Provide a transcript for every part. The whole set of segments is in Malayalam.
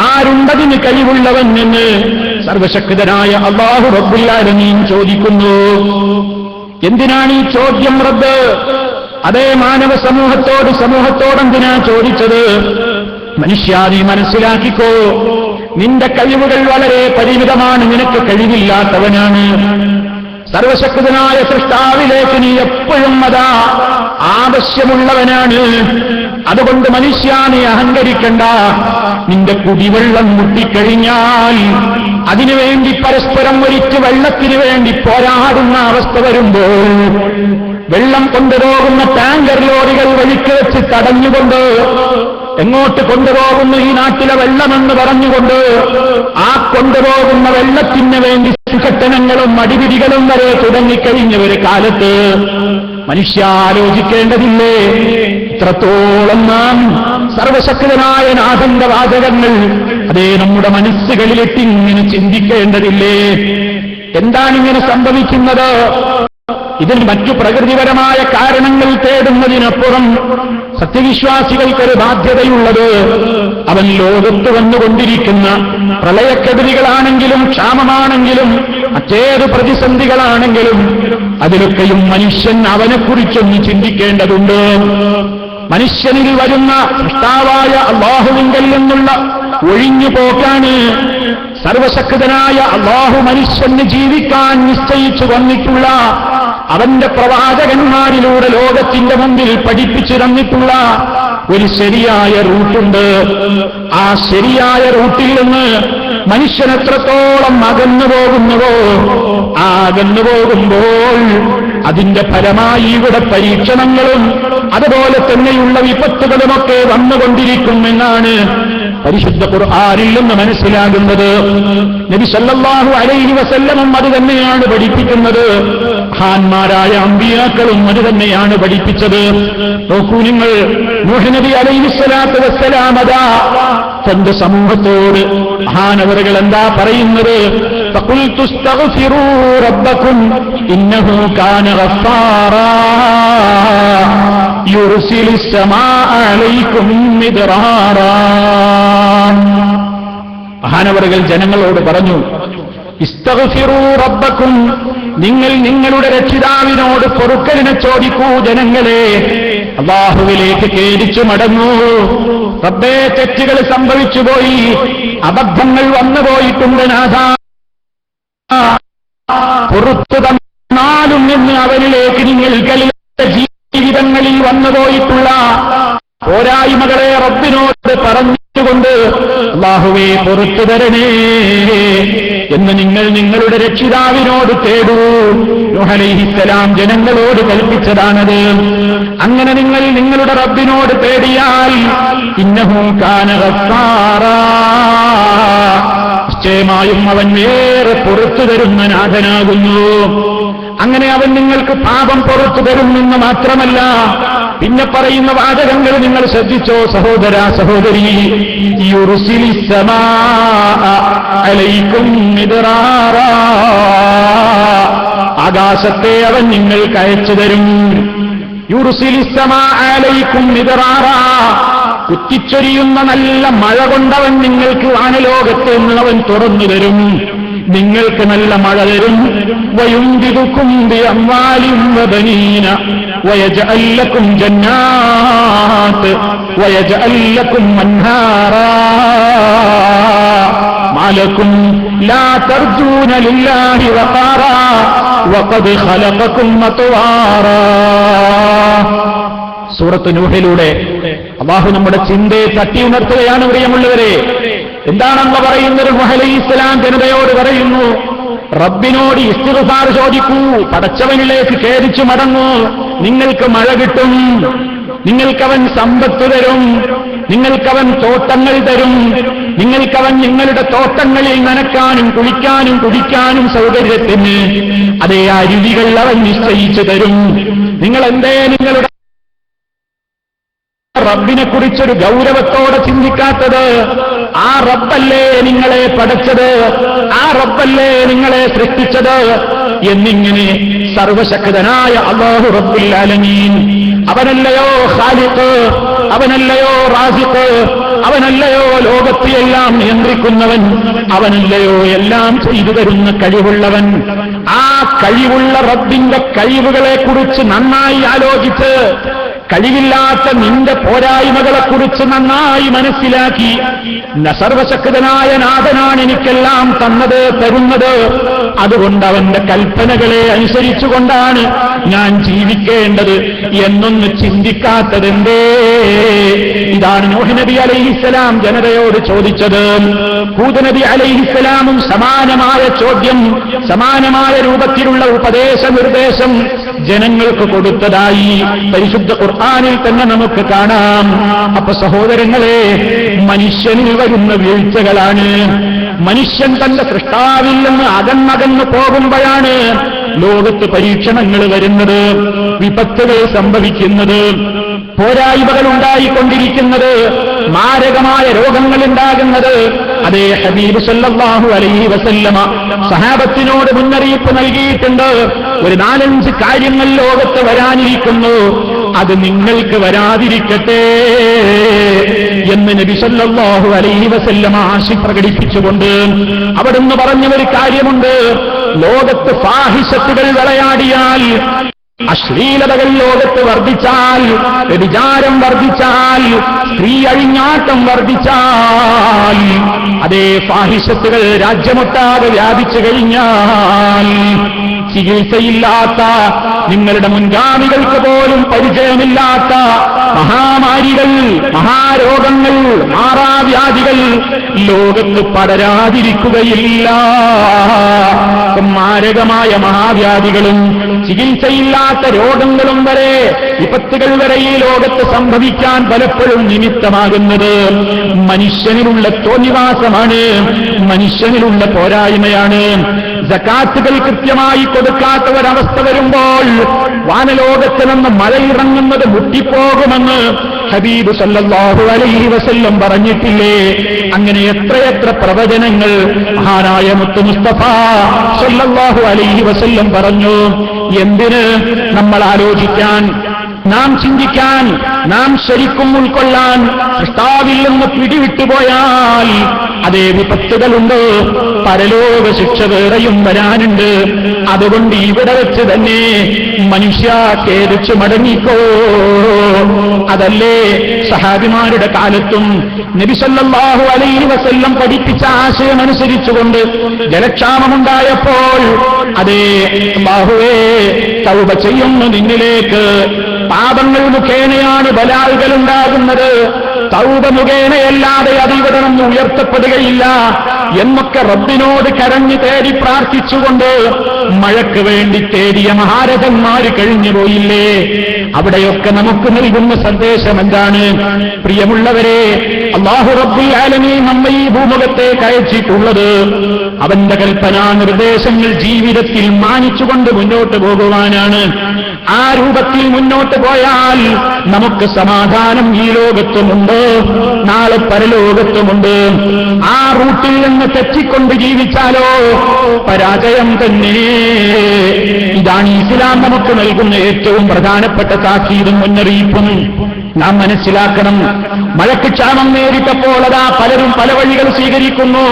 ആരുണ്ടതിന് കഴിവുള്ളവൻ എന്ന് സർവശക്തനായ അല്ലാഹു റബ്ബുൽ ആലമീൻ ചോദിക്കുന്നു. എന്തിനാണ് ഈ ചോദ്യം റബ്ബ്? അതേ മാനവ സമൂഹത്തോടെന്തിനാ ചോദിച്ചത്? മനുഷ്യ, നീ മനസ്സിലാക്കിക്കോ, നിന്റെ കഴിവുകൾ വളരെ പരിമിതമാണ്, നിനക്ക് കഴിവില്ലാത്തവനാണ്. സർവശക്തനായ സൃഷ്ടാവിലേക്ക് നീ എപ്പോഴും ആവശ്യമുള്ളവനാണ്. അതുകൊണ്ട് മനുഷ്യ, നീ അഹങ്കരിക്കണ്ട. നിന്റെ കുടിവെള്ളം മുട്ടിക്കഴിഞ്ഞാൽ അതിനുവേണ്ടി പരസ്പരം ഒരിച്ച് വെള്ളത്തിനു വേണ്ടി പോരാടുന്ന അവസ്ഥ വരുമ്പോൾ, വെള്ളം കൊണ്ടുപോകുന്ന ടാങ്കർ ലോറികൾ വഴിക്ക് വെച്ച് തടഞ്ഞുകൊണ്ട് എങ്ങോട്ട് കൊണ്ടുപോകുന്നു ഈ നാട്ടിലെ വെള്ളമെന്ന് പറഞ്ഞുകൊണ്ട് ആ കൊണ്ടുപോകുന്ന വെള്ളത്തിന് വേണ്ടി സുഘട്ടനങ്ങളും അടിപിടികളും വരെ തുടങ്ങിക്കഴിഞ്ഞ ഒരു കാലത്ത് മനുഷ്യ ആലോചിക്കേണ്ടതില്ലേ? ഇത്രത്തോളം നാം സർവശക്തനായ നാഥന്റെ വാചകങ്ങൾ അതേ നമ്മുടെ മനസ്സുകളിലിട്ട് ഇങ്ങനെ ചിന്തിക്കേണ്ടതില്ലേ? എന്താണിങ്ങനെ സംഭവിക്കുന്നത്? ഇതിൽ മറ്റു പ്രകൃതിപരമായ കാരണങ്ങൾ തേടുന്നതിനപ്പുറം സത്യവിശ്വാസികൾക്കൊരു ബാധ്യതയുള്ളത് അവൻ ലോകത്ത് വന്നുകൊണ്ടിരിക്കുന്ന പ്രളയക്കെടുതികളാണെങ്കിലും ക്ഷാമമാണെങ്കിലും മറ്റേത് പ്രതിസന്ധികളാണെങ്കിലും അതിലൊക്കെയും മനുഷ്യൻ അവനെക്കുറിച്ചൊന്ന് ചിന്തിക്കേണ്ടതുണ്ട്. മനുഷ്യനിൽ വരുന്ന സൃഷ്ടാവായ അല്ലാഹുവിങ്കൽ നിന്നുള്ള ഒഴിഞ്ഞു പോക്കാണ് സർവശക്തനായ അല്ലാഹു മനുഷ്യന് ജീവിക്കാൻ നിശ്ചയിച്ചു വന്നിട്ടുള്ള അവന്റെ പ്രവാചകന്മാരിലൂടെ ലോകത്തിന്റെ മുമ്പിൽ പഠിപ്പിച്ചു തന്നിട്ടുള്ള ഒരു ശരിയായ റൂട്ടുണ്ട്. ആ ശരിയായ റൂട്ടിൽ നിന്ന് മനുഷ്യൻ എത്രത്തോളം അകന്നു പോകുന്നുവോ, ആ അകന്നു പോകുമ്പോൾ അതിന്റെ ഫലമായി ഇവിടെ പരീക്ഷണങ്ങളും അതുപോലെ തന്നെയുള്ള വിപത്തുകളുമൊക്കെ വന്നുകൊണ്ടിരിക്കുമെന്നാണ് പരിശുദ്ധ ഖുർആനിൽ നിന്ന് മനസ്സിലാകുന്നത്. നബി സല്ലല്ലാഹു അലൈഹി വസല്ലം അത് തന്നെയാണ് പഠിപ്പിക്കുന്നത്. മഹാന്മാരായ അമ്പിയാക്കളും അത് തന്നെയാണ് പഠിപ്പിച്ചത്. നോക്കൂ നിങ്ങൾ, നൂഹ് നബി അലൈഹിസ്സലാത്തു വസ്സലാം അതാ തന്റെ സമൂഹത്തോട് മഹാനവറുകൾ എന്താ പറയുന്നത്? ഫഖുൽതു ഇസ്തഗ്ഫിറൂ റബ്ബക്കും ഇന്നഹു കാന ഗഫാറാ യുർസിലിസ് സമാഅ അലൈക്കും മിദ്റാറാ. മഹാനവറുകൾ ജനങ്ങളോട് പറഞ്ഞു, ഇസ്തഗ്ഫിറൂ റബ്ബക്കും, നിങ്ങൾ നിങ്ങളുടെ രക്ഷിതാവിനോട് പൊറുക്കലിനെ ചോദിക്കൂ ജനങ്ങളെ, അല്ലാഹുവിലേക്ക് ഖേദിച്ചു മടങ്ങൂ. റബ്ബേ, തെറ്റുകൾ സംഭവിച്ചുപോയി, അബദ്ധങ്ങൾ വന്നുപോയിട്ടുണ്ട് നാഥാ, പുറത്തു തന്നാലും എന്ന് അവനിലേക്ക് നിങ്ങൾ ജീവിതങ്ങളിൽ വന്നുപോയിട്ടുള്ള പോരായ്മകളെ റബ്ബിനോട് പറഞ്ഞുകൊണ്ട് അല്ലാഹുവേ പുറത്തു തരണേ എന്ന് നിങ്ങൾ നിങ്ങളുടെ രക്ഷിതാവിനോട് തേടൂ. നൂഹ് അലൈഹിസ്സലാം ജനങ്ങളോട് കൽപ്പിച്ചതാണത്. അങ്ങനെ നിങ്ങൾ നിങ്ങളുടെ റബ്ബിനോട് തേടിയാൽ ഇന്നഹു കാന ഗഫാറാ, നിശ്ചയമായും അവൻ ഏറെ പുറത്തു തരുന്ന നാഥനാകുന്നു. അങ്ങനെ അവൻ നിങ്ങൾക്ക് പാപം പുറത്തു തരുമെന്ന് മാത്രമല്ല, പിന്നെ പറയുന്ന വാചകങ്ങൾ നിങ്ങൾ ശ്രദ്ധിച്ചോ സഹോദര സഹോദരി. യുർസിലിസ് സമാഅ അലൈക്കും മിദ്റാറാ, ആകാശത്തെ അവൻ നിങ്ങൾക്ക് അയച്ചു തരും. യുർസിലിസ് സമാഅ അലൈക്കും മിദ്റാറാ, കുത്തിച്ചൊരിയുന്ന നല്ല മഴ കൊണ്ടവൻ നിങ്ങൾക്ക് വാനലോകത്ത് നിന്ന് അവൻ തുറന്നു തരും, നിങ്ങൾക്ക് നല്ല മഴ തരും. വയുംദിദുകും ബിഅംവാലിൻ വബനീന വയജ്അൽ ലക്കും ജന്നാത്ത് വയജ്അൽ ലക്കും അൻഹാറാ മാലക്കും ലാ തർജൂന ലില്ലാഹി വഖാറാ വഖദ് ഖലഖകും അത്വാറാ. സൂറത്ത് നൂഹിലൂടെ അല്ലാഹു നമ്മുടെ ചിന്തയെ തട്ടിയുണർത്തുകയാണ്. പ്രിയമുള്ളവരെ, എന്താണെന്ന് പറയുന്നത്? നൂഹ് അലൈഹിസ്സലാം ജനതയോട് പറയുന്നു, റബ്ബിനോട് ഇസ്തിഗ്ഫാർ ചോദിക്കൂ, പടച്ചവനിലേക്ക് ഖേദിച്ചു മടങ്ങൂ, നിങ്ങൾക്ക് മഴ കിട്ടും, നിങ്ങൾക്കവൻ സമ്പത്ത് തരും, നിങ്ങൾക്കവൻ തോട്ടങ്ങൾ തരും, നിങ്ങൾക്കവൻ നിങ്ങളുടെ തോട്ടങ്ങളിൽ നനക്കാനും കുളിക്കാനും കുടിക്കാനും സൗകര്യത്തിന് അതേ അരുവികൾ അവൻ നിശ്ചയിച്ചു തരും. നിങ്ങളെന്തേ നിങ്ങളുടെ റബ്ബിനെ കുറിച്ചൊരു ഗൗരവത്തോടെ ചിന്തിക്കാത്തത്? ആ റബ്ബല്ലേ നിങ്ങളെ പടച്ചത്, ആ റബ്ബല്ലേ നിങ്ങളെ സൃഷ്ടിച്ചത് എന്നിങ്ങനെ സർവശക്തനായ അല്ലാഹു റബ്ബുൽ ആലമീൻ, അവനല്ലയോ ഖാലിഖ്, അവനല്ലയോ റാസിഖ്, അവനല്ലയോ ലോകത്തെ എല്ലാം നിയന്ത്രിക്കുന്നവൻ, അവനല്ലയോ എല്ലാം ചെയ്തു തരുന്ന കഴിവുള്ളവൻ. ആ കഴിവുള്ള റബ്ബിന്റെ കഴിവുകളെക്കുറിച്ച് നന്നായി ആലോചിച്ച് കഴിവില്ലാത്ത നിന്റെ പോരായ്മകളെക്കുറിച്ച് നന്നായി മനസ്സിലാക്കി, സർവശക്തനായ നാഥനാണ് എനിക്കെല്ലാം തന്നത് തരുന്നത്, അതുകൊണ്ട് അവന്റെ കൽപ്പനകളെ അനുസരിച്ചുകൊണ്ടാണ് ഞാൻ ജീവിക്കേണ്ടത് എന്നൊന്ന് ചിന്തിക്കാത്തതെന്തേ? ഇതാണ് നൂഹ് നബി അലൈഹിസ്സലാം ജനതയോട് ചോദിച്ചത്. ഹൂദ് നബി അലൈഹിസ്സലാമും സമാനമായ ചോദ്യം, സമാനമായ രൂപത്തിലുള്ള ഉപദേശ നിർദ്ദേശം ജനങ്ങൾക്ക് കൊടുത്തതായി പരിശുദ്ധ ഖുർആനിൽ തന്നെ നമുക്ക് കാണാം. അപ്പൊ സഹോദരങ്ങളെ, മനുഷ്യനിൽ വരുന്ന വീഴ്ചകളാണ്, മനുഷ്യൻ തന്റെ സൃഷ്ടാവിൽ നിന്ന് അകന്നകന്നു പോകുമ്പോഴാണ് ലോകത്ത് പരീക്ഷണങ്ങൾ വരുന്നത്, വിപത്തുകൾ സംഭവിക്കുന്നത്, പോരായ്മകൾ ഉണ്ടായിക്കൊണ്ടിരിക്കുന്നത്, മാരകമായ രോഗങ്ങൾ ഉണ്ടാകുന്നത്. അതേ ഹബീബ് സല്ലല്ലാഹു അലൈഹി വസല്ലമ സഹാബത്തിനോട് മുന്നറിയിപ്പ് നൽകിയിട്ടുണ്ട്. ഒരു 4-5 കാര്യങ്ങൾ ലോകത്ത് വരാനിരിക്കുന്നു, അത് നിങ്ങൾക്ക് വരാതിരിക്കട്ടെ എന്ന് നബി സല്ലല്ലാഹു അലൈഹി വസല്ലമ ആശ പ്രകടിപ്പിച്ചുകൊണ്ട് അവിടുന്ന് പറഞ്ഞ ഒരു കാര്യമുണ്ട്. ലോകത്ത് ഫാഹിശത്തുകൾ വിളയാടിയാൽ, അശ്ലീലതകൾ ലോകത്ത് വർദ്ധിച്ചാൽ, വ്യഭിചാരം വർദ്ധിച്ചാൽ, സ്ത്രീ അഴിഞ്ഞാട്ടം വർദ്ധിച്ചാൽ, അതേ ഫാഹിശത്തുകൾ രാജ്യമൊട്ടാകെ വ്യാപിച്ചു കഴിഞ്ഞാൽ, ചികിത്സയില്ലാത്ത, നിങ്ങളുടെ മുൻഗാമികൾക്ക് പോലും പരിചയമില്ലാത്ത മഹാമാരികൾ, മഹാരോഗങ്ങൾ, മാറാവ്യാധികൾ ലോകത്ത് പടരാതിരിക്കുകയില്ല. മാരകമായ മഹാവ്യാധികളും ചികിത്സയില്ലാത്ത രോഗങ്ങളും വരെ, വിപത്തുകൾ വരെ ഈ ലോകത്ത് സംഭവിക്കാൻ പലപ്പോഴും നിമിത്തമാകുന്നത് മനുഷ്യനിലുള്ള തോന്നിവാസമാണ്, മനുഷ്യനിലുള്ള പോരായ്മയാണ്. സകാത്തുകൾ കൃത്യമായി കൊടുക്കാത്ത ഒരവസ്ഥ വരുമ്പോൾ വാനലോകത്ത് നിന്ന് മഴയിറങ്ങുന്നത് മുട്ടിപ്പോകുമെന്ന് ഹബീബ് സല്ലല്ലാഹു അലൈഹി വസല്ലം പറഞ്ഞിട്ടില്ലേ? അങ്ങനെ എത്രയെത്ര പ്രവചനങ്ങൾ മഹാനായ മുത്തു മുസ്തഫ സല്ലല്ലാഹു അലൈഹി വസല്ലം പറഞ്ഞു. എന്തിന്? നമ്മൾ ആലോചിക്കാൻ, നാം ചിന്തിക്കാൻ, നാം ശരിക്കും ഉൾക്കൊള്ളാൻ. സൃഷ്ടാവിൽ നിന്ന് പിടിവിട്ടുപോയാൽ അതേ വിപത്തുകളുണ്ട്, പരലോക ശിക്ഷ വേറെയും വരാനുണ്ട്. അതുകൊണ്ട് ഇവിടെ വെച്ച് തന്നെ മനുഷ്യ ഖേദിച്ചു മടങ്ങിക്കോ. അതല്ലേ സഹാബിമാരുടെ കാലത്തും നബി സല്ലല്ലാഹു അലൈഹി വസല്ലം പഠിപ്പിച്ച ആശയമനുസരിച്ചുകൊണ്ട് ജലക്ഷാമമുണ്ടായപ്പോൾ അതേ അല്ലാഹുവേ തൗബ ചെയ്യുന്നു നിന്നിലേക്ക്, പാപങ്ങൾ മുഖേനയാണ് ബലാൽകൾ ഉണ്ടാകുന്നത്, തൗബ മുഖേനയല്ലാതെ അതിവിടെ നിന്ന് ഉയർത്തപ്പെടുകയില്ല എന്നൊക്കെ റബ്ബിനോട് കരഞ്ഞു തേടി പ്രാർത്ഥിച്ചുകൊണ്ട് മഴയ്ക്ക് വേണ്ടി തേടിയ മഹാരഥന്മാര് കഴിഞ്ഞുപോയില്ലേ? അവിടെയൊക്കെ നമുക്ക് നൽകുന്ന സന്ദേശം എന്താണ്? പ്രിയമുള്ളവരെ, അല്ലാഹു റബ്ബുൽ ആലമീൻ നമ്മെ ഈ ഭൂമുഖത്തേക്ക് അയച്ചിട്ടുള്ളത് അവന്റെ കൽപ്പനാ നിർദ്ദേശങ്ങൾ ജീവിതത്തിൽ മാനിച്ചുകൊണ്ട് മുന്നോട്ട് പോകുവാനാണ്. ആ രൂപത്തിൽ മുന്നോട്ട് പോയാൽ നമുക്ക് സമാധാനം ഈ ലോകത്തുമുണ്ട്, നാളെ പരലോകത്തുമുണ്ട്. ആ റൂട്ടിൽ നിന്ന് തെറ്റിക്കൊണ്ട് ജീവിച്ചാലോ പരാജയം തന്നെ. ഇതാണ് ഇസ്ലാം നമുക്ക് നൽകുന്ന ഏറ്റവും പ്രധാനപ്പെട്ട താക്കീതും മുന്നറിയിപ്പും. നാം മനസ്സിലാക്കണം, മഴയ്ക്ക് ക്ഷാമം നേരിട്ടപ്പോൾ അതാ പലരും പല വഴികൾ സ്വീകരിക്കുന്നു.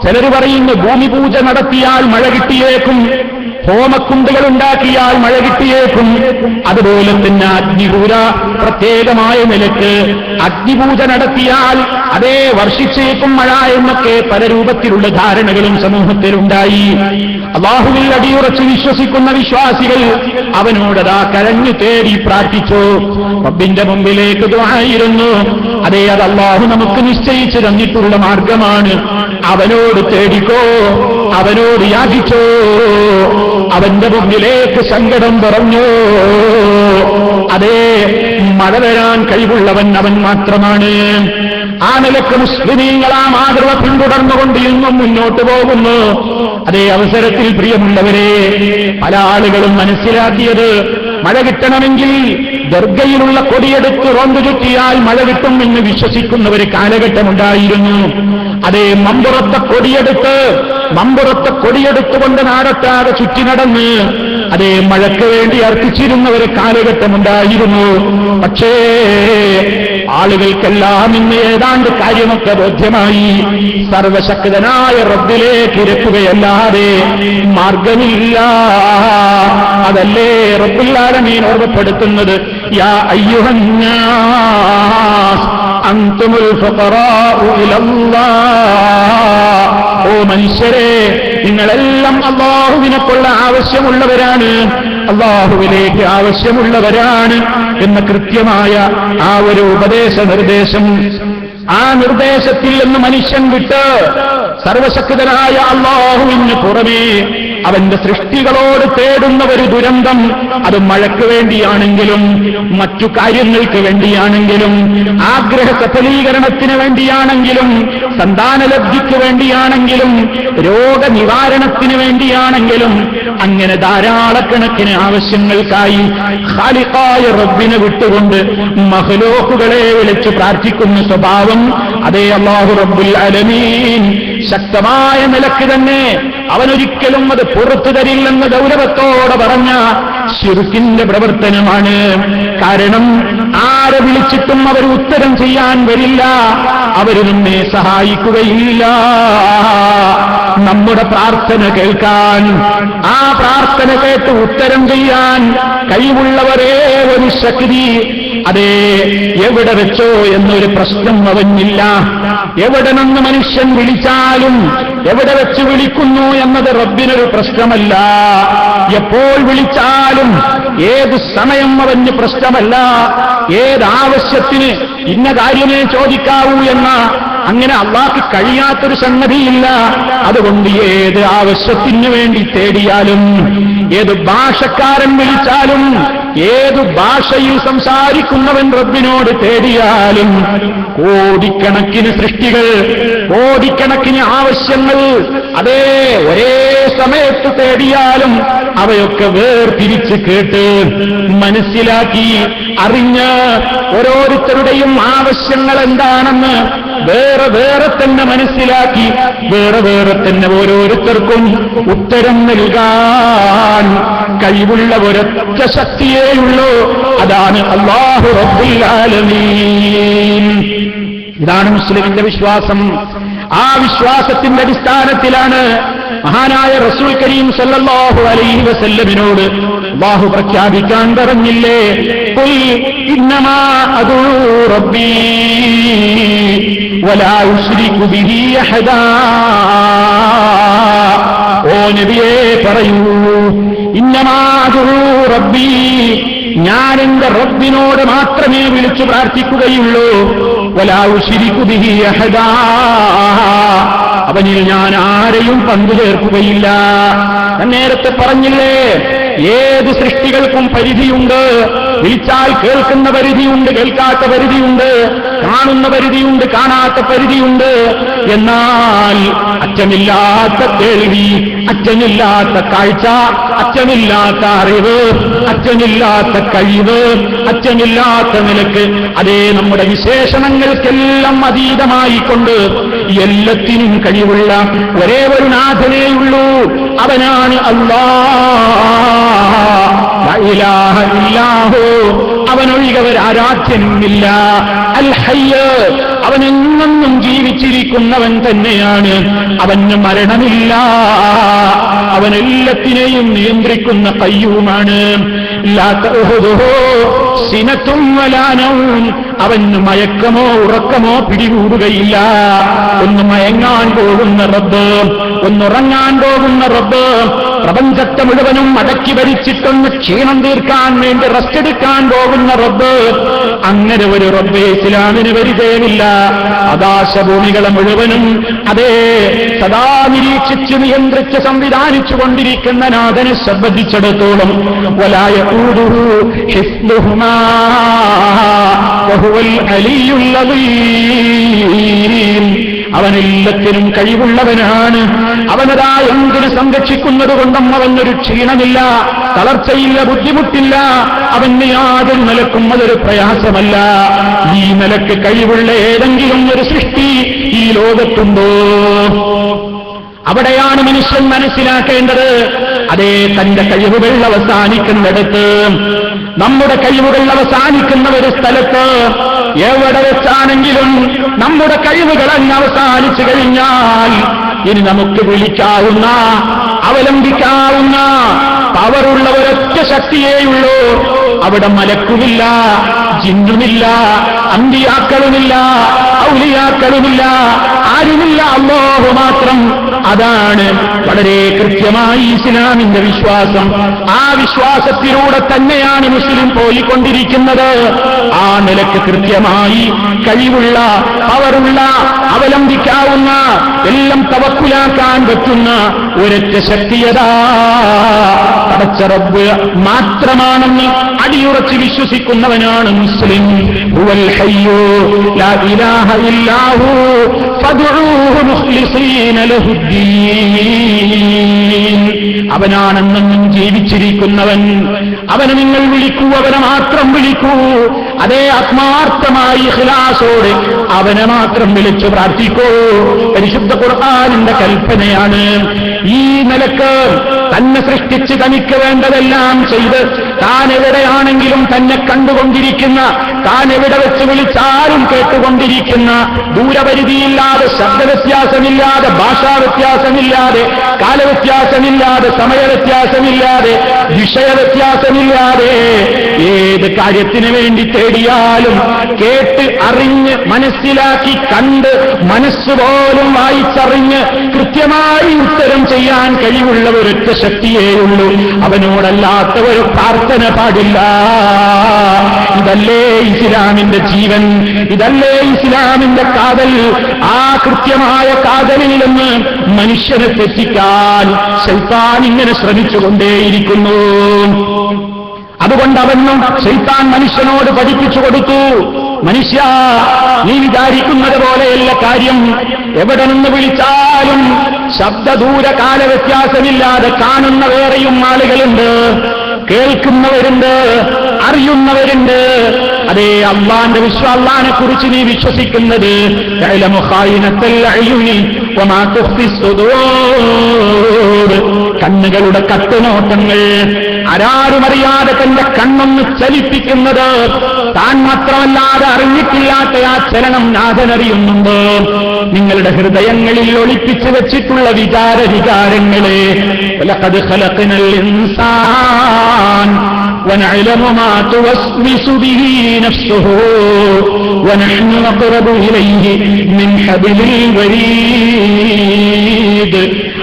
ചിലർ പറയുന്നു ഭൂമി പൂജ നടത്തിയാൽ മഴ കിട്ടിയേക്കും, ഹോമക്കുണ്ടുകൾ ഉണ്ടാക്കിയാൽ മഴ കിട്ടിയേക്കും. അതുപോലെ തന്നെ അഗ്നിപൂജ, പ്രത്യേകമായ നിലക്ക് അഗ്നിപൂജ നടത്തിയാൽ അതേ വർഷിച്ചേക്കും മഴ എന്നൊക്കെ പല രൂപത്തിലുള്ള ധാരണകളും സമൂഹത്തിലുണ്ടായി. അല്ലാഹുവിൽ അടിയുറച്ച് വിശ്വസിക്കുന്ന വിശ്വാസികൾ അവനോടതാ കരഞ്ഞു തേടി പ്രാർത്ഥിച്ചു, റബ്ബിന്റെ മുമ്പിലേക്ക് ദുആയിരുന്നു. അതേ, അത് അല്ലാഹു നമുക്ക് നിശ്ചയിച്ചു തന്നിട്ടുള്ള മാർഗമാണ്. അവനോട് തേടിക്കോ, അവനോട് യാചിച്ചോ, അവന്റെ മുമ്പിലേക്ക് സങ്കടം പറഞ്ഞു. അതേ, മഴ വരാൻ കഴിവുള്ളവൻ അവൻ മാത്രമാണ്. ആ നിലക്ക് മുസ്ലിമീങ്ങൾ ആ മാതൃക പിന്തുടർന്നുകൊണ്ട് ഇന്നും മുന്നോട്ട് പോകുന്നു. അതേ അവസരത്തിൽ പ്രിയമുള്ളവരെ, പല ആളുകളും മനസ്സിലാക്കിയത് മഴ കിട്ടണമെങ്കിൽ ദർഗയിലുള്ള കൊടിയെടുത്ത് റോന്തു ചുറ്റിയാൽ മഴ കിട്ടും എന്ന് വിശ്വസിക്കുന്ന ഒരു കാലഘട്ടമുണ്ടായിരുന്നു. അതേ, മമ്പുറത്തെ കൊടിയെടുത്തുകൊണ്ട് നാടൊട്ടാകെ ചുറ്റി നടന്ന് അതേ മഴയ്ക്ക് വേണ്ടി അർപ്പിച്ചിരുന്ന ഒരു കാലഘട്ടമുണ്ടായിരുന്നു. പക്ഷേ ആളുകൾക്കെല്ലാം ഇന്ന് ഏതാണ്ട് കാര്യമൊക്കെ ബോധ്യമായി. സർവശക്തനായ റബ്ബിലേക്ക് ഇരക്കുകയല്ലാതെ മാർഗമില്ല. അതല്ലേ റബ്ബുൽ ആലമീൻ ഓർമ്മപ്പെടുത്തുന്നത്, യാ അയ്യുഹന്നാസ് അൻതുമുൽ ഫഖറാഉ ഇലല്ലാഹ്. ഓ മനുഷ്യരെ, നിങ്ങളെല്ലാം അല്ലാഹുവിനെക്കുള്ള ആവശ്യമുള്ളവരാണ്, അല്ലാഹുവിലേക്ക് ആവശ്യമുള്ളവരാണ് എന്ന കൃത്യമായ ആ ഒരു നിർദ്ദേശം, ആ നിർദ്ദേശത്തിൽ നിന്ന് മനുഷ്യൻ വിട്ട് സർവശക്തനായ അല്ലാഹുവിന് പുറമേ അവന്റെ സൃഷ്ടികളോട് തേടുന്ന ഒരു ദുരന്തം, അത് മഴയ്ക്ക് വേണ്ടിയാണെങ്കിലും മറ്റു കാര്യങ്ങൾക്ക് വേണ്ടിയാണെങ്കിലും ആഗ്രഹ സഫലീകരണത്തിന് വേണ്ടിയാണെങ്കിലും സന്താനലബ്ധിക്ക് വേണ്ടിയാണെങ്കിലും രോഗനിവാരണത്തിന് വേണ്ടിയാണെങ്കിലും അങ്ങനെ ധാരാളക്കണക്കിന് ആവശ്യങ്ങൾക്കായി ഖാലിഖായ റബ്ബിനെ വിട്ടുകൊണ്ട് മഖ്ലൂഖുകളെ വിളിച്ച് പ്രാർത്ഥിക്കുന്ന സ്വഭാവം അതേ അല്ലാഹു റബ്ബുൽ ആലമീൻ ശക്തമായ നിലക്ക് തന്നെ അവനൊരിക്കലും അത് പുറത്തു തരില്ലെന്ന് ഗൗരവത്തോടെ പറഞ്ഞ ശിർക്കിന്റെ പ്രവർത്തനമാണ്. കാരണം ആരെ വിളിച്ചിട്ടും അവർ ഉത്തരം ചെയ്യാൻ വരില്ല, അവർ നമ്മെ സഹായിക്കുകയില്ല. നമ്മുടെ പ്രാർത്ഥന കേൾക്കാൻ, ആ പ്രാർത്ഥന കേട്ട് ഉത്തരം ചെയ്യാൻ കഴിവുള്ളവരേ ഒരു ശക്തി അതേ എവിടെ വെച്ചോ എന്നൊരു പ്രശ്നം അവനില്ല. എവിടെ നിന്ന് മനുഷ്യൻ വിളിച്ചാലും എവിടെ വെച്ച് വിളിക്കുന്നു എന്നത് റബ്ബിനൊരു പ്രശ്നമല്ല. എപ്പോൾ വിളിച്ചാലും ഏത് സമയം അവന് പ്രശ്നമല്ല. ഏതാവശ്യത്തിന് ഇന്ന കാര്യമേ ചോദിക്കാവൂ എന്ന അങ്ങനെ അള്ളാഹ്ക്ക് കഴിയാത്തൊരു സംഗതിയില്ല. അതുകൊണ്ട് ഏത് ആവശ്യത്തിന് വേണ്ടി തേടിയാലും, ഏത് ഭാഷക്കാരൻ വിളിച്ചാലും, ഏത് ഭാഷയിൽ സംസാരിക്കുന്നവൻ റബ്ബിനോട് തേടിയാലും, കോടിക്കണക്കിന് സൃഷ്ടികൾ, കോടിക്കണക്കിന് ആവശ്യങ്ങൾ അതേ ഒരേ സമയത്ത് തേടിയാലും അവയൊക്കെ വേർതിരിച്ച് കേട്ട് മനസ്സിലാക്കി അറിഞ്ഞ് ഓരോരുത്തരുടെയും ആവശ്യങ്ങൾ എന്താണെന്ന് വേറെ വേറെ തന്നെ മനസ്സിലാക്കി വേറെ വേറെ തന്നെ ഓരോരുത്തർക്കും ഉത്തരം നൽകാൻ കഴിവുള്ള ഒരൊറ്റ ശക്തിയേയുള്ളൂ. അതാണ് അല്ലാഹു റബ്ബുൽ ആലമീൻ. ഇതാണ് മുസ്ലിമിന്റെ വിശ്വാസം. ആ വിശ്വാസത്തിന്റെ അടിസ്ഥാനത്തിലാണ് മഹാനായ റസൂൽ കരീം സല്ലല്ലാഹു അലൈഹി വസല്ലമിനോട് അല്ലാഹു പ്രഖ്യാപിക്കാൻ പറഞ്ഞില്ലേ, ഖുൽ ഇന്നമാ അദൂ റബ്ബീ വലാ ഉശ്രികു ബിഹി അഹദാ. ഓ നബിയേ പറയൂ, ഇന്നമാ അദൂ റബ്ബീ, ഞാൻ എന്റെ റബ്ബിനോട് മാത്രമേ വിളിച്ചു പ്രാർത്ഥിക്കുകയുള്ളൂ. വലാ ഉശ്രികു ബിഹി അഹദാ, അവനിൽ ഞാൻ ആരെയും പങ്കുചേർക്കുകയില്ല. ഞാൻ നേരത്തെ പറഞ്ഞില്ലേ, ഏത് സൃഷ്ടികൾക്കും പരിധിയുണ്ട്. വിളിച്ചാൽ കേൾക്കുന്ന പരിധിയുണ്ട്, കേൾക്കാത്ത പരിധിയുണ്ട്, കാണുന്ന പരിധിയുണ്ട്, കാണാത്ത പരിധിയുണ്ട്. എന്നാൽ അറ്റമില്ലാത്ത കേൾവി, അറ്റമില്ലാത്ത കാഴ്ച, അറ്റമില്ലാത്ത അറിവ്, അറ്റമില്ലാത്ത കഴിവ്, അറ്റമില്ലാത്ത നിലക്ക് അതേ നമ്മുടെ വിശേഷണങ്ങൾക്കെല്ലാം അതീതമായിക്കൊണ്ട് എല്ലാത്തിനും കഴിവുള്ള ഒരേ ഒരു നാഥനേയുള്ളൂ. അവനാണ് അല്ലാഹ്. ലാ ഇലാഹ ഇല്ലാഹു, അവനൊഴികെ ഒരാരാധ്യനുമില്ല. അൽ ഹയ്യ്, അവനെന്നും ജീവിച്ചിരിക്കുന്നവൻ തന്നെയാണ്. അവന് മരണമില്ല. അവനെല്ലാത്തിനെയും നിയന്ത്രിക്കുന്ന ഖയ്യൂമാണ്. ലാ തഅഖുദുഹു സിനത്തും വലാ നൗം, അവന് മയക്കമോ ഉറക്കമോ പിടികൂടുകയില്ല. ഒന്ന് മയങ്ങാൻ പോകുന്ന റബ്ബ്, ഒന്നുറങ്ങാൻ പോകുന്ന റബ്ബ്, പ്രപഞ്ചത്തെ മുഴുവനും അടക്കി ഭരിച്ചിട്ടൊന്ന് ക്ഷീണം തീർക്കാൻ വേണ്ടി റെസ്റ്റ് എടുക്കാൻ പോകുന്ന റബ്ബ്, അങ്ങനെ ഒരു റബ്ബ് ഇസ്ലാമിന് പരിചയമില്ല. ആകാശഭൂമികളെ മുഴുവനും അതേ സദാ നിരീക്ഷിച്ച് നിയന്ത്രിച്ച് സംവിധാനിച്ചു കൊണ്ടിരിക്കുന്ന നാഥനെ സംബന്ധിച്ചിടത്തോളം വലാ യഊദുഹു ഹിഫ്ദുഹുമാ വഹുവൽ അലിയ്യുൽ അദീം. അവനെല്ലാത്തിനും കഴിവുള്ളവനാണ്. അവനതാ എന്തിനു സംരക്ഷിക്കുന്നത് കൊണ്ടും അവനൊരു ക്ഷീണമില്ല, തളർച്ചയില്ല, ബുദ്ധിമുട്ടില്ല. അവന് യാതൊരു നിലക്കും അതൊരു പ്രയാസമല്ല. ഈ നിലക്ക് കഴിവുള്ള ഏതെങ്കിലും ഒരു സൃഷ്ടി ഈ ലോകത്തുണ്ടോ? അവിടെയാണ് മനുഷ്യൻ മനസ്സിലാക്കേണ്ടത്. അതേ തന്റെ കഴിവുകൾ അവസാനിക്കുന്നിടത്ത്, നമ്മുടെ കഴിവുകൾ അവസാനിക്കുന്ന ഒരു സ്ഥലത്ത് എവിടെ വെച്ചാണെങ്കിലും നമ്മുടെ കഴിവുകൾ അങ്ങ് അവസാനിച്ചു കഴിഞ്ഞാൽ ഇനി നമുക്ക് വിളിക്കാവുന്ന, അവലംബിക്കാവുന്ന പവറുള്ള ഒരൊറ്റ ശക്തിയേയുള്ളൂ. അവിടെ മലക്കുമില്ല, ജിന്നുമില്ല, അമ്പിയാക്കളുമില്ല, ഔലിയാക്കളുമില്ല, ആരുമില്ല, അല്ലാഹു മാത്രം. അതാണ് വളരെ കൃത്യമായി ഇസ്ലാമിന്റെ വിശ്വാസം. ആ വിശ്വാസത്തിലൂടെ തന്നെയാണ് മുസ്ലിം പോയിക്കൊണ്ടിരിക്കുന്നത്. ആ നിലക്ക് കൃത്യമായി കഴിവുള്ള, പവറുള്ള, അവലംബിക്കാവുന്ന, എല്ലാം തവക്കുലാക്കാൻ പറ്റുന്ന ഒരൊറ്റ ശക്തിയതാ പടച്ച റബ്ബ് മാത്രമാണെന്ന് അടിയുറച്ച് വിശ്വസിക്കുന്നവനാണ് മുസ്ലിം. ഹുവൽ ഹയ്യു ലാ ഇലാഹ ഇല്ലാഹു ഫദ്ഉഹു മുഖ്ലിസീന ലഹുദ്ദീൻ. അവനാണെന്നും ജീവിച്ചിരിക്കുന്നവൻ. അവനെ നിങ്ങൾ വിളിക്കൂ, അവനെ മാത്രം വിളിക്കൂ. അതേ ആത്മാർത്ഥമായി ഇഖ്ലാസോടെ അവനെ മാത്രം വിളിച്ചു പ്രാർത്ഥിക്കൂ. പരിശുദ്ധ ഖുർആനിന്റെ കൽപ്പനയാണ്. ഈ നിലക്ക് തന്നെ സൃഷ്ടിച്ച് തനിക്ക് വേണ്ടതെല്ലാം ചെയ്ത് താൻ എവിടെയാണെങ്കിലും തന്നെ കണ്ടുകൊണ്ടിരിക്കുന്ന, താൻ എവിടെ വെച്ച് വിളിച്ചാലും കേട്ടുകൊണ്ടിരിക്കുന്ന, ദൂരപരിധിയില്ലാതെ, ശബ്ദവ്യത്യാസമില്ലാതെ, ഭാഷാവ്യത്യാസമില്ലാതെ, കാലവ്യത്യാസമില്ലാതെ, സമയവ്യത്യാസമില്ലാതെ, വിഷയവ്യത്യാസമില്ലാതെ ഏത് കാര്യത്തിന് വേണ്ടി തേടിയാലും കേട്ട് അറിഞ്ഞ് മനസ്സിലാക്കി കണ്ട് മനസ്സുപോലും വായിച്ചറിഞ്ഞ് കൃത്യമായി ഉത്തരം ചെയ്യാൻ കഴിവുള്ള ഒരൊറ്റ ശക്തിയേയുള്ളൂ. അവനോടല്ലാത്ത ഒരു പ്രാർത്ഥന പാടില്ല. ഇതല്ലേ ഇസ്ലാമിന്റെ ജീവൻ, ഇതല്ലേ ഇസ്ലാമിന്റെ കാതൽ. ആ കൃത്യമായ കാതലിൽ നിന്ന് മനുഷ്യനെ തെറ്റിക്കാൻ ശൈത്താൻ ഇങ്ങനെ ശ്രമിച്ചുകൊണ്ടേയിരിക്കുന്നു. അതുകൊണ്ട് അവനും ശൈത്താൻ മനുഷ്യനോട് പഠിപ്പിച്ചു കൊടുത്തു, മനുഷ്യ, നീ വിചാരിക്കുന്നത് പോലെയല്ല കാര്യം. എവിടെ നിന്ന് വിളിച്ചാലും ശബ്ദദൂര കാലവ്യത്യാസമില്ലാതെ കാണുന്ന വേറെയും ആളുകളുണ്ട്, കേൾക്കുന്നവരുണ്ട്, അറിയുന്നവരുണ്ട്. അതേ അള്ളാന്റെ അള്ളാനെ കുറിച്ച് നീ വിശ്വസിക്കുന്നത് കണ്ണുകളുടെ കട്ടുനോട്ടങ്ങൾ, ആരാരുമറിയാതെ തന്റെ കണ്ണൊന്ന് ചലിപ്പിക്കുന്നത്, താൻ മാത്രമല്ലാതെ അറിഞ്ഞിട്ടില്ലാത്ത ആ ചലനം നാഥനറിയുന്നുണ്ട്. നിങ്ങളുടെ ഹൃദയങ്ങളിൽ ഒളിപ്പിച്ചു വെച്ചിട്ടുള്ള വികാരങ്ങളെ ലഖദ് ഖലഖനൽ ഇൻസാൻ വനഅലമു മാ തുവസ്വിസു ബിഹി നഫ്സുഹു വനഹ്നു അഖറബു ഇലൈഹി മിൻ ഹബ്ലിൽ വരീദ്.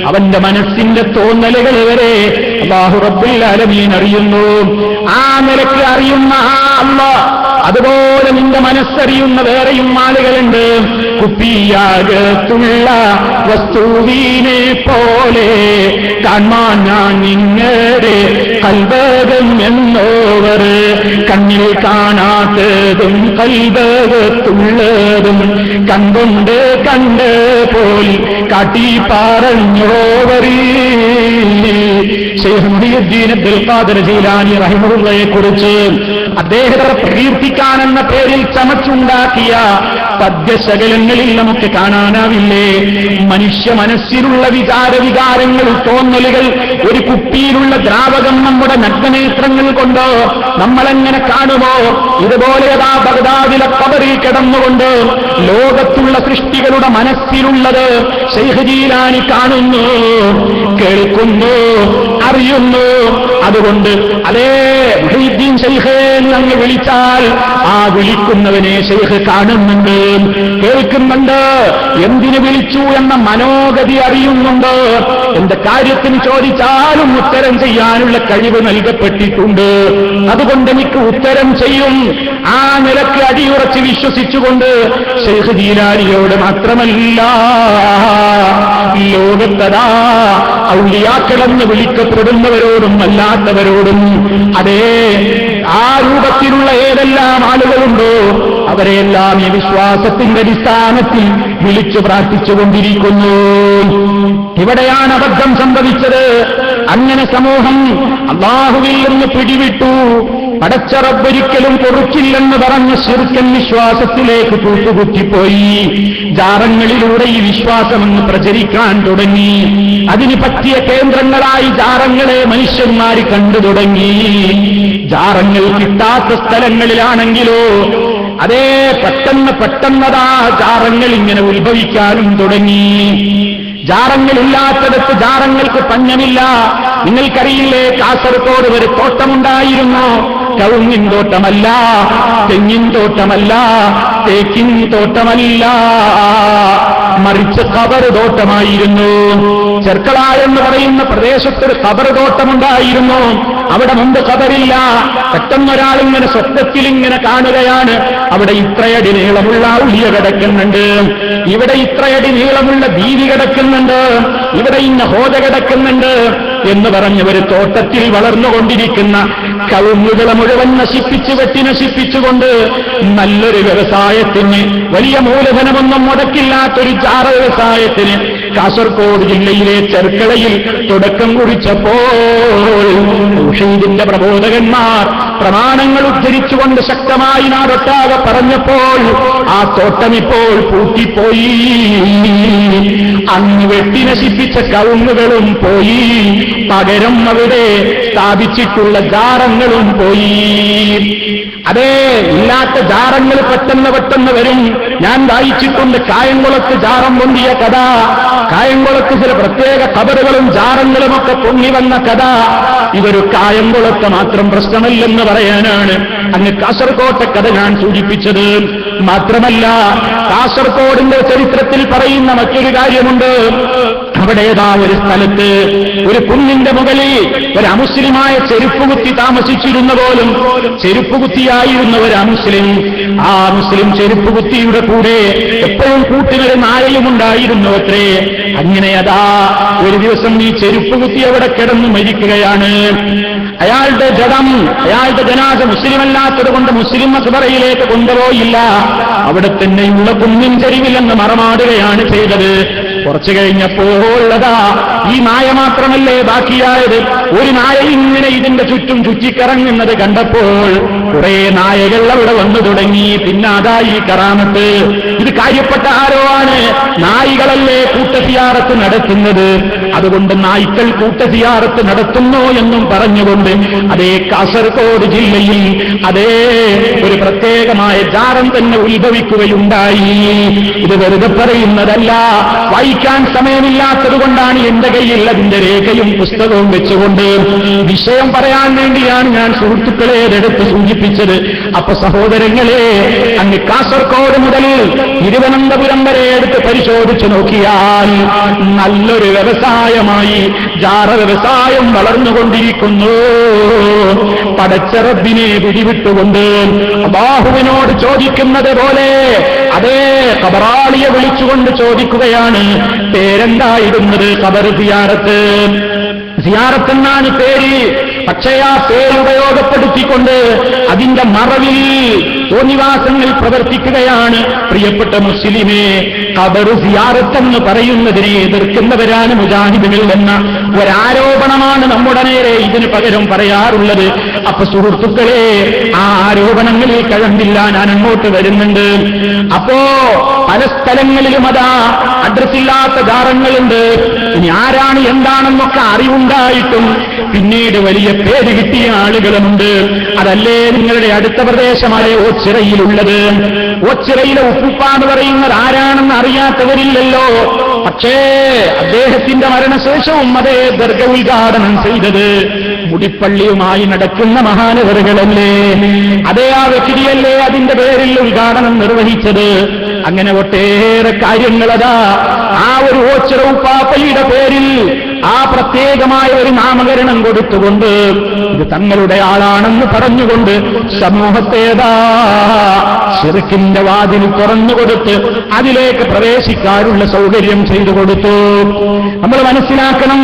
അവന്റെ മനസ്സിന്റെ തോന്നലുകൾ വരെ അല്ലാഹു റബ്ബുൽ ആലമീൻ അറിയുന്നു. ആ നിലയ്ക്ക് അറിയുന്ന ആ അല്ലാഹ് അതുപോലെ നിന്റെ മനസ്സറിയുന്ന വേറെയും ആളുകളുണ്ട്. കുപ്പിയാകത്തുള്ള വസ്തുവിനെ പോലെ കാണാൻ ഞാൻ നിങ്ങളുടെ കൽബകം എന്നോവർ. കണ്ണിൽ കാണാത്തതും കൽബകത്തുള്ളതും കണ്ടുകൊണ്ട് കണ്ട് പോൽ കാട്ടി പറഞ്ഞോവർ. ശൈഖ് മുഹ്യിദ്ദീൻ അബ്ദുൽ ഖാദിർ ജീലാനി റഹിമഹുള്ളയെ കുറിച്ച് അദ്ദേഹത്തെ പ്രകീർത്തിക്കാനെന്ന പേരിൽ ചമച്ചുണ്ടാക്കിയ പദ്യശകലങ്ങളിൽ നമുക്ക് കാണാനാവില്ലേ? മനുഷ്യ മനസ്സിലുള്ള വികാരങ്ങൾ, തോന്നലുകൾ ഒരു കുപ്പിയിലുള്ള ദ്രാവകം നമ്മുടെ നഗ്നനേത്രങ്ങൾ കൊണ്ട് നമ്മളെങ്ങനെ കാണുമോ, ഇതുപോലെ അതാ ബഗ്ദാദിലെ ഖബറിൽ കിടന്നുകൊണ്ട് ലോകത്തുള്ള സൃഷ്ടികളുടെ മനസ്സിലുള്ളത് ശൈഖ് ജീലാനി കാണുന്നു, കേൾക്കുന്നു, അറിയുന്നു. അതുകൊണ്ട് അതേ മുഹ്യിദ്ദീൻ ശൈഖേ അങ്ങ് വിളിച്ചാൽ ആ വിളിക്കുന്നവനെ ശൈഖ് കാണുന്നുണ്ട്, കേൾക്കുന്നുണ്ട്, എന്തിനു വിളിച്ചു എന്ന മനോഗതി അറിയുന്നുണ്ട്. എന്ത് കാര്യത്തിന് ചോദിച്ചാലും ഉത്തരം ചെയ്യാനുള്ള കഴിവ് നൽകപ്പെട്ടിട്ടുണ്ട്. അതുകൊണ്ട് എനിക്ക് ഉത്തരം ചെയ്യും. ആ നിലക്ക് അടിയുറച്ച് വിശ്വസിച്ചുകൊണ്ട് ശൈഖ് ജീലാനിയോട് മാത്രമല്ല ലോകത്തതാ ഔലിയാക്കളെന്ന് വിളിക്കപ്പെടുന്നവരോടും അല്ലാത്തവരോടും അതേ ആ രൂപത്തിലുള്ള ഏതെല്ലാം ആളുകളുണ്ടോ അവരെയെല്ലാം ഈ വിശ്വാസത്തിന്റെ അടിസ്ഥാനത്തിൽ വിളിച്ചു പ്രാർത്ഥിച്ചുകൊണ്ടിരിക്കുന്നു. ഇവിടെയാണ് അബദ്ധം സംഭവിച്ചത്. അങ്ങനെ സമൂഹം അല്ലാഹുവിൽ നിന്ന് പിടിവിട്ടു. പടച്ച റബ്ബൊരിക്കലും പൊറുക്കില്ലെന്ന് പറഞ്ഞ ശിർക്കൻ വിശ്വാസത്തിലേക്ക് കൂട്ടുകുത്തിപ്പോയി. ജാറങ്ങളിലൂടെ ഈ വിശ്വാസമെന്ന് പ്രചരിക്കാൻ തുടങ്ങി. അതിന് പറ്റിയ കേന്ദ്രങ്ങളായി ജാറങ്ങളെ മനുഷ്യന്മാർ കണ്ടു തുടങ്ങി. ജാറങ്ങൾ കിട്ടാത്ത സ്ഥലങ്ങളിലാണെങ്കിലോ അതേ പെട്ടെന്നതാ ജാറങ്ങൾ ഇങ്ങനെ ഉത്ഭവിക്കാനും തുടങ്ങി. ജാറങ്ങളില്ലാത്തടത്ത് ജാറങ്ങൾക്ക് പഞ്ഞമില്ല. നിങ്ങൾക്കറിയില്ലേ, കാസർഗോഡ് ഒരു തോട്ടമുണ്ടായിരുന്നു. കവുങ്ങിൻ തോട്ടമല്ല, തെങ്ങിൻ തോട്ടമല്ല, തേക്കിൻ തോട്ടമല്ല, മറിച്ച് ഖബർ തോട്ടമായിരുന്നു. ചെർക്കള എന്ന് പറയുന്ന പ്രദേശത്തൊരു ഖബർ തോട്ടമുണ്ടായിരുന്നു. അവിടെ മുമ്പ് ഖബറില്ല. പെട്ടെന്നൊരാളിങ്ങനെ സ്വപ്നത്തിൽ ഇങ്ങനെ കാണുകയാണ്, അവിടെ ഇത്രയടി നീളമുള്ള ഉളിയ കിടക്കുന്നുണ്ട്, ഇവിടെ ഇത്രയടി നീളമുള്ള വീതി കിടക്കുന്നുണ്ട്, ഇവിടെ ഇന്ന ഹോദ കിടക്കുന്നുണ്ട് എന്ന് പറഞ്ഞ് ഒരു തോട്ടത്തിൽ വളർന്നുകൊണ്ടിരിക്കുന്ന കവുങ്ങുകളെ മുഴുവൻ വെട്ടി നശിപ്പിച്ചുകൊണ്ട് നല്ലൊരു വ്യവസായത്തിന്, വലിയ മൂലധനമൊന്നും മുടക്കില്ലാത്തൊരു ജാറ വ്യവസായത്തിന് കാസർഗോഡ് ജില്ലയിലെ ചെർക്കളയിൽ തുടക്കം കുറിച്ചപ്പോൾ തൗഹീദിന്റെ പ്രബോധകന്മാർ പ്രമാണങ്ങൾ ഉദ്ധരിച്ചുകൊണ്ട് ശക്തമായി നാടൊട്ടാകെ പറഞ്ഞപ്പോൾ ആ തോട്ടം ഇപ്പോൾ പൂട്ടിപ്പോയി. അന്ന് വെട്ടി നശിപ്പിച്ച കവുങ്ങുകളും പോയി, പകരം അവിടെ സ്ഥാപിച്ചിട്ടുള്ള ജാറങ്ങളും പോയി. അതേ, ഇല്ലാത്ത ജാറങ്ങൾ പെട്ടെന്ന് വരും. ഞാൻ വായിച്ചിട്ടുണ്ട് കായംകുളത്ത് ജാറം പൊന്തിയ കഥ, കായംകുളത്ത് ചില പ്രത്യേക ഖബറുകളും ജാറങ്ങളുമൊക്കെ പൊങ്ങി വന്ന കഥ. ഇതൊരു കായംകുളത്ത് മാത്രം പ്രശ്നമല്ലെന്ന് പറയാനാണ് അങ്ങ് കാസർകോട്ടെ കഥ ഞാൻ സൂചിപ്പിച്ചത്. മാത്രമല്ല, കാസർഗോഡിന്റെ ചരിത്രത്തിൽ പറയുന്ന മറ്റൊരു കാര്യമുണ്ട്. അവിടേതാ ഒരു സ്ഥലത്ത് ഒരു കുന്നിന്റെ മുകളിൽ ഒരു അമുസ്ലിമായ ചെരുപ്പുകുത്തി താമസിച്ചിരുന്ന പോലും ചെരുപ്പുകുത്തിയായിരുന്ന ഒരു അമുസ്ലിം. ആ മുസ്ലിം ചെരുപ്പുകുത്തിയുടെ കൂടെ എപ്പോഴും കൂട്ടിനൊരു നായയും ഉണ്ടായിരുന്നു അത്രേ. അങ്ങനെ അതാ ഒരു ദിവസം ഈ ചെരുപ്പുകുത്തി അവിടെ കിടന്നു മരിക്കുകയാണ്. അയാളുടെ ജനാസ മുസ്ലിമല്ലാത്തത് കൊണ്ട് മുസ്ലിം മഖ്ബറയിലേക്ക് കൊണ്ടുപോയില്ല. അവിടെ തന്നെയുള്ള കുന്നിൻ ചെരുവിലെന്ന് മറമാടുകയാണ് ചെയ്തത്. കുറച്ചു കഴിഞ്ഞപ്പോഴതാ ഈ നായ മാത്രമല്ലേ ബാക്കിയായത്. ഒരു നായ ഇങ്ങനെ ഇതിന്റെ ചുറ്റും ചുറ്റിക്കറങ്ങുന്നത് കണ്ടപ്പോൾ കുറെ നായകൾ അവിടെ വന്നു തുടങ്ങി. പിന്നെ അതാ ഈ കറാമത്ത്. ഇത് കാര്യപ്പെട്ട ആരോ ആണ്. നായികളല്ലേ കൂട്ടസിയാറത്ത് നടത്തുന്നത്, അതുകൊണ്ട് നായ്ക്കൾ കൂട്ടസിയാറത്ത് നടത്തുന്നു എന്നും പറഞ്ഞുകൊണ്ട് അതേ കാസർഗോഡ് ജില്ലയിൽ അതേ ഒരു പ്രത്യേകമായ ജാറം തന്നെ ഉത്ഭവിക്കുകയുണ്ടായി. ഇത് വെറുതെ പറയുന്നതല്ല, വായിക്കാൻ സമയമില്ലാത്തതുകൊണ്ടാണ് എന്റെ കയ്യിൽ അതിന്റെ രേഖയും പുസ്തകവും വെച്ചുകൊണ്ട് വിഷയം പറയാൻ വേണ്ടിയാണ് ഞാൻ സുഹൃത്തുക്കളെ എടുത്ത് സൂചിപ്പിച്ചത്. അപ്പൊ സഹോദരങ്ങളെ, അങ്ങ് കാസർഗോഡ് മുതൽ തിരുവനന്തപുരം വരെ എടുത്ത് പരിശോധിച്ചു നോക്കിയാൽ നല്ലൊരു വ്യവസായമായി ജാറ വ്യവസായം വളർന്നുകൊണ്ടിരിക്കുന്നു. പടച്ച റബ്ബിനെ പിടിവിട്ടുകൊണ്ട് അല്ലാഹുവിനോട് ചോദിക്കുന്നത് പോലെ അതേ ഖബറാളിയെ വിളിച്ചുകൊണ്ട് ചോദിക്കുകയാണ്, പേരെന്തായിരുന്നത്? ഖബർ സിയാറത്ത്. സിയാറത്തെന്നാണ് പേര്. പക്ഷേ ആ പേര് ഉപയോഗപ്പെടുത്തിക്കൊണ്ട് അതിന്റെ മറവിൽ തോന്നിവാസങ്ങൾ പ്രവർത്തിക്കുകയാണ്. പ്രിയപ്പെട്ട മുസ്ലിമേ, ഖബർ സിയാറത്തെന്ന് പറയുന്നതിനെ എതിർക്കുന്നവരാണ് മുജാഹിദുകൾ എന്ന ഒരാരോപണമാണ് നമ്മുടെ നേരെ ഇതിന് പകരം പറയാറുള്ളത്. അപ്പൊ സുഹൃത്തുക്കളെ, ആ ആരോപണങ്ങളിൽ കഴമ്പില്ല, ഞാൻ അങ്ങോട്ട് വരുന്നുണ്ട്. അപ്പോ പല സ്ഥലങ്ങളിലും അതാ അഡ്രസ്സില്ലാത്ത ജാറങ്ങളുണ്ട്. ഇനി ആരാണ് എന്താണെന്നൊക്കെ അറിവുണ്ടായിട്ടും പിന്നീട് വലിയ പേര് കിട്ടിയ ആളുകളുമുണ്ട്. അതല്ലേ നിങ്ങളുടെ അടുത്ത പ്രദേശമായ ഓച്ചിറയിലുള്ളത്. ഓച്ചിറയിലെ ഉപ്പുപ്പ എന്ന് പറയുന്നത് ആരാണെന്ന് അറിയാത്തവരില്ലല്ലോ. പക്ഷേ അദ്ദേഹത്തിന്റെ മരണശേഷവും അതേ ദർഗ ഉദ്ഘാടനം ചെയ്തത് മുടിപ്പള്ളിയുമായി നടക്കുന്ന മഹാനവറുകളല്ലേ, അതേ ആ വ്യക്തിയല്ലേ അതിന്റെ പേരിൽ ഉദ്ഘാടനം നിർവഹിച്ചത്. അങ്ങനെ ഒട്ടേറെ കാര്യങ്ങളതാ ആ ഒരു ഓച്ചിറ ഉപ്പാപ്പയുടെ പേരിൽ ആ പ്രത്യേകമായ ഒരു നാമകരണം കൊടുത്തുകൊണ്ട് ഇത് തങ്ങളുടെ ആളാണെന്ന് പറഞ്ഞുകൊണ്ട് സമൂഹത്തേതാ ശിർക്കിന്റെ വാതിൽ തുറന്നുകൊടുത്ത് അതിലേക്ക് പ്രവേശിക്കാനുള്ള സൗകര്യം ചെയ്തു കൊടുത്തു. നമ്മൾ മനസ്സിലാക്കണം,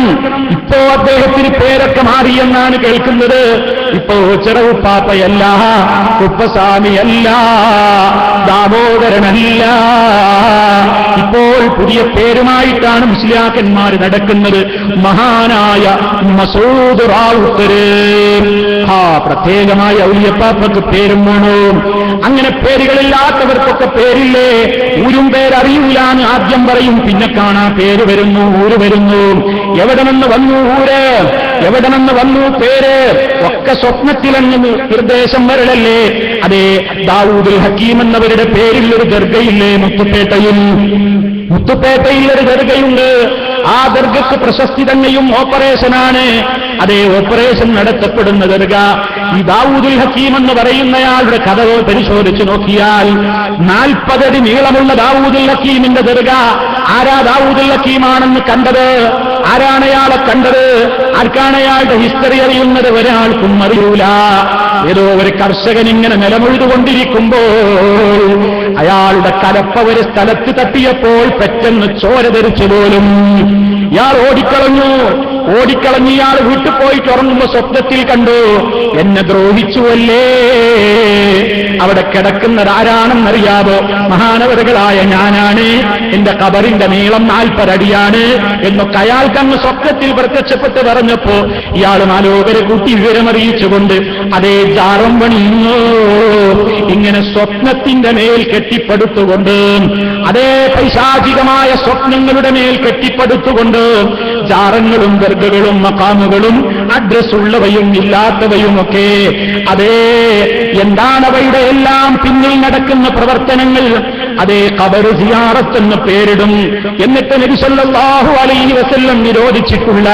ഇപ്പോ അദ്ദേഹത്തിന് പേരൊക്കെ മാറിയെന്നാണ് കേൾക്കുന്നത്. ഇപ്പോ ചെറുപ്പാപ്പയല്ല, കുപ്പസ്വാമിയല്ല, ദാമോദരനല്ല. ഇപ്പോൾ പുതിയ പേരുമായിട്ടാണ് മുസ്ലിയാക്കന്മാർ നടക്കുന്നത്. മഹാനായ മസൂദ് റാവുത്തര്. പ്രത്യേകമായ ഔലിയപ്പാപ്പക്ക് പേരും വേണോ? അങ്ങനെ പേരുകളില്ലാത്തവർക്കൊക്കെ പേരില്ലേ? ഊരും പേരറിയൂലാന്ന് ആദ്യം പറയും, പിന്നെ കാണാ പേര് വരുന്നു, ഊര് വരുന്നു. എവിടെ നിന്ന് വന്നു ഊര്, എവിടെ നിന്ന് വന്നു പേര്, ഒക്കെ സ്വപ്നത്തിലങ്ങ് നിർദ്ദേശം വരലല്ലേ. അതേ ദാവൂദുൽ ഹക്കീം എന്നവരുടെ പേരിൽ ഒരു ദർഗയില്ലേ മുത്തുപേട്ടയിൽ? മുത്തുപേട്ടയിൽ ഒരു ദർഗയുണ്ട്. ആ ദർഗക്ക് പ്രശസ്തി തന്നെയും ഓപ്പറേഷനാണ്. അതേ ഓപ്പറേഷൻ നടത്തപ്പെടുന്ന ദർഗ. ഈ ദാവൂദുൽ ഹക്കീം എന്ന് പറയുന്നയാളുടെ കഥ പരിശോധിച്ചു നോക്കിയാൽ 40 അടി നീളമുള്ള ദാവൂദുൽ ഹക്കീമിന്റെ ദർഗ. ആരാ ദാവൂദുൽ ഹക്കീമാണെന്ന് കണ്ടത്? ആരാണ് അയാളെ കണ്ടത്? ആർക്കാണ് അയാളുടെ ഹിസ്റ്ററി അറിയുന്നത്? ഒരാൾക്കും അറിയൂല. ഏതോ ഒരു കർഷകൻ ഇങ്ങനെ നിലമുഴുതുകൊണ്ടിരിക്കുമ്പോൾ അയാളുടെ കലപ്പ ഒരു സ്ഥലത്ത് തട്ടിയപ്പോൾ പെട്ടെന്ന് ചോര തെറിച്ചു പോലും. ഇയാൾ ഓടിക്കളഞ്ഞു. ഇയാൾ വീട്ടിൽ പോയിട്ട് ഉറങ്ങുമ്പോ സ്വപ്നത്തിൽ കണ്ടു, എന്നെ ദ്രോഹിച്ചുവല്ലേ. അവിടെ കിടക്കുന്നത് ആരാണെന്നറിയാവോ? മഹാനവറുകളായ ഞാനാണ്. എന്റെ ഖബറിന്റെ നീളം 40 അടിയാണ് എന്നൊക്കെ അയാൾക്കങ്ങ് സ്വപ്നത്തിൽ പ്രത്യക്ഷപ്പെട്ട് പറഞ്ഞപ്പോ ഇയാൾ നാലോകരെ കൂട്ടി വിവരമറിയിച്ചുകൊണ്ട് അതേ ജാറം പണിയുന്നു. ഇങ്ങനെ സ്വപ്നത്തിന്റെ മേൽ കെട്ടിപ്പടുത്തുകൊണ്ട്, അതേ പൈശാചികമായ സ്വപ്നങ്ങളുടെ മേൽ കെട്ടിപ്പടുത്തുകൊണ്ട് ജാറങ്ങളും ദർഗകളും മഖാമുകളും അഡ്രസ്സുള്ളവയും ഇല്ലാത്തവയുമൊക്കെ, അതേ എന്താണ് അവയുടെ എല്ലാം പിന്നിൽ നടക്കുന്ന പ്രവർത്തനങ്ങൾ? അതേ ഖബർ സിയാറത്ത് എന്ന് പേരിടും. എന്നിട്ട് നബി സല്ലല്ലാഹു അലൈഹി വസല്ലം നിരോധിച്ചിട്ടുള്ള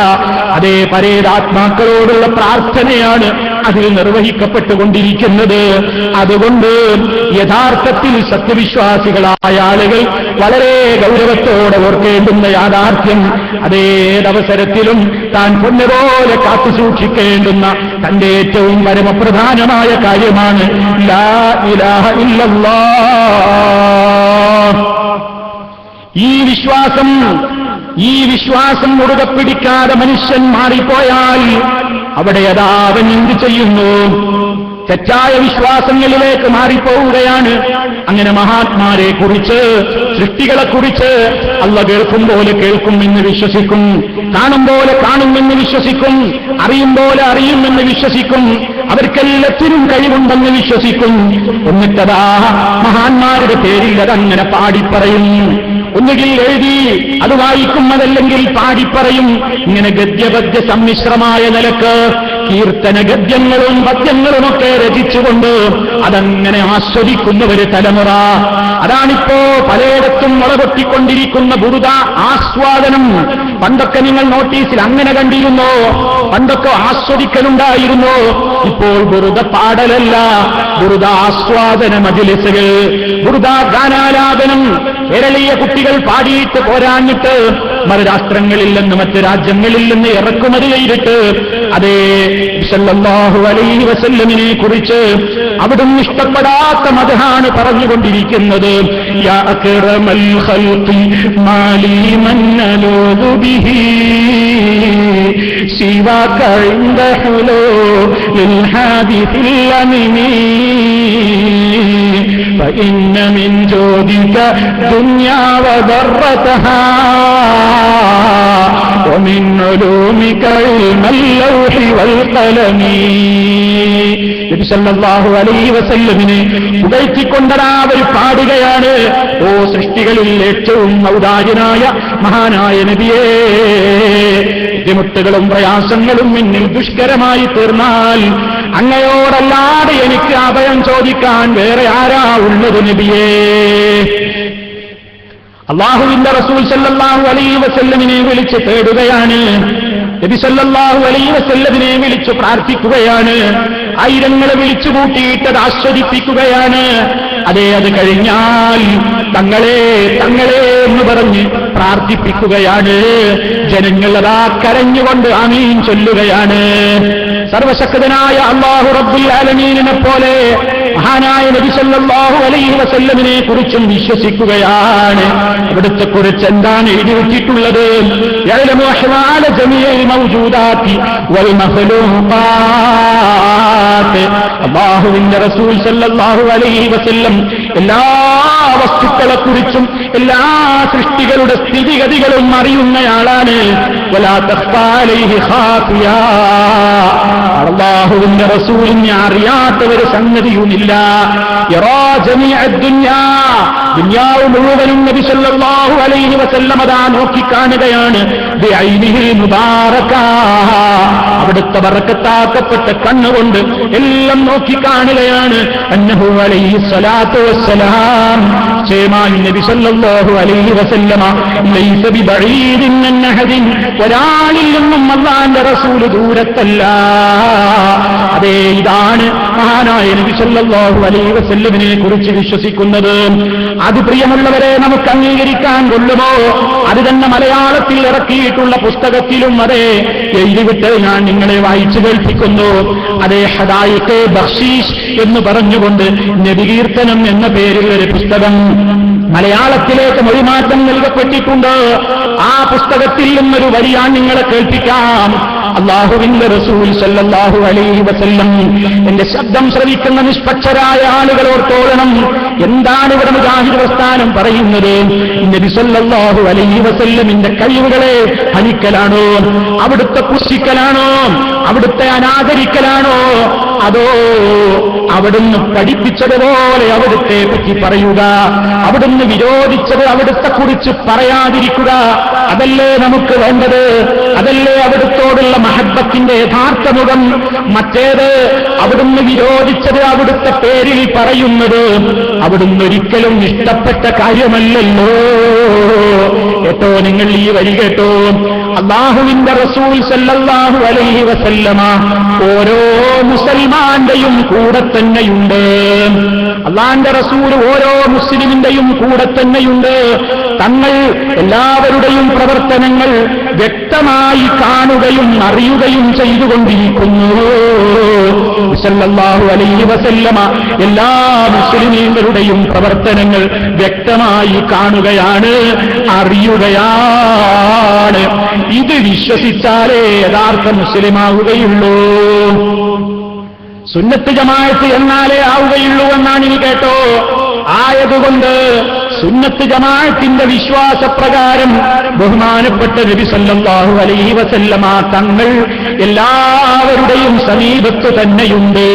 അതേ പരേതാത്മാക്കളോടുള്ള പ്രാർത്ഥനയാണ് അതിൽ നിർവഹിക്കപ്പെട്ടുകൊണ്ടിരിക്കുന്നത്. അതുകൊണ്ട് യഥാർത്ഥത്തിൽ സത്യവിശ്വാസികളായ ആളുകൾ വളരെ ഗൗരവത്തോടെ ഓർക്കേണ്ടുന്ന യാഥാർത്ഥ്യം, അതേതവസരത്തിലും താൻ പൊന്നുപോലെ കാത്തുസൂക്ഷിക്കേണ്ടുന്ന തന്റെ ഏറ്റവും പരമപ്രധാനമായ കാര്യമാണ് ലാ ഇലാഹ ഇല്ലല്ലാഹ്. ഈ വിശ്വാസം മുറുകെ പിടിക്കാതെ മനുഷ്യൻ മാറിപ്പോയാൽ അവിടെ അതാവൻ എന്ത് ചെയ്യുന്നു? തെറ്റായ വിശ്വാസങ്ങളിലേക്ക് മാറിപ്പോവുകയാണ്. അങ്ങനെ മഹാത്മാരെ കുറിച്ച്, സൃഷ്ടികളെക്കുറിച്ച് അല്ലാഹു കേൾക്കും പോലെ കേൾക്കുമെന്ന് വിശ്വസിക്കും, കാണും പോലെ കാണുമെന്ന് വിശ്വസിക്കും, അറിയും പോലെ അറിയുമെന്ന് വിശ്വസിക്കും, അവർക്കെല്ലാത്തിനും കഴിവുണ്ടെന്ന് വിശ്വസിക്കും. എന്നിട്ടതാ മഹാന്മാരുടെ പേരിൽ അതങ്ങനെ പാടിപ്പറയും. ഒന്നുകിൽ എഴുതി അത് വായിക്കും, അതല്ലെങ്കിൽ പാടിപ്പറയും. ഇങ്ങനെ ഗദ്യപദ്യ സമ്മിശ്രമായ നിലക്ക് കീർത്തന ഗദ്യങ്ങളും പദ്യങ്ങളുമൊക്കെ രചിച്ചുകൊണ്ട് അതങ്ങനെ ആസ്വദിക്കുന്ന ഒരു തലമുറ. അതാണിപ്പോ പലയിടത്തും മുളകൊട്ടിക്കൊണ്ടിരിക്കുന്ന ബുറുദ ആസ്വാദനം. പണ്ടൊക്കെ നിങ്ങൾ നോട്ടീസിൽ അങ്ങനെ കണ്ടിരുന്നോ? പണ്ടൊക്കെ ആസ്വദിക്കലുണ്ടായിരുന്നു. ഇപ്പോൾ ബുറുദ പാടലല്ല, ബുറുദ ആസ്വാദന മജ്‌ലിസുകൾ, ബുറുദ ഗാനാലാപനം. കേരളീയ കുട്ടികൾ പാടിയിട്ട് പോരാഞ്ഞിട്ട് മറുരാഷ്ട്രങ്ങളിൽ നിന്ന് മറ്റ് രാജ്യങ്ങളിൽ നിന്ന് ഇറക്കുമതി ചെയ്തിട്ട് അതേ സല്ലല്ലാഹു അലൈഹി വസല്ലമിനെ കുറിച്ച് അവിടുന്ന് ഇഷ്ടപ്പെടാത്ത മദ്ഹാണ് പറഞ്ഞുകൊണ്ടിരിക്കുന്നത്. യാ അക്റമൽ ഖൽഖി മാലി മൻ അലൂദു ബിഹി സിവാക ഇൻദ ഹുലൂലിൽ ഹാദിസിൽ അമിനി فإن من جودك دنيا وضرتها ومن علومك علم اللوح والقلم. നബി സല്ലല്ലാഹു അലൈഹി വസല്ലമിനെ ഉദയിക്കൊണ്ടവർ പാടുകയാണ്, ഓ സൃഷ്ടികളിൽ ഏറ്റവും ഔദാര്യനായ മഹാനായ നബിയേ, ബുദ്ധിമുട്ടുകളും പ്രയാസങ്ങളും എന്നിൽ ദുഷ്കരമായി തീർന്നാൽ അങ്ങയോടല്ലാതെ എനിക്ക് അഭയം ചോദിക്കാൻ വേറെ ആരാ ഉള്ളത് നബിയേ? അല്ലാഹുവിന്റെ റസൂൽ സല്ലല്ലാഹു അലൈഹി വസല്ലമിനെ വിളിച്ച് തേടുകയാണ്. നബി സല്ലല്ലാഹു അലൈഹി വസല്ലമിനെ വിളിച്ച് പ്രാർത്ഥിക്കുകയാണ്. ആയിരങ്ങളെ വിളിച്ചു കൂട്ടിയിട്ടത് ആസ്വദിപ്പിക്കുകയാണ്. അതേ അത് കഴിഞ്ഞാൽ തങ്ങളെ എന്ന് പറഞ്ഞ് പ്രാർത്ഥിപ്പിക്കുകയാണ്. ജനങ്ങൾ അതാ കരഞ്ഞുകൊണ്ട് ആമീൻ ചൊല്ലുകയാണ്. സർവശക്തനായ അല്ലാഹു റബ്ബുൽ ആലമീനിനെ പോലെ മഹാനായ നബി സല്ലല്ലാഹു അലൈഹി വസല്ലമിനെ കുറിച്ചും വിശ്വസിക്കുകയാണ്. അവിടുത്തെ കുറിച്ച് എന്താണ് എഴുതിയിട്ടുള്ളത്? യഅലമു അഹ്വാല ജമീഇൽ മൗജൂദാതി വൽ മഖ്ലൂഖാത്ത്. അല്ലാഹുവിന്റെ റസൂൽ സല്ലല്ലാഹു അലൈഹി വസല്ലം എല്ലാ വസ്തുക്കളെക്കുറിച്ചും എല്ലാ സൃഷ്ടികളുടെ സ്ഥിതിഗതികളും അറിയുന്നയാളാണ്. വലാ തഖ്ഫാ അലൈഹി ഖാഫിയ. അല്ലാഹുവിന്റെ റസൂലിനെ അറിയാത്ത ഒരു സംഗതിയുമില്ല. യറാ ജമീഅദ് ദുനിയാ, ദുനിയാവ് മുഴുവനും നബി സല്ലല്ലാഹു അലൈഹി വസല്ലം അതാ നോക്കിക്കാണുകയാണ്. ബിഐനിഹിൽ മുബാറക, അവിടുത്തെ ബറക്കത്താക്കപ്പെട്ട കണ്ണുകൊണ്ട് എല്ലാം നോക്കിക്കാണുകയാണ്. അന്നഹു അലൈഹി സ്വലാത്തു വസ്സലാം, നിശ്ചയമായി നബി സല്ലല്ലാഹു അലൈഹി വസല്ലമ ലൈസ ബിബഈദിൻ മിൻ അഹദിൻ, ഒരാളിൽ നിന്നും അല്ലാഹുവിന്റെ റസൂൽ ദൂരത്തല്ല. അതേ, ഇതാണ് മഹാനായ നബി സല്ലല്ലാഹു അലൈഹി വസല്ലമിനെ കുറിച്ച് വിശ്വസിക്കുന്നത്. അത് പ്രിയമുള്ളവരെ നമുക്ക് അംഗീകരിക്കാൻ കൊള്ളുമോ? അത് തന്നെ മലയാളത്തിൽ ഇറക്കിയിട്ടുള്ള പുസ്തകത്തിലും അതേ എഴുതിവിട്ട് ഞാൻ നിങ്ങളെ വായിച്ചു കേൾപ്പിക്കുന്നു. അതേ, ഹദായിഖ് ബഖ്ശീഷ് എന്ന് പറഞ്ഞുകൊണ്ട് നബികീർത്തനം എന്ന പേരിൽ ഒരു പുസ്തകം മലയാളത്തിലേക്ക് മൊഴിമാറ്റം നൽകപ്പെട്ടിട്ടുണ്ട്. ആ പുസ്തകത്തിൽ നിന്നൊരു വരി ഞാൻ നിങ്ങളെ കേൾപ്പിക്കാം. അല്ലാഹുവിന്റെ റസൂൽ സല്ലല്ലാഹു അലൈഹി വസല്ലം, എന്റെ ശബ്ദം ശ്രവിക്കുന്ന നിഷ്പക്ഷരായ ആളുകളോർത്തോളണം. എന്താണ് ഇവിടെ മുജാഹിദ് പ്രസ്ഥാനം പറയുന്നത്? നബി സല്ലല്ലാഹു അലൈഹി വസല്ലമിന്റെ കഴിവുകളെ ഹനിക്കലാണോ? അവിടുത്തെ പുച്ഛിക്കലാണോ? അവിടുത്തെ അനാദരിക്കലാണോ? അതോ അവിടുന്ന് പഠിപ്പിച്ചതുപോലെ അവിടുത്തെ പറ്റി പറയുക, അവിടുന്ന് വിരോധിച്ചത് അവിടുത്തെ കുറിച്ച് പറയാതിരിക്കുക? അതല്ലേ നമുക്ക് വേണ്ടത്? അതല്ലേ അവിടുത്തോടുള്ള മഹബ്ബത്തിന്റെ യഥാർത്ഥ മുഖം? മറ്റേത് അവിടുന്ന് വിരോധിച്ചത് അവിടുത്തെ പേരിൽ പറയുന്നത് അവിടുന്ന് ഒരിക്കലും ഇഷ്ടപ്പെട്ട കാര്യമല്ലല്ലോ. കേട്ടോ, നിങ്ങൾ ഈ വരി കേട്ടോ. അല്ലാഹുവിന്റെ റസൂൽ സല്ലല്ലാഹു അലൈഹി വസല്ലമ ഓരോ മുസൽമാന്റെയും കൂടെ തന്നെയുണ്ട്. അല്ലാഹുവിന്റെ റസൂൽ ഓരോ മുസ്ലിമിന്റെയും കൂടെ തന്നെയുണ്ട്. തങ്ങൾ എല്ലാവരുടെയും പ്രവർത്തനങ്ങൾ വ്യക്തമായി കാണുകയും അറിയുകയും ചെയ്തുകൊണ്ടിരിക്കുന്നു. സല്ലല്ലാഹു അലൈഹി വസല്ലമ എല്ലാ മുസ്ലിമീങ്ങളുടെയും പ്രവർത്തനങ്ങൾ വ്യക്തമായി കാണുകയാണ്, അറിയുകയാണ്. ഇത് വിശ്വസിച്ചാലേ യഥാർത്ഥ മുസ്ലിമാവുകയുള്ളൂ. സുന്നത്ത് ജമാഅത്ത് എന്നാലേ ആവുകയുള്ളൂ എന്നാണ് ഇനി കേട്ടോ. ആയതുകൊണ്ട് സുന്നത്ത് ജമാഅത്തിന്റെ വിശ്വാസപ്രകാരം ബഹുമാനപ്പെട്ട നബി സല്ലല്ലാഹു അലൈഹി വസല്ലമ തങ്ങൾ എല്ലാവരുടെയും സമീപത്ത് തന്നെയുണ്ട്.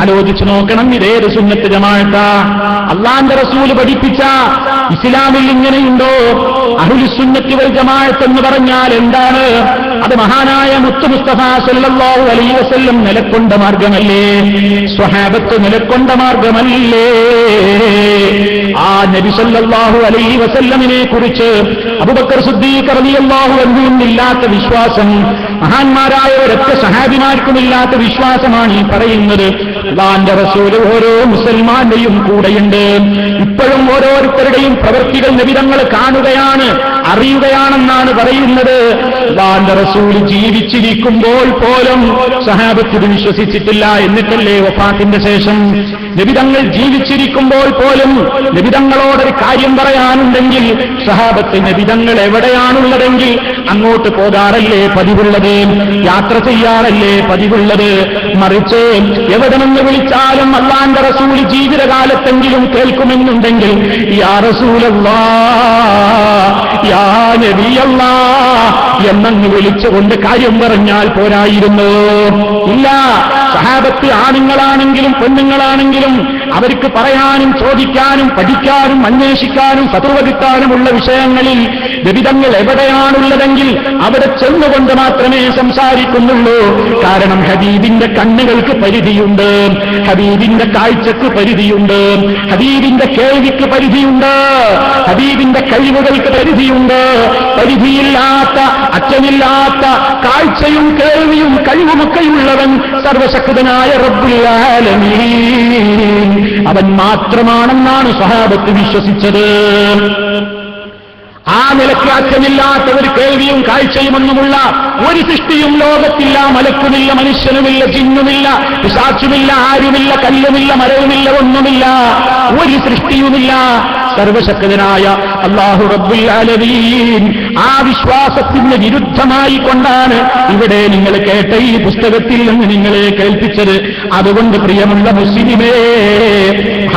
ആലോചിച്ചു നോക്കണം, ഇതേത് സുന്നത്ത് ജമാഅത്താ? അല്ലാഹുവിന്റെ റസൂൽ പഠിപ്പിച്ച ഇസ്ലാമിൽ ഇങ്ങനെയുണ്ടോ? അഹ്ലുസ് സുന്നത്തി വൽ ജമാഅത്ത് എന്ന് പറഞ്ഞാൽ എന്താണ്? അത് മഹാനായ മുത്ത് മുസ്തഫ സല്ലല്ലാഹു അലൈഹി വസല്ലം നിലക്കൊണ്ട മാർഗമല്ലേ? സ്വഹാബത്ത് നിലക്കൊണ്ട മാർഗമല്ലേ? ആ നബി സല്ലല്ലാഹു അലൈഹി വസല്ലമിനെ കുറിച്ച് അബൂബക്കർ സിദ്ദീഖ് റളിയല്ലാഹു അൻഹുവിന് ഇല്ലാത്ത വിശ്വാസം, മഹാന്മാരായ ഒരൊറ്റ സഹാബിമാർക്കുമില്ലാത്ത വിശ്വാസമാണ് ഈ പറയുന്നത്. അല്ലാഹുവിന്റെ റസൂൽ ഓരോ മുസൽമാന്റെയും കൂടെയുണ്ട്. ഇപ്പോഴും ഓരോരുത്തരുടെയും പ്രവൃത്തികൾ നബി തങ്ങൾ കാണുകയാണ്, അറിയുകയാണെന്നാണ് പറയുന്നത്. അല്ലാഹുവിന്റെ റസൂൽ ജീവിച്ചിരിക്കുമ്പോൾ പോലും സഹാബത്ത് വിശ്വസിച്ചിട്ടില്ല. എന്നിട്ടല്ലേ വഫാത്തിന്റെ ശേഷം നബി തങ്ങൾ ജീവിച്ചിരിക്കുമ്പോൾ പോലും നബി തങ്ങളോടൊരു കാര്യം പറയാനുണ്ടെങ്കിൽ സഹാബത്ത് നബി തങ്ങൾ എവിടെയാണുള്ളതെങ്കിൽ അങ്ങോട്ട് പോകാറല്ലേ പതിവുള്ളത്, യാത്ര ചെയ്യാറല്ലേ പതിവുള്ളത്. മറിച്ച് എവിടെ നിന്ന് വിളിച്ചാലും അല്ലാഹുവിന്റെ റസൂൽ ജീവിതകാലത്തെങ്കിലും കേൾക്കുമെന്നുണ്ടെങ്കിൽ യാ റസൂലല്ലാഹ്, യാ നബിയല്ലാഹ് എന്നങ്ങ് വിളിച്ചുകൊണ്ട് കാര്യം പറഞ്ഞാൽ പോരായിരുന്നു. ഇല്ല, സഹാബത്ത് ആണുങ്ങളാണെങ്കിലും പെണ്ണുങ്ങളാണെങ്കിലും അവർക്ക് പറയാനും ചോദിക്കാനും പഠിക്കാനും അന്വേഷിക്കാനും ഫത്വ കിട്ടാനുമുള്ള വിഷയങ്ങളിൽ നബിതങ്ങൾ എവിടെയാണുള്ളതെങ്കിൽ അവിടെ ചെന്നുകൊണ്ട് മാത്രമേ സംസാരിക്കുന്നുള്ളൂ. കാരണം ഹബീബിന്റെ കണ്ണുകൾക്ക് പരിധിയുണ്ട്, ഹബീബിന്റെ കാഴ്ചക്ക് പരിധിയുണ്ട്, ഹബീബിന്റെ കേൾവിക്ക് പരിധിയുണ്ട്, ഹബീബിന്റെ കഴിവുകൾക്ക് പരിധിയുണ്ട്. പരിധിയില്ലാത്ത അറ്റമില്ലാത്ത കാഴ്ചയും കേൾവിയും കഴിവുമൊക്കെയുള്ളവൻ സർവശക്തനായ റബ്ബുൽ ആലമീൻ, അവൻ മാത്രമാണെന്നാണ് സ്വഹാബത്ത് വിശ്വസിച്ചത്. ആ നിലയ്ക്ക് അറ്റമില്ലാത്ത ഒരു കേൾവിയും കാഴ്ചയുമൊന്നുമുള്ള ഒരു സൃഷ്ടിയും ലോകത്തില്ല. മലക്കുമില്ല, മനുഷ്യനുമില്ല, ജിന്നുമില്ല, പിശാചുമില്ല, ആരുമില്ല, കല്ലുമില്ല, മരവുമില്ല, ഒന്നുമില്ല, ഒരു സൃഷ്ടിയുമില്ല. സർവശക്തനായ അല്ലാഹു റബ്ബുൽ ആലമീൻ. ആ വിശ്വാസത്തിന് വിരുദ്ധമായി കൊണ്ടാണ് ഇവിടെ നിങ്ങൾ കേട്ട ഈ പുസ്തകത്തിൽ നിന്ന് നിങ്ങളെ കേൾപ്പിച്ചത്. അതുകൊണ്ട് പ്രിയമുള്ള മുസ്ലിമേ,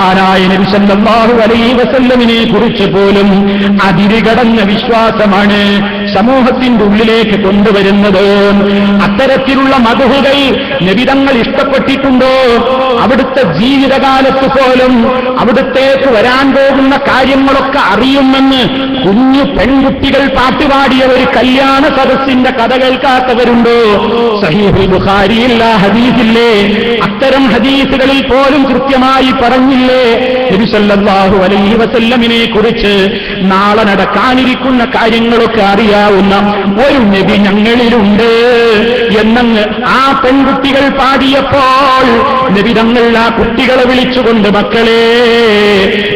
മഹാനായ നബി സല്ലല്ലാഹു അലൈഹി വസല്ലമിനെ കുറിച്ച് പോലും അതിരുകടന്ന വിശ്വാസമാണ് സമൂഹത്തിന്റെ ഉള്ളിലേക്ക് കൊണ്ടുവരുന്നത്. അത്തരത്തിലുള്ള മദ്ഹുകൾ നബിതങ്ങൾ ഇഷ്ടപ്പെട്ടിട്ടുണ്ടോ? അവിടുത്തെ ജീവിതകാലത്ത് പോലും അവിടുത്തേക്ക് വരാൻ പോകുന്ന കാര്യങ്ങളൊക്കെ അറിയുമെന്ന് കുഞ്ഞു പെൺകുട്ടികൾ പാട്ടുപാടിയ ഒരു കല്യാണ സദസ്സിന്റെ കഥ കേൾക്കാത്തവരുണ്ടോ? സഹീഹുൽ ബുഖാരിയിൽ ആ ഹദീസില്ലേ? അത്തരം ഹദീസുകളിൽ പോലും കൃത്യമായി പറഞ്ഞില്ലേ നബി സല്ലല്ലാഹു അലൈഹി വസല്ലമിനെ കുറിച്ച് നാളെ നടക്കാനിരിക്കുന്ന കാര്യങ്ങളൊക്കെ അറിയാവുന്ന ഒരു നബി ഞങ്ങളിലുണ്ട് എന്നങ്ങ് ആ പെൺകുട്ടികൾ പാടിയപ്പോൾ നബി തങ്ങൾ ആ കുട്ടികളെ വിളിച്ചുകൊണ്ട്, മക്കളെ,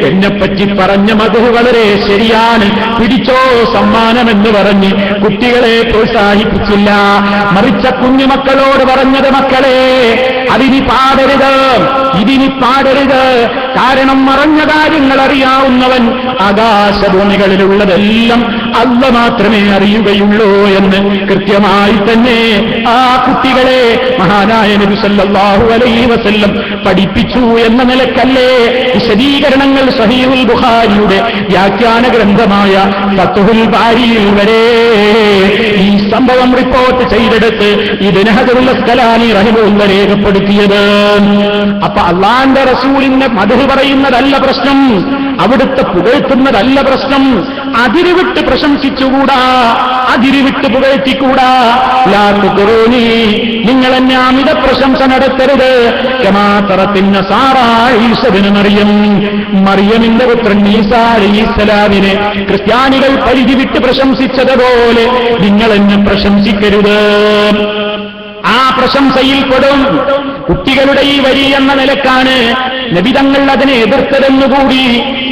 എന്നെപ്പറ്റി പറഞ്ഞ മദ്ഹ് വളരെ ശരിയാണ്, പിടിച്ചോ സമ്മാനമെന്ന് പറഞ്ഞ് കുട്ടികളെ പ്രോത്സാഹിപ്പിച്ചില്ല. മറിച്ച കുഞ്ഞുമക്കളോട് പറഞ്ഞത്, മക്കളെ, അതിനി പാടരുത്, ഇതിനി പാടരുത്. കാരണം മറഞ്ഞ കാര്യങ്ങൾ അറിയാവുന്നവൻ ആകാശഭൂമികളിലുള്ളതെല്ലാം അല്ല മാത്രമേ അറിയുകയുള്ളൂ എന്ന് കൃത്യമായി തന്നെ ആ കുട്ടികളെ മഹാനായ നബി സല്ലല്ലാഹു അലൈഹി വസല്ലം പഠിപ്പിച്ചു എന്ന നിലക്കല്ലേ വിശദീകരണങ്ങൾ സഹീഹുൽ ബുഖാരിയുടെ വ്യാഖ്യാന ഗ്രന്ഥമായ ഫത്ഹുൽ ബാരിയിൽ വരെ ഈ സംഭവം റിപ്പോർട്ട് ചെയ്തെടുത്ത് ഇബ്നു ഹജറുൽ അസ്ഖലാനി റഹിമഹുല്ലാഹ് രേഖപ്പെടുത്തിയത്. അപ്പൊ അള്ളാന്റെ റസൂലിന്റെ മദ്ഹ് പറയുന്നതല്ല പ്രശ്നം, അവിടുത്തെ പുകഴ്ത്തുന്നതല്ല പ്രശ്നം. അതിരുവിട്ട് പ്രശംസിച്ചുകൂടാ, അതിരുവിട്ട് പുകഴ്ത്തിക്കൂടാ. ലാ തുഖറൂനി, നിങ്ങൾ എന്നെ അമിത പ്രശംസ നടത്തരുത്. കമാ തറത്തിൻ നസാറാ ഈസ ഇബ്നു മറിയം, മറിയമിന്റെ പുത്രൻ ഈസാ അലൈഹിസ്സലാമിനെ ക്രിസ്ത്യാനികൾ പരിധി വിട്ട് പ്രശംസിച്ചതുപോലെ നിങ്ങൾ എന്നെ പ്രശംസിക്കരുത്. ആ പ്രശംസയിൽ പെടും. കുട്ടികളുടെ ഈ വരി എന്ന നിലക്കാണ് നബിതങ്ങൾ അതിനെ എതിർത്തതെന്നുകൂടി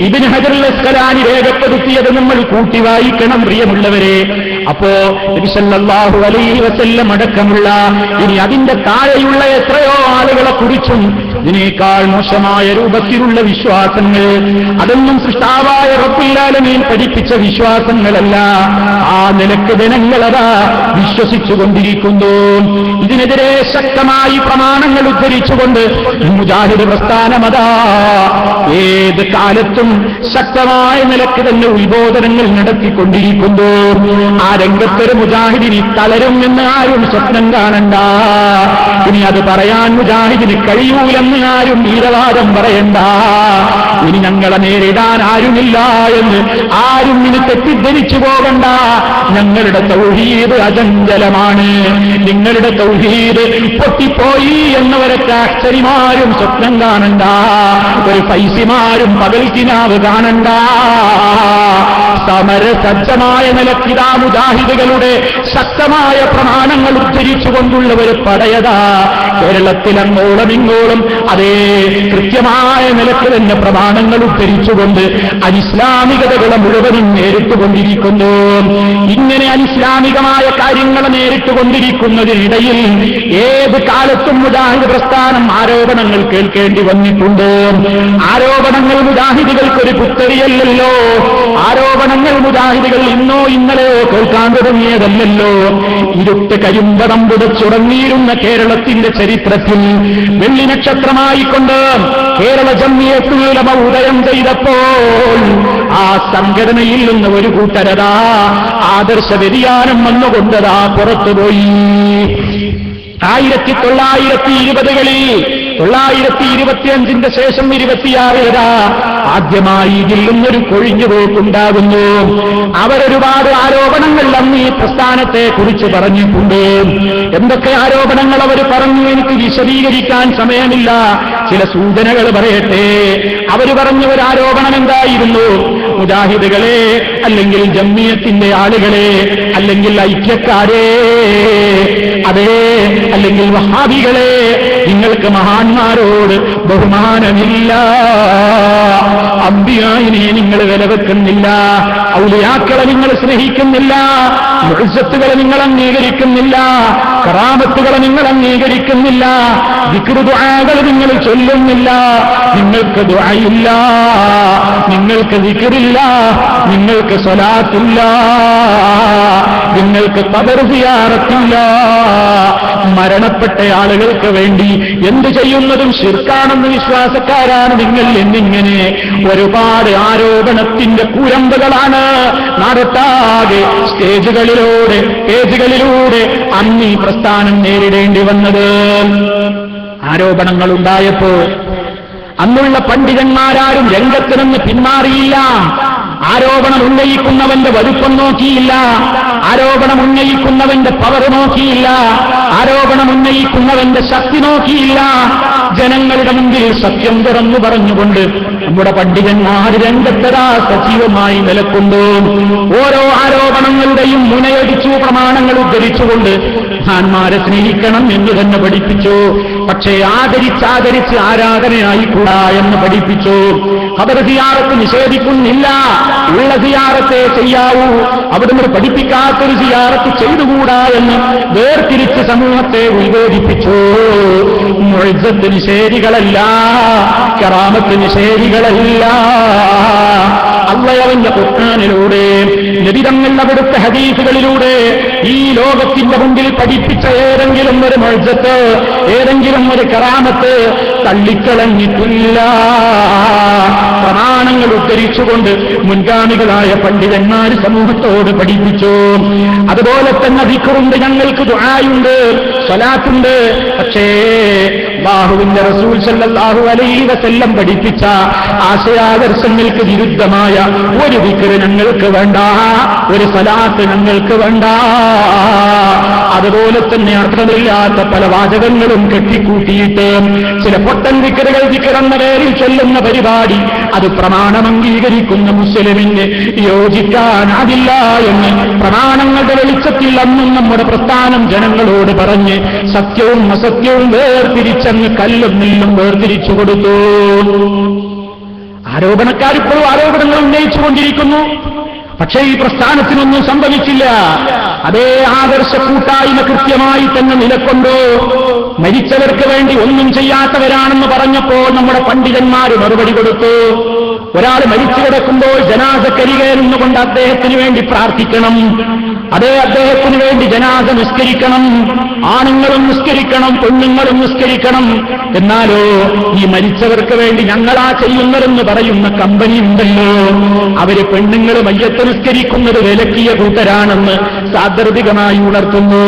ഇബ്നു ഹജറുൽ അസ്ഖലാനി രേഖപ്പെടുത്തിയത് നമ്മൾ കൂട്ടി വായിക്കണം പ്രിയമുള്ളവരെ. അപ്പോ നബി സല്ലല്ലാഹു അലൈഹി വസല്ലം അടക്കമുള്ള ഇനി അതിന്റെ താഴെയുള്ള എത്രയോ ആളുകളെ കുറിച്ചും ഇതിനേക്കാൾ മോശമായ രൂപത്തിലുള്ള വിശ്വാസങ്ങൾ, അതൊന്നും സൃഷ്ടാവായ റബ്ബുൽ ആലമീൻ പഠിപ്പിച്ച വിശ്വാസങ്ങളല്ല. ആ നിലക്ക് ജനങ്ങളതാ വിശ്വസിച്ചുകൊണ്ടിരിക്കുന്നു. ഇതിനെതിരെ ശക്തമായി പ്രമാണങ്ങൾ ഉദ്ധരിച്ചുകൊണ്ട് മുജാഹിദ് പ്രസ്ഥാനമതാ ഏത് കാലത്തും ശക്തമായ നിലക്ക് തന്നെ ഉത്ബോധനങ്ങൾ നടത്തിക്കൊണ്ടിരിക്കുന്നു. ആ രംഗത്തൊരു മുജാഹിദിന് തളരും എന്ന് ആരും സ്വപ്നം കാണണ്ട. ഇനി അത് പറയാൻ മുജാഹിദിന് കഴിയൂലെന്ന് ആരും വീരവാദം പറയണ്ട. ഇനി ഞങ്ങളെ നേരിടാൻ ആരുമില്ല എന്ന് ആരും ഇനി തെറ്റിദ്ധരിച്ചു പോകണ്ട. ഞങ്ങളുടെ തൗഹീദ് അചഞ്ചലമാണ്. നിങ്ങളുടെ തൗഹീദ് പൊട്ടിപ്പോയി എന്നവരൊക്കെ അക്ഷരിമാരും സ്വപ്നം കാണണ്ട. ഒരു പൈസിമാരും പകൽക്കിനാവ് കാണണ്ട. സമരസജ്ജമായ നിലക്കിതാ മുജാഹിദുകളുടെ ശക്തമായ പ്രമാണങ്ങൾ ഉദ്ധരിച്ചുകൊണ്ടുള്ള ഒരു പടയതാ കേരളത്തിൽ അങ്ങോളം ഇങ്ങോളം അതേ കൃത്യമായ നിലക്ക് തന്നെ പ്രമാണങ്ങൾ ഉദ്ധരിച്ചുകൊണ്ട് അനിസ്ലാമികതകളെ മുഴുവനും നേരിട്ടുകൊണ്ടിരിക്കുന്നു. ഇങ്ങനെ അനിസ്ലാമികമായ കാര്യങ്ങളെ നേരിട്ടുകൊണ്ടിരിക്കുന്നതിനിടയിൽ ഏത് കാലത്തും മുജാഹിദ് പ്രസ്ഥാനം ആരോപണങ്ങൾ കേൾക്കേണ്ടി വന്നിട്ടുണ്ട്. ആരോപണങ്ങൾ മുജാഹിദുകൾക്കൊരു പുത്തരിയല്ലല്ലോ. ആരോപണങ്ങൾ മുജാഹിദുകൾ ഇന്നോ ഇന്നലെയോ കേൾക്കാൻ തുടങ്ങിയതല്ലല്ലോ. ഇരുട്ട് കരിമ്പടം പുതച്ചുടങ്ങിയിരുന്ന കേരളത്തിന്റെ ചരിത്രത്തിൽ വെള്ളി നക്ഷത്രമായിക്കൊണ്ട് കേരള ജംഇയ്യത്തുൽ ഉലമ ഉദയം ചെയ്തപ്പോൾ ആ സംഘടനയിൽ നിന്ന് ഒരു കൂട്ടരതാ ആദർശ വ്യതിയാനം വന്നുകൊണ്ടതാ പുറത്തുപോയി. 1920കളിൽ 925 ശേഷം 26 ആദ്യമായി ഇതിൽ നിന്നൊരു കൊഴിഞ്ഞുപോക്കുണ്ടാകുന്നു. അവരൊരുപാട് ആരോപണങ്ങൾ അന്ന് ഈ പ്രസ്ഥാനത്തെ കുറിച്ച് പറഞ്ഞിട്ടുണ്ട്. എന്തൊക്കെ ആരോപണങ്ങൾ അവർ പറഞ്ഞു എനിക്ക് വിശദീകരിക്കാൻ സമയമില്ല. ചില സൂചനകൾ പറയട്ടെ. അവർ പറഞ്ഞ ഒരു ആരോപണം എന്തായിരുന്നു? മുജാഹിദുകളെ, അല്ലെങ്കിൽ ജംഇയ്യത്തിന്റെ ആളുകളെ, അല്ലെങ്കിൽ ഐക്യക്കാരെ, അതേ, അല്ലെങ്കിൽ വഹാബികളെ, നിങ്ങൾക്ക് മഹാന്മാരോട് ബഹുമാനമില്ല. അംബിയായിനെ നിങ്ങൾ വില വെക്കുന്നില്ല. ഔലിയാക്കളെ നിങ്ങൾ സ്നേഹിക്കുന്നില്ല. മുഅ്ജിസത്തുകളെ നിങ്ങൾ അംഗീകരിക്കുന്നില്ല. കറാമത്തുകളെ നിങ്ങൾ അംഗീകരിക്കുന്നില്ല, ദിക്ർ ദുആകൾ നിങ്ങൾ ചൊല്ലുന്നില്ല, നിങ്ങൾക്ക് ദുആയില്ല, നിങ്ങൾക്ക് ദിക്റില്ല, നിങ്ങൾക്ക് സ്വലാത്തില്ല, നിങ്ങൾക്ക് ഖബർ സിയാറത്തില്ല. മരണപ്പെട്ട ആളുകൾക്ക് വേണ്ടി എന്തു ചെയ്യുന്നതും ശിർക്കാണെന്ന് വിശ്വാസക്കാരാണ് നിങ്ങൾ എന്നിങ്ങനെ ഒരുപാട് ആരോപണത്തിന്റെ കൂരമ്പുകളാണ് നാടൊട്ടാകെ സ്റ്റേജുകളിലൂടെ അന്ന് ഈ പ്രസ്ഥാനം നേരിടേണ്ടി വന്നത്. ആരോപണങ്ങളുണ്ടായപ്പോൾ അന്നുള്ള പണ്ഡിതന്മാരാരും രംഗത്ത് നിന്ന് പിന്മാറിയില്ല. ആരോപണം ഉന്നയിക്കുന്നവന്റെ വലുപ്പം നോക്കിയില്ല, ആരോപണം ഉന്നയിക്കുന്നവന്റെ പവർ നോക്കിയില്ല, ആരോപണം ഉന്നയിക്കുന്നവന്റെ ശക്തി നോക്കിയില്ല. ജനങ്ങളുടെ മുമ്പിൽ സത്യം തുറന്നു പറഞ്ഞുകൊണ്ട് നമ്മുടെ പണ്ഡിതന്മാർ രംഗത്തരാ സജീവമായി നിലക്കൊണ്ടു. ഓരോ ആരോപണങ്ങളുടെയും മുനയടിച്ചു, പ്രമാണങ്ങൾ ഉദ്ധരിച്ചുകൊണ്ട് മഹാന്മാരെ സ്നേഹിക്കണം എന്ന് തന്നെ പഠിപ്പിച്ചു. പക്ഷേ ആദരിച്ച് ആരാധനയായിക്കൂടാ എന്ന് പഠിപ്പിച്ചു. ഖബർ സിയാറത്ത് നിഷേധിക്കുന്നില്ല, ഉള്ള സിയാറത്തെ ചെയ്യാവൂ, അവിടുന്ന് പഠിപ്പിക്കാത്തൊരു സിയാറത്ത് ചെയ്തുകൂടാ എന്ന് വേർതിരിച്ച് സമൂഹത്തെ ഉത്ബോധിപ്പിച്ചു. മുഅ്ജിസത്ത് നിഷേധികളല്ല, കറാമത്ത് നിഷേധികളല്ല. അള്ളയവന്റെ ഖുർആനിലൂടെ നബിതങ്ങൾ അവിടുത്തെ ഹദീസുകളിലൂടെ ഈ ലോകത്തിന്റെ മുമ്പിൽ പഠിപ്പിച്ച ഏതെങ്കിലും ഒരു മുഅ്ജിസത്ത്, ഏതെങ്കിലും ഒരു കറാമത്ത് തള്ളിക്കളഞ്ഞിട്ടില്ല. പ്രമാണങ്ങൾ ഉദ്ധരിച്ചുകൊണ്ട് മുൻഗാമികളായ പണ്ഡിതന്മാർ സമൂഹത്തോട് പഠിപ്പിച്ചു. അതുപോലെ തന്നെ ദിക്റുണ്ട്, ഞങ്ങൾക്ക് ദുആയുണ്ട്, സ്വലാത്തുണ്ട്. പക്ഷേ അല്ലാഹുവിന്റെ റസൂൽ സല്ലല്ലാഹു അലൈഹി വസല്ലം പഠിപ്പിച്ച ആശയാദർശങ്ങൾക്ക് വിരുദ്ധമായ ഒരു ദിക്ർ ഞങ്ങൾക്ക് വേണ്ട, ഒരു സ്വലാത്ത് ഞങ്ങൾക്ക് വേണ്ട. അതുപോലെ തന്നെ അർത്ഥമില്ലാത്ത പല വാചകങ്ങളും കെട്ടിക്കൂട്ടിയിട്ട് ചില പൊട്ടൻ ദിക്റുകൾ ദിക്റെന്ന പേരിൽ ചൊല്ലുന്ന പരിപാടി അത് പ്രമാണം അംഗീകരിക്കുന്ന മുസ്ലിമിന് യോജിക്കാനാവില്ല എന്ന് പ്രമാണങ്ങളുടെ വെളിച്ചത്തിൽ അന്നും നമ്മുടെ പ്രസ്ഥാനം ജനങ്ങളോട് പറഞ്ഞ് സത്യവും അസത്യവും വേർതിരിച്ചങ്ങ് കല്ലും നെല്ലും വേർതിരിച്ചു കൊടുത്തു. ആരോപണക്കാരിപ്പോഴും ആരോപണങ്ങൾ ഉന്നയിച്ചുകൊണ്ടിരിക്കുന്നു. പക്ഷേ ഈ പ്രസ്ഥാനത്തിനൊന്നും സംഭവിച്ചില്ല. അതേ ആദർശ കൂട്ടായ്മ കൃത്യമായി തന്നെ നിലക്കൊണ്ടു. മരിച്ചവർക്ക് വേണ്ടി ഒന്നും ചെയ്യാത്തവരാണെന്ന് പറഞ്ഞപ്പോൾ നമ്മുടെ പണ്ഡിതന്മാര് മറുപടി കൊടുത്തു. ഒരാൾ മരിച്ചു കിടക്കുമ്പോൾ ജനാസക്കരികെ നിന്നുകൊണ്ട് അദ്ദേഹത്തിന് വേണ്ടി പ്രാർത്ഥിക്കണം, അതേ അദ്ദേഹത്തിന് വേണ്ടി ജനാസ നിസ്കരിക്കണം, ആണുങ്ങളും നിസ്കരിക്കണം, പെണ്ണുങ്ങളും നിസ്കരിക്കണം. എന്നാലോ ഈ മരിച്ചവർക്ക് വേണ്ടി ഞങ്ങളാ ചെയ്യുന്നതെന്ന് പറയുന്ന കമ്പനി ഉണ്ടല്ലോ, അവര് പെണ്ണുങ്ങൾ മയ്യത്ത് നിസ്കരിക്കുന്നത് വിലക്കിയ കൂട്ടരാണെന്ന് സാന്ദർഭികമായി ഉണർത്തുന്നു.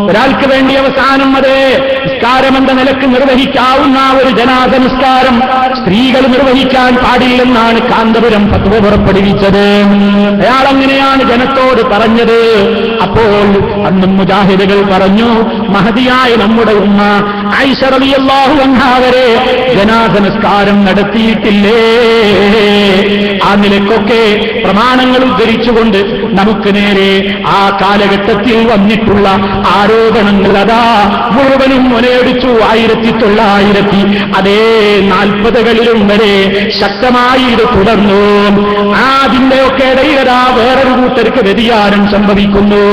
ഒരാൾക്ക് വേണ്ടി അവസാനം അതേ നിസ്കാരം എന്ന നിലക്ക് നിർവഹിക്കാവുന്ന ഒരു ജനാസ നിസ്കാരം സ്ത്രീകൾ നിർവഹിക്കാൻ പാടില്ലെന്നാണ് കാന്തപുരം ഫത്വ പുറപ്പെടുവിച്ചത്. അയാൾ അങ്ങനെയാണ് ജനത്തോട് പറഞ്ഞത്. അപ്പോൾ അന്നും മുജാഹിദുകൾ പറഞ്ഞു, മഹദിയായ നമ്മുടെ ഉമ്മ ആയിഷ റളിയല്ലാഹു അൻഹാ വരെ ജനാസ നിസ്കാരം നടത്തിയിട്ടില്ലേ? ആ നിലക്കൊക്കെ പ്രമാണങ്ങൾ ഉദ്ധരിച്ചുകൊണ്ട് നമുക്ക് നേരെ ആ കാലഘട്ടത്തിൽ വന്നിട്ടുള്ള ആരോപണങ്ങൾ അതാ മുഴുവനും മുനയടിച്ചു. 1940 വരെ ശക്തമായി ഇത് തുടർന്നു. അതിന്റെയൊക്കെ ഇടയിലതാ വേറൊരു കൂട്ടർക്ക് വ്യതിയാനം സംഭവിക്കുന്നു.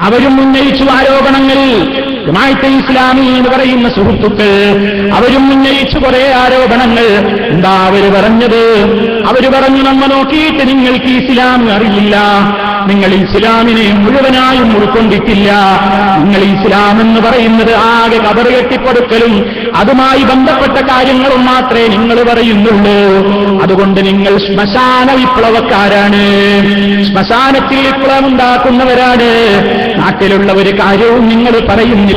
അവരും ഉന്നയിച്ചു ആരോപണങ്ങൾ. ജമാഅത്തെ ഇസ്ലാമി എന്ന് പറയുന്ന സുഹൃത്തുക്കൾ അവരും ഉന്നയിച്ചു കുറെ ആരോപണങ്ങൾ. എന്താ അവര് പറഞ്ഞത്? അവര് പറഞ്ഞു, നമ്മ നോക്കിയിട്ട് നിങ്ങൾക്ക് ഇസ്ലാം അറിയില്ല, നിങ്ങൾ ഇസ്ലാമിനെ മുഴുവനായും ഉൾക്കൊണ്ടിട്ടില്ല, നിങ്ങൾ ഇസ്ലാം എന്ന് പറയുന്നത് ആകെ ഖബർ കെട്ടിപ്പടുക്കലും അതുമായി ബന്ധപ്പെട്ട കാര്യങ്ങളും മാത്രമേ നിങ്ങൾ പറയുന്നുള്ളൂ. അതുകൊണ്ട് നിങ്ങൾ ശ്മശാന വിപ്ലവക്കാരാണ്, ശ്മശാനത്തിൽ വിപ്ലവം ഉണ്ടാക്കുന്നവരാണ്. നാട്ടിലുള്ള ഒരു കാര്യവും നിങ്ങൾ പറയുന്നില്ല.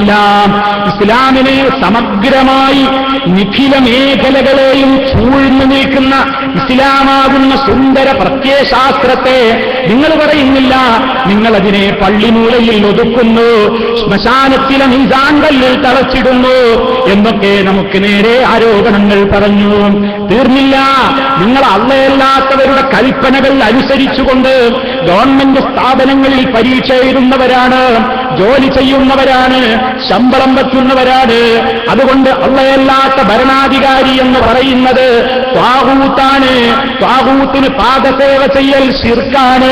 ഇസ്ലാമിനെ സമഗ്രമായി നിഖില മേഖലകളെയും ചൂഴ്ന്നു നിൽക്കുന്ന ഇസ്ലാമാകുന്ന സുന്ദര പ്രത്യയശാസ്ത്രത്തെ നിങ്ങൾ പറയുന്നില്ല. നിങ്ങളതിനെ പള്ളിമൂലയിൽ ഒതുക്കുന്നു, ശ്മശാനത്തിലെ മീസാങ്കല്ലിൽ തളച്ചിടുന്നു എന്നൊക്കെ നമുക്ക് നേരെ ആരോപണങ്ങൾ പറഞ്ഞു. തീർന്നില്ല. നിങ്ങൾ അള്ളയല്ലാത്തവരുടെ കൽപ്പനകൾ അനുസരിച്ചുകൊണ്ട് ഗവൺമെന്റ് സ്ഥാപനങ്ങളിൽ പരീക്ഷ എഴുതുന്നവരാണ്, ജോലി ചെയ്യുന്നവരാണ്, ശമ്പളം വയ്ക്കുന്നവരാണ്. അതുകൊണ്ട് അള്ളയല്ലാത്ത ഭരണാധികാരി എന്ന് പറയുന്നത് ത്വാഗൂത്താണ്. ത്വാഗൂത്തിന് പാദസേവ ചെയ്യൽ ശിർക്കാണ്.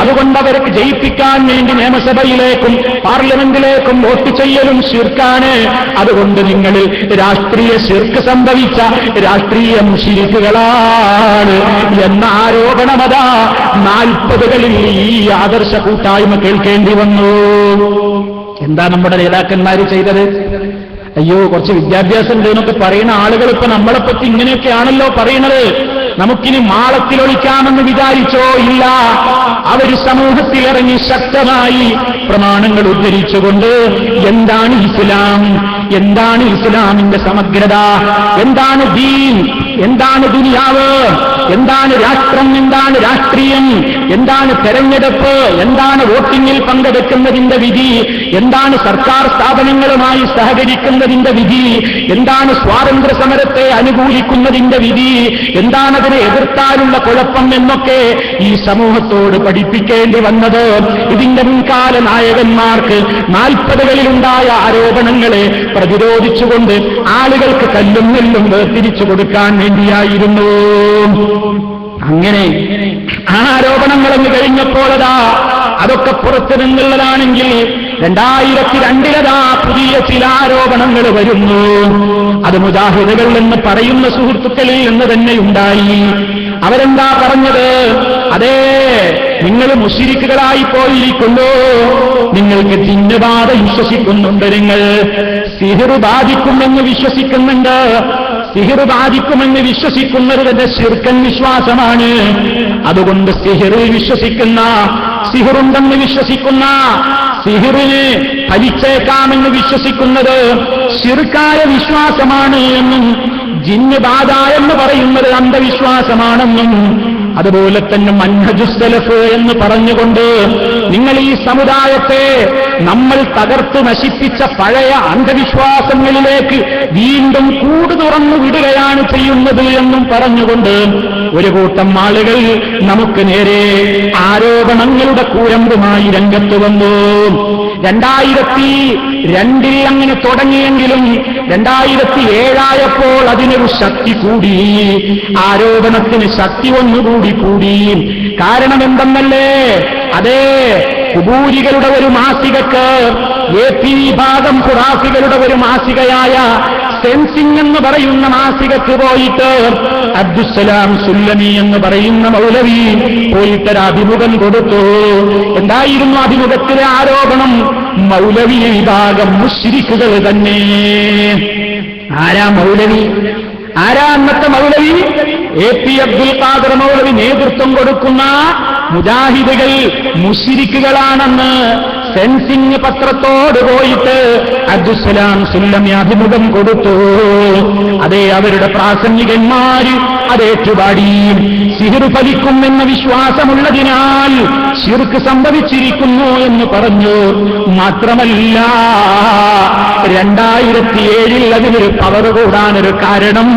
അതുകൊണ്ട് അവർക്ക് ജയിപ്പിക്കാൻ വേണ്ടി നിയമസഭയിലേക്കും പാർലമെന്റിലേക്കും വോട്ട് ചെയ്യലും ശിർക്കാണ്. അതുകൊണ്ട് നിങ്ങളിൽ രാഷ്ട്രീയ ശിർക്ക് സംഭവിച്ച രാഷ്ട്രീയ മുശ്രിക്കുകളാണ് എന്ന ആരോപണമതാ 40കളിൽ ഈ ആദർശ കൂട്ടായ്മ കേൾക്കേണ്ടി വന്നു. എന്താ നമ്മുടെ നേതാക്കന്മാർ ചെയ്തത്? അയ്യോ, കുറച്ച് വിദ്യാഭ്യാസം ഉണ്ട് എന്നൊക്കെ പറയുന്ന ആളുകൾ ഇപ്പൊ നമ്മളെപ്പറ്റി ഇങ്ങനെയൊക്കെയാണല്ലോ പറയുന്നത്, നമുക്കിനി മാളത്തിലൊളിക്കാമെന്ന് വിചാരിച്ചോ? ഇല്ല. അവർ സമൂഹത്തിലിറങ്ങി ശക്തമായി പ്രമാണങ്ങൾ ഉദ്ധരിച്ചുകൊണ്ട് എന്താണ് ഇസ്ലാം, എന്താണ് ഇസ്ലാമിന്റെ സമഗ്രത, എന്താണ് ദീൻ, എന്താണ് ദുനിയാവ്, എന്താണ് രാഷ്ട്രം, എന്താണ് രാഷ്ട്രീയം, എന്താണ് തെരഞ്ഞെടുപ്പ്, എന്താണ് വോട്ടിങ്ങിൽ പങ്കെടുക്കുന്നതിന്റെ വിധി, എന്താണ് സർക്കാർ സ്ഥാപനങ്ങളുമായി സഹകരിക്കുന്നതിന്റെ വിധി, എന്താണ് സ്വാതന്ത്ര്യ സമരത്തെ അനുകൂലിക്കുന്നതിന്റെ വിധി, എന്താണ് അതിനെ എതിർത്താലുള്ള കുഴപ്പം എന്നൊക്കെ ഈ സമൂഹത്തോട് പഠിപ്പിക്കേണ്ടി വന്നത് ഇതിന്റെ മുൻകാല നായകന്മാർക്ക് 40കളിലുണ്ടായ ആരോപണങ്ങളെ പ്രതിരോധിച്ചുകൊണ്ട് ആളുകൾക്ക് കല്ലും നെല്ലും വേർതിരിച്ചു കൊടുക്കാൻ വേണ്ടിയായിരുന്നു. അങ്ങനെ ആരോപണങ്ങളെന്ന് കഴിഞ്ഞപ്പോഴതാ അതൊക്കെ പുറത്തു നിന്നുള്ളതാണെങ്കിൽ 2002 പുതിയ ചില ആരോപണങ്ങൾ വരുന്നു. അത് മുജാഹിദുകൾ എന്ന് പറയുന്ന സുഹൃത്തുക്കളിൽ നിന്ന് തന്നെ ഉണ്ടായി. അവരെന്താ പറഞ്ഞത്? അതേ, നിങ്ങൾ മുശ്രിക്കുകളായി പോയിരിക്കുന്നു, നിങ്ങൾക്ക് ജിന്നബാധ വിശ്വസിക്കുന്നുണ്ട്, നിങ്ങൾ സിഹിർ ബാധിക്കുമെന്ന് വിശ്വസിക്കുന്നുണ്ട്. സിഹിർ ബാധിക്കുമെന്ന് വിശ്വസിക്കുന്നത് തന്നെ ശിർക്കൻ വിശ്വാസമാണ്. അതുകൊണ്ട് സിഹിറിൽ വിശ്വസിക്കുന്ന, സിഹിറുണ്ടെന്ന് വിശ്വസിക്കുന്ന, സിഹിറിന് ഫലിച്ചേക്കാമെന്ന് വിശ്വസിക്കുന്നത് ശിർക്കായ വിശ്വാസമാണ് എന്നും ജിന്ന് ബാധ എന്ന് പറയുന്നത് അന്ധവിശ്വാസമാണെന്നും അതുപോലെ തന്നെ മൻഹജുസ് സലഫ് എന്ന് പറഞ്ഞുകൊണ്ട് നിങ്ങൾ ഈ സമുദായത്തെ നമ്മൾ തകർത്തു നശിപ്പിച്ച പഴയ അന്ധവിശ്വാസങ്ങളിലേക്ക് വീണ്ടും കൂട് തുറന്നു വിടുകയാണ് ചെയ്യുന്നത് എന്നും പറഞ്ഞുകൊണ്ട് ഒരു കൂട്ടം ആളുകൾ നമുക്ക് നേരെ ആരോപണങ്ങളുടെ കൂരമ്പുമായി രംഗത്ത് വന്നു. 2002 അങ്ങനെ തുടങ്ങിയെങ്കിലും 2007 അതിനൊരു ശക്തി കൂടി, ആരോപണത്തിന് ശക്തി ഒന്നുകൂടി കൂടി. കാരണം എന്തെന്നല്ലേ? അതേ, കുബൂരികളുടെ ഒരു മാസികക്ക്, AP വിഭാഗം ഖുറാഫികളുടെ ഒരു മാസികയായ സെൻസിംഗ് എന്ന് പറയുന്ന മാസികക്ക് പോയിട്ട് അബ്ദുസ്സലാം സുല്ലമി എന്ന് പറയുന്ന മൗലവി പോയിട്ടൊരു അഭിമുഖം കൊടുത്തു. എന്തായിരുന്നു അഭിമുഖത്തിലെ ആരോപണം? മൗലവി വിഭാഗം മുശ്രിക്കുകൾ തന്നെ. ആരാ മൗലവി? ആരാ അന്നത്തെ മൗലവി? AP അബ്ദുൽ ഖാദർ മൗലവി നേതൃത്വം കൊടുക്കുന്ന മുജാഹിദുകൾ മുശ്രിക്കുകളാണെന്ന് സെൻസിംഗ് പത്രത്തോട് പോയിട്ട് അബ്ദുസ്സലാം സുല്ലമി അഭിമുഖം കൊടുത്തു. അതേ, അവരുടെ പ്രാസംഗികന്മാര് അതേറ്റുപാടി. സിഹിർ ഫലിക്കുമെന്ന വിശ്വാസമുള്ളതിനാൽ ശിർക്ക് സംഭവിച്ചിരിക്കുന്നു എന്ന് പറഞ്ഞു. മാത്രമല്ല 2007 അതിനൊരു പവർ കൂടാനൊരു കാരണം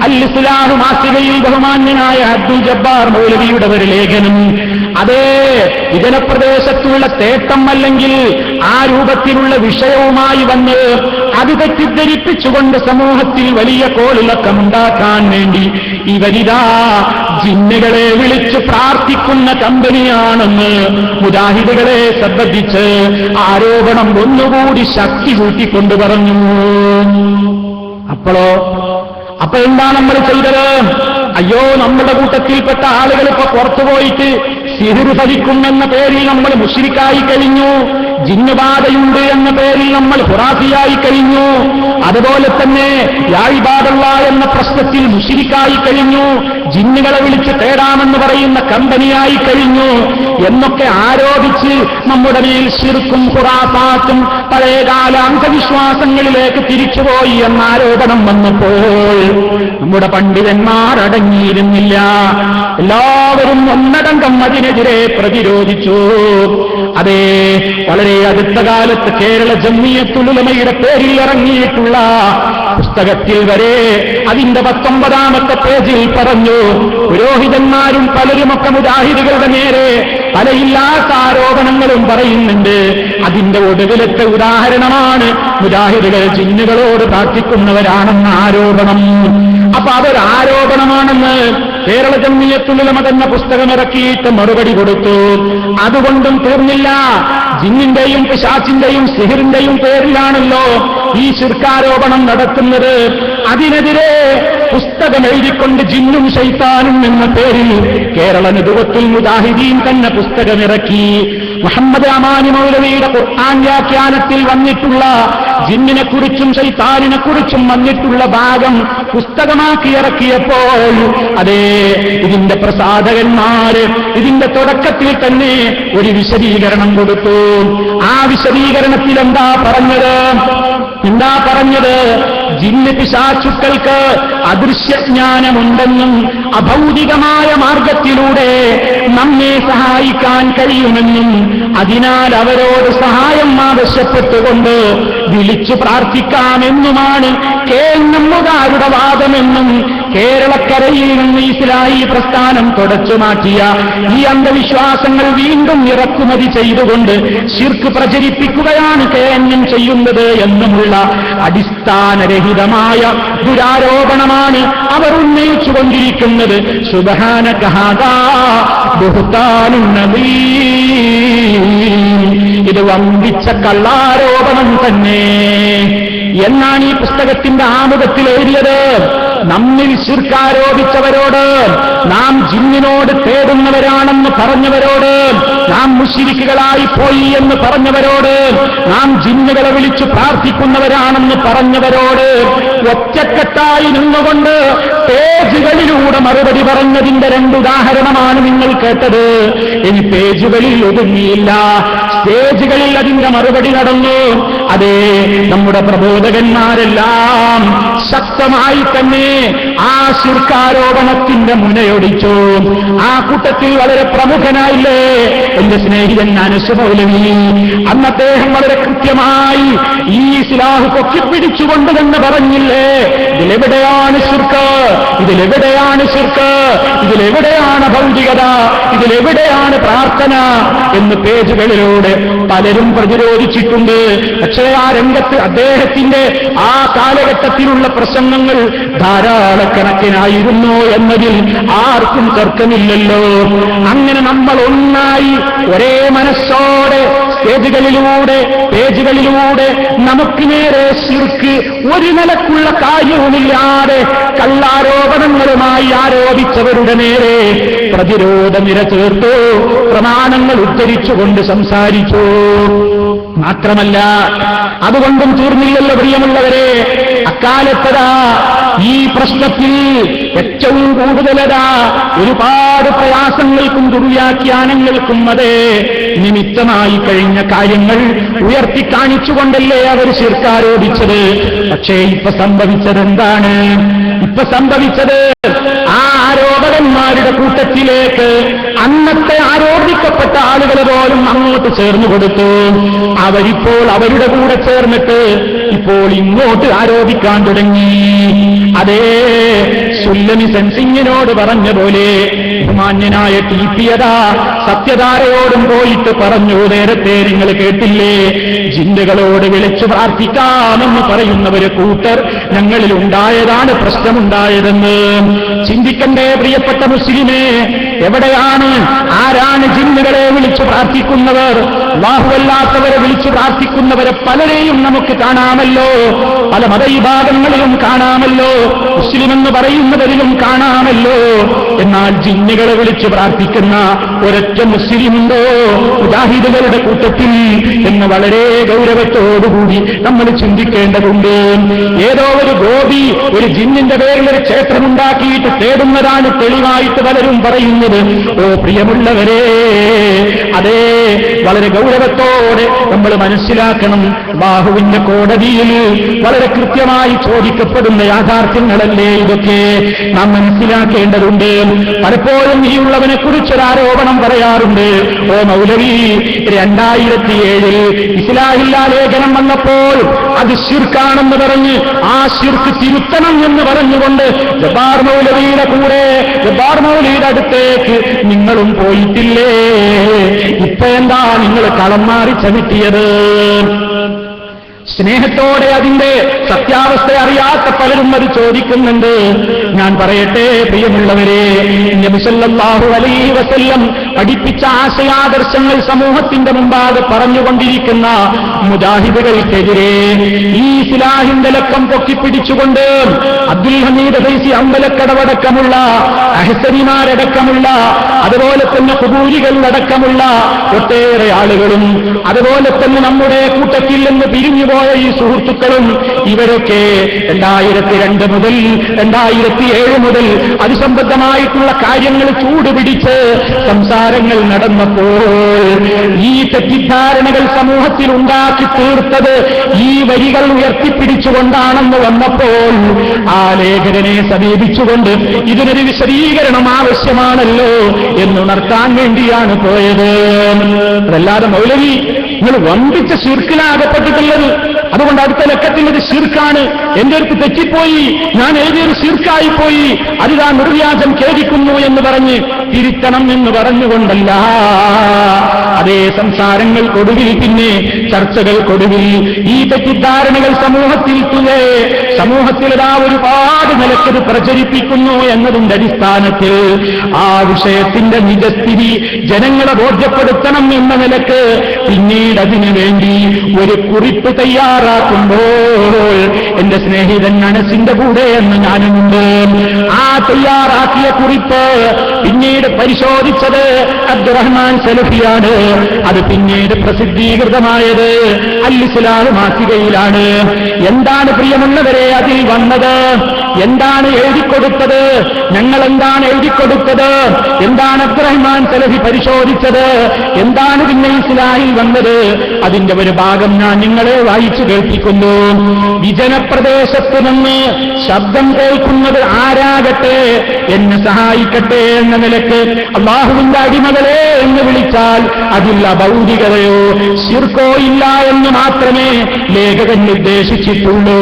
അൽ ഇസ്ലാഹ് മാസികയിൽ ബഹുമാന്യനായ അബ്ദുൽ ജബ്ബാർ മൗലവിയുടെ ഒരു ലേഖനം, അതേ വിജനപ്രദേശത്തുള്ള തേട്ടം അല്ലെങ്കിൽ ആ രൂപത്തിലുള്ള വിഷയവുമായി വന്ന് അത് തെറ്റിദ്ധരിപ്പിച്ചുകൊണ്ട് സമൂഹത്തിൽ വലിയ കോളിളക്കമുണ്ടാക്കാൻ വേണ്ടി ഇവരിതാ ജിന്നുകളെ വിളിച്ച് പ്രാർത്ഥിക്കുന്ന കമ്പനിയാണെന്ന് മുജാഹിദുകളെ സംബന്ധിച്ച് ആരോപണം ഒന്നുകൂടി ശക്തി കൂട്ടിക്കൊണ്ട് പറഞ്ഞു. അപ്പൊ എന്താ നമ്മൾ ചെയ്തത്? അയ്യോ, നമ്മുടെ കൂട്ടത്തിൽപ്പെട്ട ആളുകൾ ഇപ്പൊ പുറത്തുപോയിട്ട് സിഹിർ ഫലിക്കുമെന്ന പേരിൽ നമ്മൾ മുശ്രിക്കായി കഴിഞ്ഞു, ജിന്നുബാധയുണ്ട് എന്ന പേരിൽ നമ്മൾ ഖുറാഫിയായി കഴിഞ്ഞു, അതുപോലെ തന്നെ യാ ഇബാദല്ലാഹ് എന്ന പ്രശ്നത്തിൽ മുശ്രിക്കായി കഴിഞ്ഞു, ജിന്നുകളെ വിളിച്ച് തേടാമെന്ന് പറയുന്ന കമ്പനിയായി കഴിഞ്ഞു എന്നൊക്കെ ആരോപിച്ച് നമ്മുടെ മേൽ ശിർക്കും ഖുറാഫാത്തും പഴയകാല അന്ധവിശ്വാസങ്ങളിലേക്ക് തിരിച്ചുപോയി എന്ന ആരോപണം വന്നപ്പോൾ നമ്മുടെ പണ്ഡിതന്മാർ അടങ്ങിയിരുന്നില്ല. എല്ലാവരും ഒന്നടങ്കം അതിനെതിരെ പ്രതിരോധിച്ചു. അതേ, വളരെ അടുത്ത കാലത്ത് കേരള ജംഇയ്യത്തുൽ ഉലമയുടെ പേരിൽ ഇറങ്ങിയിട്ടുള്ള പുസ്തകത്തിൽ വരെ അതിന്റെ 19ാമത്തെ പേജിൽ പറഞ്ഞു, പുരോഹിതന്മാരും പലരുമൊക്കെ മുജാഹിദുകളുടെ നേരെ പലയില്ലാത്ത ആരോപണങ്ങളും പറയുന്നുണ്ട്. അതിന്റെ ഒടുവിലത്തെ ഉദാഹരണമാണ് മുജാഹിദുകൾ ജിന്നുകളോട് പ്രാർത്ഥിക്കുന്നവരാണെന്ന ആരോപണം. അപ്പൊ അതൊരാരോപണമാണെന്ന് കേരള ജംഇയ്യത്തുൽ ഉലമ എന്ന പുസ്തകം ഇറക്കിയിട്ട് മറുപടി കൊടുത്തു. അതുകൊണ്ടും തീർന്നില്ല. ജിന്നിന്റെയും പിശാചിന്റെയും സിഹിറിന്റെയും പേരിലാണല്ലോ ഈ ശിർക്കാരോപണം നടത്തുന്നത്. അതിനെതിരെ പുസ്തകം എഴുതിക്കൊണ്ട് ജിന്നും ശൈത്താനും എന്ന പേരിൽ കേരള നദുവത്തുൽ മുജാഹിദീൻ തന്നെ പുസ്തകമിറക്കി. മുഹമ്മദ് അമാനി മൗലവിയുടെ ഖുർആൻ വ്യാഖ്യാനത്തിൽ വന്നിട്ടുള്ള ജിന്നിനെക്കുറിച്ചും ശൈത്താനിനെക്കുറിച്ചും വന്നിട്ടുള്ള ഭാഗം പുസ്തകമാക്കി ഇറക്കിയപ്പോൾ അതേ ഇതിന്റെ പ്രസാധകന്മാര് ഇതിന്റെ തുടക്കത്തിൽ തന്നെ ഒരു വിശദീകരണം കൊടുത്തു. ആ വിശദീകരണത്തിൽ എന്താ പറഞ്ഞത്? ജിന്ന് പിശാചുക്കൾക്ക് അദൃശ്യജ്ഞാനമുണ്ടെന്നും അഭൗതികമായ മാർഗത്തിലൂടെ നമ്മെ സഹായിക്കാൻ കഴിയുമെന്നും അതിനാൽ അവരോട് സഹായം ആവശ്യപ്പെട്ടുകൊണ്ട് വിളിച്ചു പ്രാർത്ഥിക്കാമെന്നുമാണ് കേൾനമ്മുകാരുടെ വാദമെന്നും കേരളക്കരയിൽ നിന്ന് ഇസ്ലാഹി പ്രസ്ഥാനം തുടച്ചു മാറ്റിയ ഈ അന്ധവിശ്വാസങ്ങൾ വീണ്ടും ഇറക്കുമതി ചെയ്തുകൊണ്ട് ശിർക്ക് പ്രചരിപ്പിക്കുകയാണ് KNM ചെയ്യുന്നത് എന്നുമുള്ള അടിസ്ഥാനരഹിതമായ ദുരാരോപണമാണ് അവർ ഉന്നയിച്ചുകൊണ്ടിരിക്കുന്നത്. സുബ്ഹാനക ഹാദാ ബുഹ്താനുൻ നദീം. ഇത് വമ്പിച്ച കള്ളാരോപണം തന്നെ എന്നാണ് ഈ പുസ്തകത്തിന്റെ ആമുഖത്തിൽ എഴുതിയത്. നമ്മിൽ ശിർക്കാരോപിച്ചവരോട്, നാം ജിന്നിനോട് തേടുന്നവരാണെന്ന് പറഞ്ഞവരോട്, നാം മുശ്രിക്കുകളായി പോയി എന്ന് പറഞ്ഞവരോട്, നാം ജിന്നുകളെ വിളിച്ചു പ്രാർത്ഥിക്കുന്നവരാണെന്ന് പറഞ്ഞവരോട് ഒറ്റക്കെട്ടായി നിന്നുകൊണ്ട് പേജുകളിലൂടെ മറുപടി പറഞ്ഞതിന്റെ 2 ഉദാഹരണമാണ് നിങ്ങൾ കേട്ടത്. ഇനി പേജുകളിൽ ഒതുങ്ങിയില്ല, സ്റ്റേജുകളിൽ അതിന്റെ മറുപടി നടന്നു. അതേ, നമ്മുടെ പ്രബോധകന്മാരെല്ലാം ശക്തമായി തന്നെ ആ ശിർക്കാരോപണത്തിന്റെ മുനയൊടിച്ചു. ആ കൂട്ടത്തിൽ വളരെ പ്രമുഖനായില്ലേ എന്റെ സ്നേഹിതൻ അനസ് മൗലവി. അന്ന് അദ്ദേഹം വളരെ കൃത്യമായി ഈ ഇസ്ലാഹ് പൊക്കിപ്പിടിച്ചുകൊണ്ട് തന്നെ പറഞ്ഞില്ലേ, ഇതിലെവിടെയാണ് ശിർക്ക്, ഇതിലെവിടെയാണ് ശിർക്ക്, ഇതിലെവിടെയാണ് ഭൗതികത, ഇതിലെവിടെയാണ് പ്രാർത്ഥന എന്ന് പേജുകളിലൂടെ പലരും പ്രതിരോധിച്ചിട്ടുണ്ട്. പക്ഷേ ആ രംഗത്ത് അദ്ദേഹത്തിന്റെ ആ കാലഘട്ടത്തിലുള്ള പ്രസംഗങ്ങൾ ധാരാളക്കണക്കിനായിരുന്നു എന്നതിൽ ആർക്കും തർക്കമില്ലല്ലോ. അങ്ങനെ നമ്മൾ ഒന്നായി ഒരേ മനസ്സോടെ സ്റ്റേജുകളിലൂടെ പേജുകളിലൂടെ നമുക്ക് നേരെ ശിർക്ക് ഒരു നിലക്കുള്ള കാര്യവുമില്ലാതെ കള്ളാരോപണങ്ങളുമായി ആരോപിച്ചവരുടെ നേരെ പ്രതിരോധ നിര ചേർത്തു, പ്രമാണങ്ങൾ ഉദ്ധരിച്ചുകൊണ്ട് സംസാരിച്ചു. മാത്രമല്ല, അതുകൊണ്ടും തീർന്നില്ലല്ലോ പ്രിയമുള്ളവരെ. അക്കാലത്തതാ ഈ പ്രശ്നത്തിൽ ഏറ്റവും കൂടുതലതാ ഒരുപാട് പ്രയാസങ്ങൾക്കും ദുർവ്യാഖ്യാനങ്ങൾക്കും അതേ നിമിത്തമായി കഴിഞ്ഞ കാര്യങ്ങൾ ഉയർത്തിക്കാണിച്ചുകൊണ്ടല്ലേ അവർ ശിർക്കാരോപിച്ചത്. പക്ഷേ ഇപ്പൊ സംഭവിച്ചത് എന്താണ്? ഇപ്പൊ സംഭവിച്ചത് ആ ആരോപകന്മാരുടെ കൂട്ടത്തിലേക്ക് അന്നത്തെ ആരോപിക്കപ്പെട്ട ആളുകളെ പോലും അങ്ങോട്ട് ചേർന്നു കൊടുത്തു. അവരിപ്പോൾ അവരുടെ കൂടെ ചേർന്നിട്ട് ഇപ്പോൾ ഇങ്ങോട്ട് ആരോപിക്കാൻ തുടങ്ങി. അതേ, സുല്ലമി സെൻസിങ്ങിനോട് പറഞ്ഞ പോലെ ബഹുമാന്യനായ TP സത്യധാരയോടും പോയിട്ട് പറഞ്ഞു, നേരത്തെ നിങ്ങൾ കേട്ടില്ലേ, ജിന്നുകളോട് വിളിച്ചു പ്രാർത്ഥിക്കാമെന്ന് പറയുന്നവര് കൂട്ടർ ഞങ്ങളിൽ ഉണ്ടായതാണ് പ്രശ്നമുണ്ടായതെന്ന്. ചിന്തിക്കണ്ടേ പ്രിയപ്പെട്ട മുസ്ലിമേ, എവിടെയാണ്, ആരാണ് ജിന്നുകളെ വിളിച്ചു പ്രാർത്ഥിക്കുന്നവർ? അല്ലാഹുവല്ലാത്തവരെ വിളിച്ചു പ്രാർത്ഥിക്കുന്നവരെ പലരെയും നമുക്ക് കാണാമല്ലോ, പല മതവിഭാഗങ്ങളിലും കാണാമല്ലോ, മുസ്ലിമെന്ന് പറയുന്നവരിലും കാണാമല്ലോ. എന്നാൽ ജിന്നുകളെ വിളിച്ചു പ്രാർത്ഥിക്കുന്ന ഒരൊറ്റ മുസ്ലിമുണ്ടോ മുജാഹിദുകളുടെ കൂട്ടത്തിൽ എന്ന് വളരെ ഗൗരവത്തോടുകൂടി നമ്മൾ ചിന്തിക്കേണ്ടതുണ്ട്. ഏതോ ഒരു ഗോപി ഒരു ജിന്നിന്റെ പേരിൽ ഒരു ക്ഷേത്രമുണ്ടാക്കിയിട്ട് തേടുന്നതാണ് തെളിവായിട്ട് പലരും പറയുന്നത്. ഓ പ്രിയമുള്ളവരെ, അതേ, വളരെ ഗൗരവത്തോടെ നമ്മൾ മനസ്സിലാക്കണം. അല്ലാഹുവിന്റെ കോടതിയിൽ വളരെ കൃത്യമായി ചോദിക്കപ്പെടുന്ന യാഥാർത്ഥ്യങ്ങളല്ലേ ഇതൊക്കെ നാം മനസ്സിലാക്കേണ്ടതുണ്ട്. പലപ്പോഴും ഈ ഉള്ളവനെ കുറിച്ചൊരു ആരോപണം പറയാറുണ്ട്. ഓ മൗലവി, 2007 ഇസ്ലാഹില്ലാ ലേഖനം വന്നപ്പോൾ അത് ശിർക്കാണെന്ന് പറഞ്ഞ് ആ ശിർക്ക് തിരുത്തണം എന്ന് പറഞ്ഞുകൊണ്ട് ജബ്ബാർ മൗലവിയുടെ കൂടെ, ജബ്ബാർ മൗലവിയുടെ അടുത്തേക്ക് നിങ്ങളും പോയിട്ടില്ലേ? ഇപ്പൊ എന്താ നിങ്ങൾ കളം മാറി ചവിട്ടിയത്? സ്നേഹത്തോടെ അതിന്റെ സത്യാവസ്ഥ അറിയാത്ത പലരും അത് ചോദിക്കുന്നുണ്ട്. ഞാൻ പറയട്ടെ പ്രിയമുള്ളവരെ, നബി സല്ലല്ലാഹു അലൈഹി വസല്ലം പഠിപ്പിച്ച ആശയാദർശങ്ങൾ സമൂഹത്തിന്റെ മുമ്പാകെ പറഞ്ഞുകൊണ്ടിരിക്കുന്ന മുജാഹിദുകൾക്കെതിരെ ഈ ഇസ്ലാഹിന്റെ ലക്കം പൊക്കിപ്പിടിച്ചുകൊണ്ട് അബ്ദുൽ ഹമീദ് ഫൈസി അമ്പലക്കടവടക്കമുള്ള അഹ്സനിമാരടക്കമുള്ള അതുപോലെ തന്നെ ഖുബൂരികളടക്കമുള്ള ഒട്ടേറെ ആളുകളും അതുപോലെ തന്നെ നമ്മുടെ കൂട്ടത്തിൽ നിന്ന് പിരിഞ്ഞുപോയ ഈ സുഹൃത്തുക്കളും ഇവരൊക്കെ 2002 മുതൽ 2007 മുതൽ അതിസംബന്ധമായിട്ടുള്ള കാര്യങ്ങൾ ചൂടുപിടിച്ച് സംസാരങ്ങൾ നടന്നപ്പോൾ ഈ തെറ്റിദ്ധാരണകൾ സമൂഹത്തിൽ ഉണ്ടാക്കി തീർത്തത് ഈ വരികൾ ഉയർത്തിപ്പിടിച്ചുകൊണ്ടാണെന്ന് വന്നപ്പോൾ ആ ലേഖകനെ സമീപിച്ചുകൊണ്ട് ഇതിനൊരു വിശദീകരണം ആവശ്യമാണല്ലോ എന്നുണർത്താൻ വേണ്ടിയാണ് പോയത്. അതല്ലാതെ മൗലവി നിങ്ങൾ വമ്പിച്ച ശിർക്കിലാകപ്പെട്ടിട്ടുള്ളത്, അതുകൊണ്ട് അടുത്ത ലക്കത്തിനൊരു ശിർക്കാണ്, എന്റെ അടുത്ത് തെറ്റിപ്പോയി, ഞാൻ എഴുതിയൊരു ശിർക്കായിപ്പോയി, അതിതാ നിർവ്യാജം ഖേദിക്കുന്നു എന്ന് പറഞ്ഞ് തിരുത്തണം എന്ന് പറഞ്ഞുകൊണ്ടല്ല. അതേ സംസാരങ്ങൾക്കൊടുവിൽ പിന്നെ ചർച്ചകൾക്കൊടുവിൽ ഈ തെറ്റിദ്ധാരണകൾ സമൂഹത്തിലിതാ ഒരുപാട് നിലക്കത് പ്രചരിപ്പിക്കുന്നു എന്നതിന്റെ അടിസ്ഥാനത്തിൽ ആ വിഷയത്തിന്റെ നിജസ്ഥിതി ജനങ്ങളെ ബോധ്യപ്പെടുത്തണം എന്ന നിലക്ക് പിന്നീട് അതിനു വേണ്ടി ഒരു കുറിപ്പ് തയ്യാറാക്കുമ്പോൾ എന്റെ സ്നേഹിതൻ അനസിന്റെ കൂടെ എന്ന് ഞാനുണ്ട്. ആ തയ്യാറാക്കിയ കുറിപ്പ് പിന്നീട് പരിശോധിച്ചത് അബ്ദുറഹ്മാൻ സലഫിയാണ്. അത് പിന്നീട് പ്രസിദ്ധീകൃതമായത് അൽ ഇസ്ലാഹ് മാസികയിലാണ്. എന്താണ് പ്രിയമുള്ളവരെ അതിൽ വന്നത്? എന്താണ് എഴുതിക്കൊടുത്തത്? ഞങ്ങൾ എന്താണ് എഴുതിക്കൊടുത്തത്? എന്താണ് അബ്ദുറഹ്മാൻ സലഫി പരിശോധിച്ചത്? എന്താണ് പിന്നെ ഇസ്ലാഹിൽ വന്നത്? അതിന്റെ ഒരു ഭാഗം ഞാൻ നിങ്ങളെ വായിച്ചു കേൾപ്പിക്കുന്നു. വിജനപ്രദേശത്ത് നിന്ന് ശബ്ദം കേൾക്കുന്നത് ആരാകട്ടെ എന്നെ സഹായിക്കട്ടെ എന്ന നിലക്ക് അല്ലാഹുവിന്റെ അടിമകളെ എന്ന് വിളിച്ചാൽ അതിൽ അഭൗതികതയോ ശിർക്കോ ഇല്ല എന്ന് മാത്രമേ ലേഖകൻ നിർദ്ദേശിച്ചിട്ടുള്ളൂ.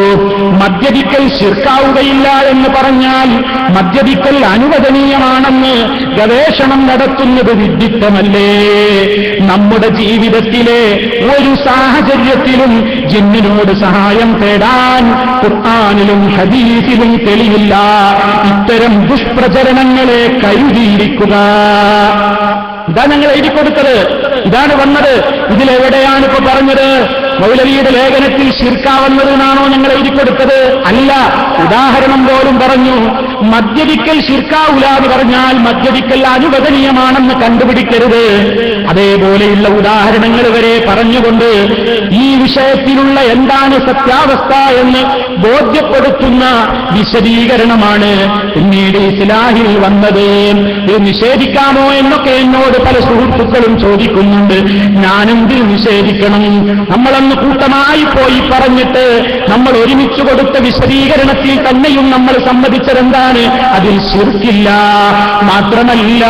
മദ്യപിക്കൽ ശിർക്കാവുകയില്ല എന്ന് പറഞ്ഞാൽ മദ്യപിക്കൽ അനുവദനീയമാണെന്ന് ഗവേഷണം നടത്തുന്നത് വിഡിത്തമല്ലേ? നമ്മുടെ ജീവിതത്തിലെ ഒരു സാഹചര്യത്തിലും ജിന്നിനോട് സഹായം തേടാൻ ഖുർആനിലും ഹദീസിലും തെളിവില്ല. ഇത്തരം ദുഷ്പ്രചരണങ്ങളെ കരുതിയിരിക്കുക. ഇതാ ഞങ്ങൾ എഴുതിക്കൊടുത്തത്, ഇതാണ് വന്നത്. ഇതിലെവിടെയാണ് ഇപ്പൊ പറഞ്ഞത്? മൗലവിയുടെ ലേഖനത്തിൽ ശിർക്കാവുന്നതെന്നാണോ ഞങ്ങൾ എഴുതിക്കൊടുത്തത്? അല്ല. ഉദാഹരണം പോലും പറഞ്ഞു. മദ്യപിക്കൽ ശിർക്കാവൂല എന്ന് പറഞ്ഞാൽ മദ്യപിക്കൽ അനുവദനീയമാണെന്ന് കണ്ടുപിടിക്കരുത്. അതേപോലെയുള്ള ഉദാഹരണങ്ങൾ വരെ പറഞ്ഞുകൊണ്ട് ഈ വിഷയത്തിലുള്ള എന്താണ് സത്യാവസ്ഥ എന്ന് ബോധ്യപ്പെടുത്തുന്ന വിശദീകരണമാണ് പിന്നീട് ഇസ്ലാഹിൽ വന്നത്. ഇത് നിഷേധിക്കാമോ എന്നൊക്കെ എന്നോട് പല സുഹൃത്തുക്കളും ചോദിക്കുന്നുണ്ട്. ഞാനെന്ത് നിഷേധിക്കണം? നമ്മളന്ന് കൂട്ടമായി പോയി പറഞ്ഞിട്ട് നമ്മൾ ഒരുമിച്ച് കൊടുത്ത വിശദീകരണത്തിൽ തന്നെയും നമ്മൾ സമ്മതിച്ചതെന്താണ്? അതിൽ ശിർക്കില്ല. മാത്രമല്ല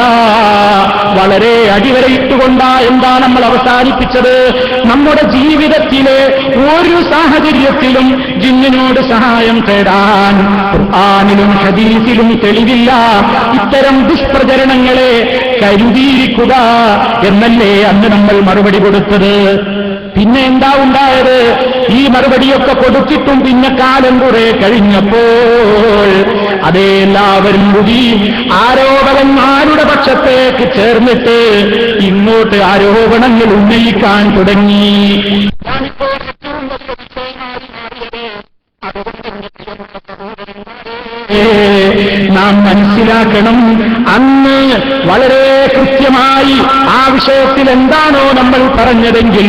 വളരെ അടിവരയിട്ടുകൊണ്ടാ എന്താ നമ്മൾ അവസാനിപ്പിച്ചത്? നമ്മുടെ ജീവിതത്തിലെ ഒരു സാഹചര്യത്തിലും ജിന്നിനോട് സഹായം തേടാൻ ഖുർആനിലും ഹദീസിലും തെളിവില്ല. ഇത്തരം ദുഷ്പ്രചരണങ്ങളെ കരുതിയിരിക്കുക എന്നല്ലേ അന്ന് നമ്മൾ മറുപടി കൊടുത്തത്. പിന്നെ എന്താ ഉണ്ടായത്? ഈ മറുപടിയൊക്കെ കൊടുത്തിട്ടും പിന്നെ കാലം കുറെ കഴിഞ്ഞപ്പോൾ അതേ എല്ലാവരും കൂടി ആരോപകന്മാരുടെ പക്ഷത്തേക്ക് ചേർന്നിട്ട് ഇങ്ങോട്ട് ആരോപണങ്ങൾ ഉന്നയിക്കാൻ തുടങ്ങി. നാം മനസ്സിലാക്കണം, അന്ന് വളരെ കൃത്യമായി ആ വിഷയത്തിൽ എന്താണോ നമ്മൾ പറഞ്ഞതെങ്കിൽ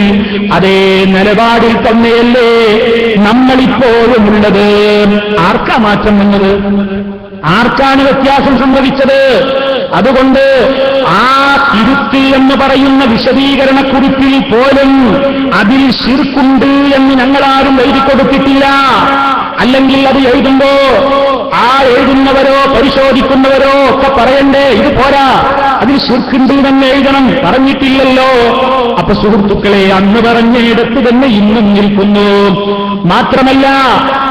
അതേ നിലപാടിൽ തന്നെയല്ലേ നമ്മളിപ്പോഴും ഉള്ളത്. ആർക്കാ മാറ്റം വന്നത്? ആർക്കാണ് വ്യത്യാസം സംഭവിച്ചത്? അതുകൊണ്ട് ആ തിരുത്ത് എന്ന് പറയുന്ന വിശദീകരണക്കുറിപ്പിൽ പോലും അതിൽ ശിർക്കുണ്ട് എന്ന് ഞങ്ങളാരും എഴുതി കൊടുത്തിട്ടില്ല. അല്ലെങ്കിൽ അത് എഴുതുമ്പോ ആ എഴുതുന്നവരോ പരിശോധിക്കുന്നവരോ ഒക്കെ പറയണ്ടേ ഇത് പോരാ, അതിൽ ശിർക്കുണ്ട് തന്നെ എഴുതണം. പറഞ്ഞിട്ടില്ലല്ലോ. അപ്പൊ സുഹൃത്തുക്കളെ, അന്ന് പറഞ്ഞിടത്ത് തന്നെ ഇന്നും നിൽക്കുന്നു. മാത്രമല്ല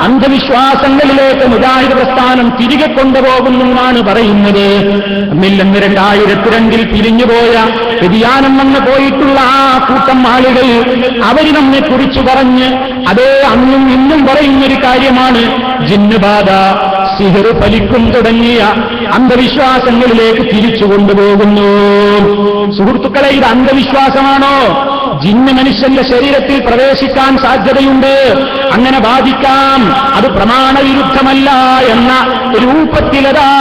അന്ധവിശ്വാസങ്ങളിലേക്ക് മുജാഹിദ് പ്രസ്ഥാനം തിരികെ കൊണ്ടുപോകുന്നെന്നാണ് പറയുന്നത്. അന്നില്ലെന്ന് 2002 പിരിഞ്ഞുപോയ വ്യതിയാനം വന്നു പോയിട്ടുള്ള ആ കൂട്ടം ആളുകൾ അവർ നമ്മെക്കുറിച്ച് പറഞ്ഞ് അതേ അന്നും ഇന്നും പറയുന്നൊരു കാര്യമാണ് ജിന്നുബാധ, സിഹർ ഫലിക്കും തുടങ്ങിയ അന്ധവിശ്വാസങ്ങളിലേക്ക് തിരിച്ചു കൊണ്ടുപോകുന്നു. സുഹൃത്തുക്കളെ, ഇത് അന്ധവിശ്വാസമാണോ? ജിന്ന് മനുഷ്യന്റെ ശരീരത്തിൽ പ്രവേശിക്കാൻ സാധ്യതയുണ്ട്, അങ്ങനെ ബാധിക്കാം, അത് പ്രമാണവിരുദ്ധമല്ല എന്ന രൂപത്തിലതാ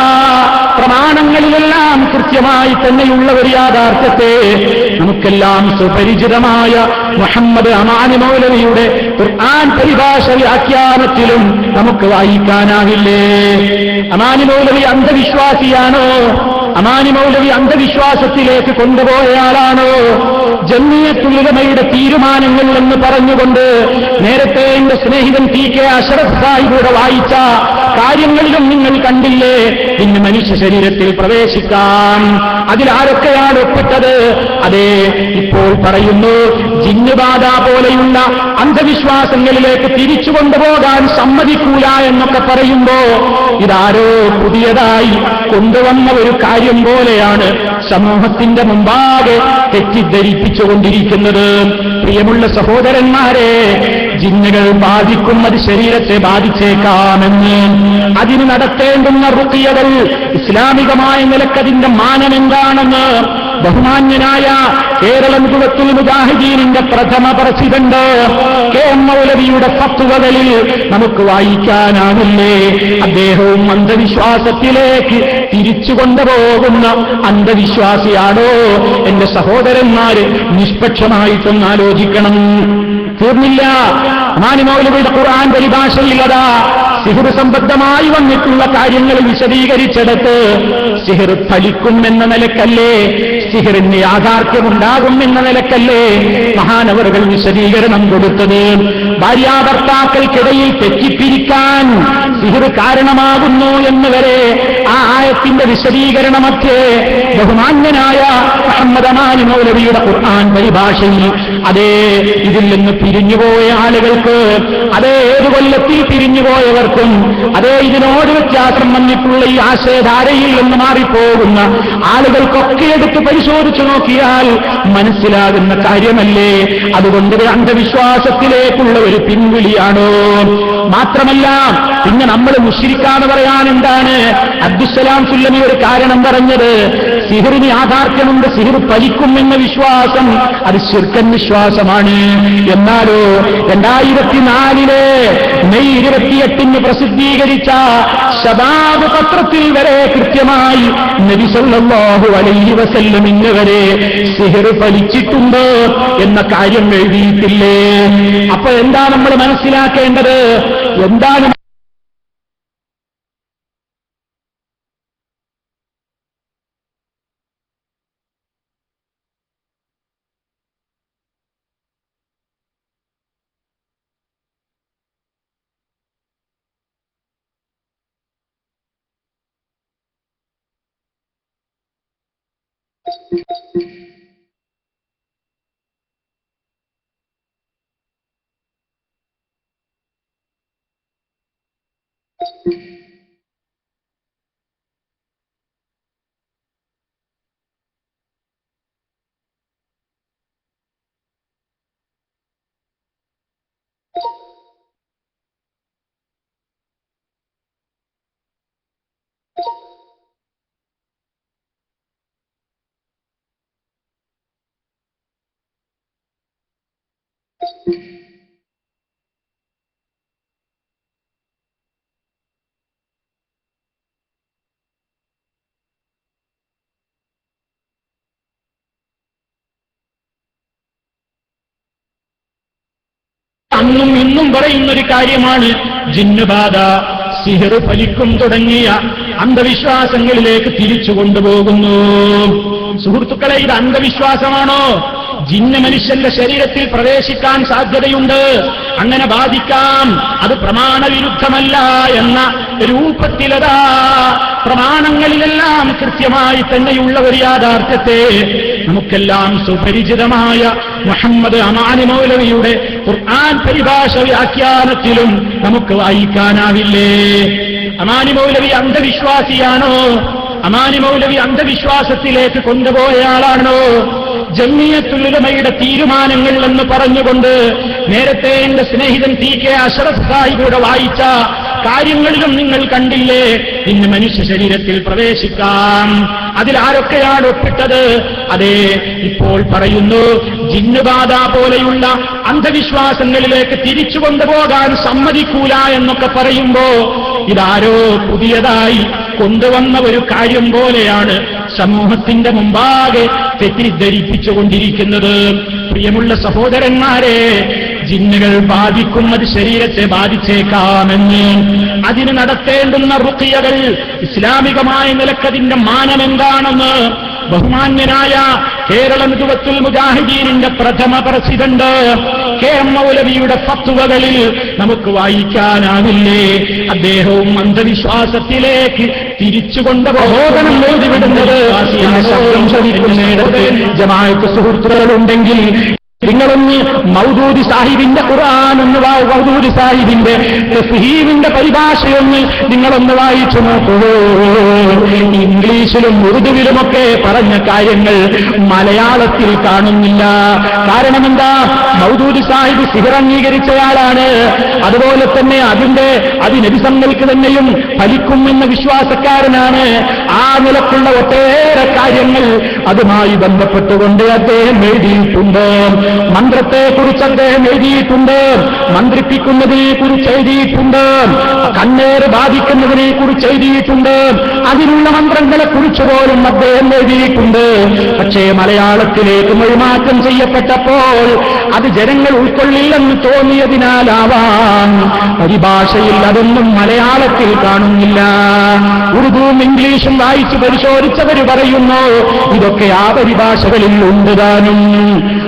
പ്രമാണങ്ങളിലെല്ലാം കൃത്യമായി തന്നെയുള്ള ഒരു യാഥാർത്ഥ്യത്തെ നമുക്കെല്ലാം സുപരിചിതമായ മുഹമ്മദ് അമാനി മൗലവിയുടെ ഖുർആൻ പരിഭാഷ വ്യാഖ്യാനത്തിലും നമുക്ക് വായിക്കാനാവില്ലേ? അമാനി മൗലവി അന്ധവിശ്വാസിയാണോ? അമാനി മൗലവി അന്ധവിശ്വാസത്തിലേക്ക് കൊണ്ടുപോയയാളാണോ? ജമിയത്തുൽ ഉലമയുടെ തീരുമാനങ്ങൾ എന്ന് പറഞ്ഞുകൊണ്ട് നേരത്തെ എന്റെ സ്നേഹിതൻ ടി.കെ. അഷ്റഫ് സാഹിബിലൂടെ വായിച്ച കാര്യങ്ങളിലും നിങ്ങൾ കണ്ടില്ലേ? ഇന്ന് മനുഷ്യ ശരീരത്തിൽ പ്രവേശിക്കാം. അതിലാരൊക്കെയാണ് ഒപ്പിട്ടത്? അതെ, ഇപ്പോൾ പറയുന്നു ജിന്നുബാധ പോലെയുള്ള അന്ധവിശ്വാസങ്ങളിലേക്ക് തിരിച്ചു കൊണ്ടുപോകാൻ സമ്മതിക്കൂല എന്നൊക്കെ പറയുമ്പോ ഇതാരോ പുതിയതായി കൊണ്ടുവന്ന ഒരു കാര്യം പോലെയാണ് സമൂഹത്തിന്റെ മുമ്പാകെ തെറ്റിദ്ധരിപ്പിച്ചുകൊണ്ടിരിക്കുന്നത്. പ്രിയമുള്ള സഹോദരന്മാരെ, ജിന്നുകൾ ബാധിക്കുന്നത് ശരീരത്തെ ബാധിച്ചേക്കാമെന്ന്, അതിന് നടത്തേണ്ടുന്ന റുഖിയകൾ ഇസ്ലാമികമായ നിലക്കതിന്റെ മാനമെന്താണെന്ന് ബഹുമാന്യനായ കേരള മുഖത്തുൽ മുജാഹിദീനിന്റെ പ്രഥമ പ്രസിഡന്റ് കെ.എം. മൗലവിയുടെ ഫത്വകളിൽ നമുക്ക് വായിക്കാനാവില്ലേ? അദ്ദേഹവും അന്ധവിശ്വാസത്തിലേക്ക് തിരിച്ചു കൊണ്ടുപോകുന്ന അന്ധവിശ്വാസിയാണോ? എന്റെ സഹോദരന്മാര് നിഷ്പക്ഷമായിട്ടൊന്ന് ആലോചിക്കണം. തീർന്നില്ല. അമാനി മൗലവിയുടെ ഖുർആൻ പരിഭാഷയിലതാ സിഹിർ സംബന്ധമായി വന്നിട്ടുള്ള കാര്യങ്ങൾ വിശദീകരിച്ചെടുത്ത് സിഹിർ ഫലിക്കും എന്ന നിലക്കല്ലേ, സിഹിറിന് യാഥാർത്ഥ്യമുണ്ടാകും എന്ന നിലക്കല്ലേ മഹാനവറുകൾ വിശദീകരണം കൊടുത്തത്? ഭാര്യാഭർത്താക്കൾക്കിടയിൽ തെറ്റിപ്പിരിക്കാൻ സിഹിർ കാരണമാകുന്നു എന്നുവരെ ആ ആയത്തിന്റെ വിശദീകരണമൊക്കെ ബഹുമാന്യനായ മുഹമ്മദ് അമാനി മൗലവിയുടെ ഖുർആൻ പരിഭാഷയിൽ അതേ ഇതിൽ നിന്ന് പിരിഞ്ഞുപോയ ആളുകൾക്ക്, അതേ ഏതു കൊല്ലത്തിൽ പിരിഞ്ഞുപോയവർക്കും, അതേ ഇതിനോട് വ്യത്യാസം വന്നിട്ടുള്ള ഈ ആശയധാരയിൽ നിന്ന് മാറിപ്പോകുന്ന ആളുകൾക്കൊക്കെ എടുത്ത് പരിശോധിച്ചു നോക്കിയാൽ മനസ്സിലാകുന്ന കാര്യമല്ലേ? അതുകൊണ്ട് അന്ധവിശ്വാസത്തിലേക്കുള്ള ഒരു പിൻവിളിയാണോ? മാത്രമല്ല, പിന്നെ നമ്മൾ മുശ്രിക്കാന്ന് പറയാൻ എന്താണ്? അബ്ദുസ്സലാം സുല്ലമി ഒരു കാരണം പറഞ്ഞത്, സിഹിറിന് യാഥാർത്ഥ്യമുണ്ട്, സിഹിർ ഫലിക്കും എന്ന വിശ്വാസം അത് ശിർക്കൻ വിശ്വാസമാണ്. എന്നാലോ 2004 മെയ് 28 പ്രസിദ്ധീകരിച്ച ശബാബ് പത്രത്തിൽ വരെ കൃത്യമായി നബി സല്ലല്ലാഹു അലൈഹി വസല്ലമിന് വരെ സിഹിർ ഫലിച്ചിട്ടുണ്ട് എന്ന കാര്യം എഴുതിയിട്ടില്ലേ? അപ്പൊ എന്താ നമ്മൾ മനസ്സിലാക്കേണ്ടത്? എന്താണ് അന്നും ഇന്നും പറയുന്നൊരു കാര്യമാണ് ജിന്നുബാധ, സിഹിർ ഫലിക്കും തുടങ്ങിയ അന്ധവിശ്വാസങ്ങളിലേക്ക് തിരിച്ചു കൊണ്ടുപോകുന്നു. സുഹൃത്തുക്കളെ, ഇത് അന്ധവിശ്വാസമാണോ? ജിന്ന് മനുഷ്യന്റെ ശരീരത്തിൽ പ്രവേശിക്കാൻ സാധ്യതയുണ്ട്, അങ്ങനെ ബാധിക്കാം, അത് പ്രമാണവിരുദ്ധമല്ല എന്ന രൂപത്തിലതാ പ്രമാണങ്ങളിലെല്ലാം കൃത്യമായി തന്നെയുള്ള ഒരു യാഥാർത്ഥ്യത്തെ നമുക്കെല്ലാം സുപരിചിതമായ മുഹമ്മദ് അമാനി മൗലവിയുടെ ഖുർആൻ പരിഭാഷ വ്യാഖ്യാനത്തിലും നമുക്ക് വായിക്കാനാവില്ലേ? അമാനി മൗലവി അന്ധവിശ്വാസിയാണോ? അമാനി മൗലവി അന്ധവിശ്വാസത്തിലേക്ക് കൊണ്ടുപോയയാളാണോ? ജംഇയ്യത്തുൽ ഉലമയുടെ തീരുമാനങ്ങൾ എന്ന് പറഞ്ഞുകൊണ്ട് നേരത്തെ എന്റെ സ്നേഹിതൻ ടി.കെ. അഷ്റഫ് സാഹിബിലൂടെ വായിച്ച കാര്യങ്ങളിലും നിങ്ങൾ കണ്ടില്ലേ, ഇന്ന് മനുഷ്യ ശരീരത്തിൽ പ്രവേശിക്കാം. അതിലാരൊക്കെയാണ് ഒപ്പിട്ടത്? അതേ, ഇപ്പോൾ പറയുന്നു ജിന്നുബാധ പോലെയുള്ള അന്ധവിശ്വാസങ്ങളിലേക്ക് തിരിച്ചു കൊണ്ടുപോകാൻ സമ്മതിക്കൂല എന്നൊക്കെ പറയുമ്പോ ഇതാരോ പുതിയതായി കൊണ്ടുവന്ന ഒരു കാര്യം പോലെയാണ് സമൂഹത്തിന്റെ മുമ്പാകെ തെറ്റിദ്ധരിപ്പിച്ചുകൊണ്ടിരിക്കുന്നത്. പ്രിയമുള്ള സഹോദരന്മാരെ, ജിന്നുകൾ ബാധിക്കുന്നത് ശരീരത്തെ ബാധിച്ചേക്കാമെന്ന്, അതിന് നടത്തേണ്ടുന്ന റുഖിയകൾ ഇസ്ലാമികമായ നിലക്കതിന്റെ മാനം എന്താണെന്ന് ബഹുമാന്യനായ കേരള നുദവത്തുൽ മുജാഹിദീനിന്റെ പ്രഥമ പ്രസിഡന്റ് കെ.എം. മൗലവിയുടെ ഫത്വകളിൽ നമുക്ക് വായിക്കാനാവില്ലേ? അദ്ദേഹവും അന്ധവിശ്വാസത്തിലേക്ക് തിരിച്ചുകൊണ്ട് പ്രബോധനം എഴുതിവിടുന്നത്. ജമാഅത്ത് സുഹൃത്തുക്കളുണ്ടെങ്കിൽ നിങ്ങളൊന്ന് മൗദൂദി സാഹിബിന്റെ ഖുർആൻ ഒന്ന് മൗദൂദി സാഹിബിന്റെ തഫ്ഹീമിന്റെ പരിഭാഷയൊന്ന് നിങ്ങളൊന്ന് വായിച്ചു നോക്കൂ. ഇംഗ്ലീഷിലും ഉറുദുവിലുമൊക്കെ പറഞ്ഞ കാര്യങ്ങൾ മലയാളത്തിൽ കാണുന്നില്ല. കാരണം എന്താ? മൗദൂദി സാഹിബ് സിഹർ അംഗീകരിച്ചയാളാണ്. അതുപോലെ തന്നെ അത് നബിസങ്ങൾക്ക് തന്നെയും ഫലിക്കുമെന്ന വിശ്വാസക്കാരനാണ്. ആ നിലക്കുള്ള ഒട്ടേറെ കാര്യങ്ങൾ അതുമായി ബന്ധപ്പെട്ടുകൊണ്ട് അദ്ദേഹം എഴുതിയിട്ടുണ്ട്. മന്ത്രത്തെക്കുറിച്ച് അദ്ദേഹം എഴുതിയിട്ടുണ്ട്, മന്ത്രിപ്പിക്കുന്നതിനെ കുറിച്ച് എഴുതിയിട്ടുണ്ട്, കണ്ണേറ് ബാധിക്കുന്നതിനെ കുറിച്ച് എഴുതിയിട്ടുണ്ട്, അതിനുള്ള മന്ത്രങ്ങളെ കുറിച്ച് പോലും അദ്ദേഹം എഴുതിയിട്ടുണ്ട്. പക്ഷേ മലയാളത്തിലേക്ക് മൊഴിമാറ്റം ചെയ്യപ്പെട്ടപ്പോൾ അത് ജനങ്ങൾ ഉൾക്കൊള്ളില്ലെന്ന് തോന്നിയതിനാലാവാം പരിഭാഷയിൽ അതൊന്നും മലയാളത്തിൽ കാണുന്നില്ല. ഉറുദുവും ഇംഗ്ലീഷും വായിച്ച് പരിശോധിച്ചവർ പറയുന്നു ഇതൊക്കെ ആ പരിഭാഷകളിൽ ഉണ്ട് താനും.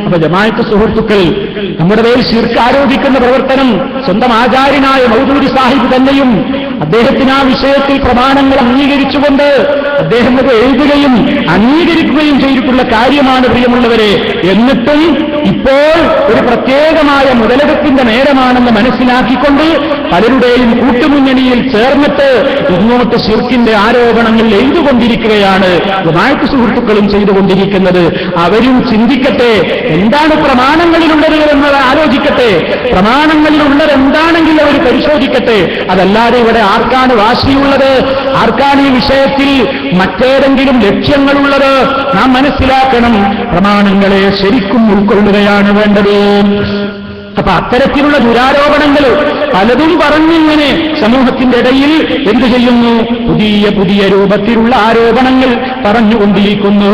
അപ്പൊ ജമാഅത്ത് സുഹൃത്തുക്കൾ, നമ്മുടെ മേൽ ശിർക്ക് ആരോപിക്കുന്ന പ്രവർത്തനം സ്വന്തം ആചാര്യനായ മൗദൂദി സാഹിബ് തന്നെയും അദ്ദേഹത്തിന് ആ വിഷയത്തിൽ പ്രമാണങ്ങൾ അംഗീകരിച്ചുകൊണ്ട് അദ്ദേഹം അത് എഴുതുകയും അംഗീകരിക്കുകയും ചെയ്തിട്ടുള്ള കാര്യമാണ് പ്രിയമുള്ളവരെ. എന്നിട്ടും ഇപ്പോൾ ഒരു പ്രത്യേകമായ മുതലെടുപ്പിന്റെ നേരമാണെന്ന് മനസ്സിലാക്കിക്കൊണ്ട് പലരുടെയും കൂട്ടുമുന്നണിയിൽ ചേർന്നിട്ട് ഇങ്ങോട്ട് ശിർക്കിന്റെ ആരോപണങ്ങൾ എഴുതുകൊണ്ടിരിക്കുകയാണ് ജമാഅത്ത് സുഹൃത്തുക്കളും ചെയ്തുകൊണ്ടിരിക്കുന്നത്. അവരും ചിന്തിക്കട്ടെ, എന്താണ് പ്രമാണങ്ങളിലുള്ളത് എന്നത് ആലോചിക്കട്ടെ. പ്രമാണങ്ങളിലുള്ളത് എന്താണെങ്കിൽ അവർ പരിശോധിക്കട്ടെ. അതല്ലാതെ ഇവിടെ ആർക്കാണ് വാശിയുള്ളത്, ആർക്കാണ് ഈ വിഷയത്തിൽ മറ്റേതെങ്കിലും ലക്ഷ്യങ്ങളുള്ളത്? നാം മനസ്സിലാക്കണം, പ്രമാണങ്ങളെ ശരിക്കും ഉൾക്കൊള്ളുകയാണ് വേണ്ടത്. അപ്പൊ അത്തരത്തിലുള്ള ദുരാരോപണങ്ങൾ പലതും പറഞ്ഞിങ്ങനെ സമൂഹത്തിന്റെ ഇടയിൽ എന്തു ചെയ്യുന്നു? പുതിയ പുതിയ രൂപത്തിലുള്ള ആരോപണങ്ങൾ പറഞ്ഞുകൊണ്ടിരിക്കുന്നു.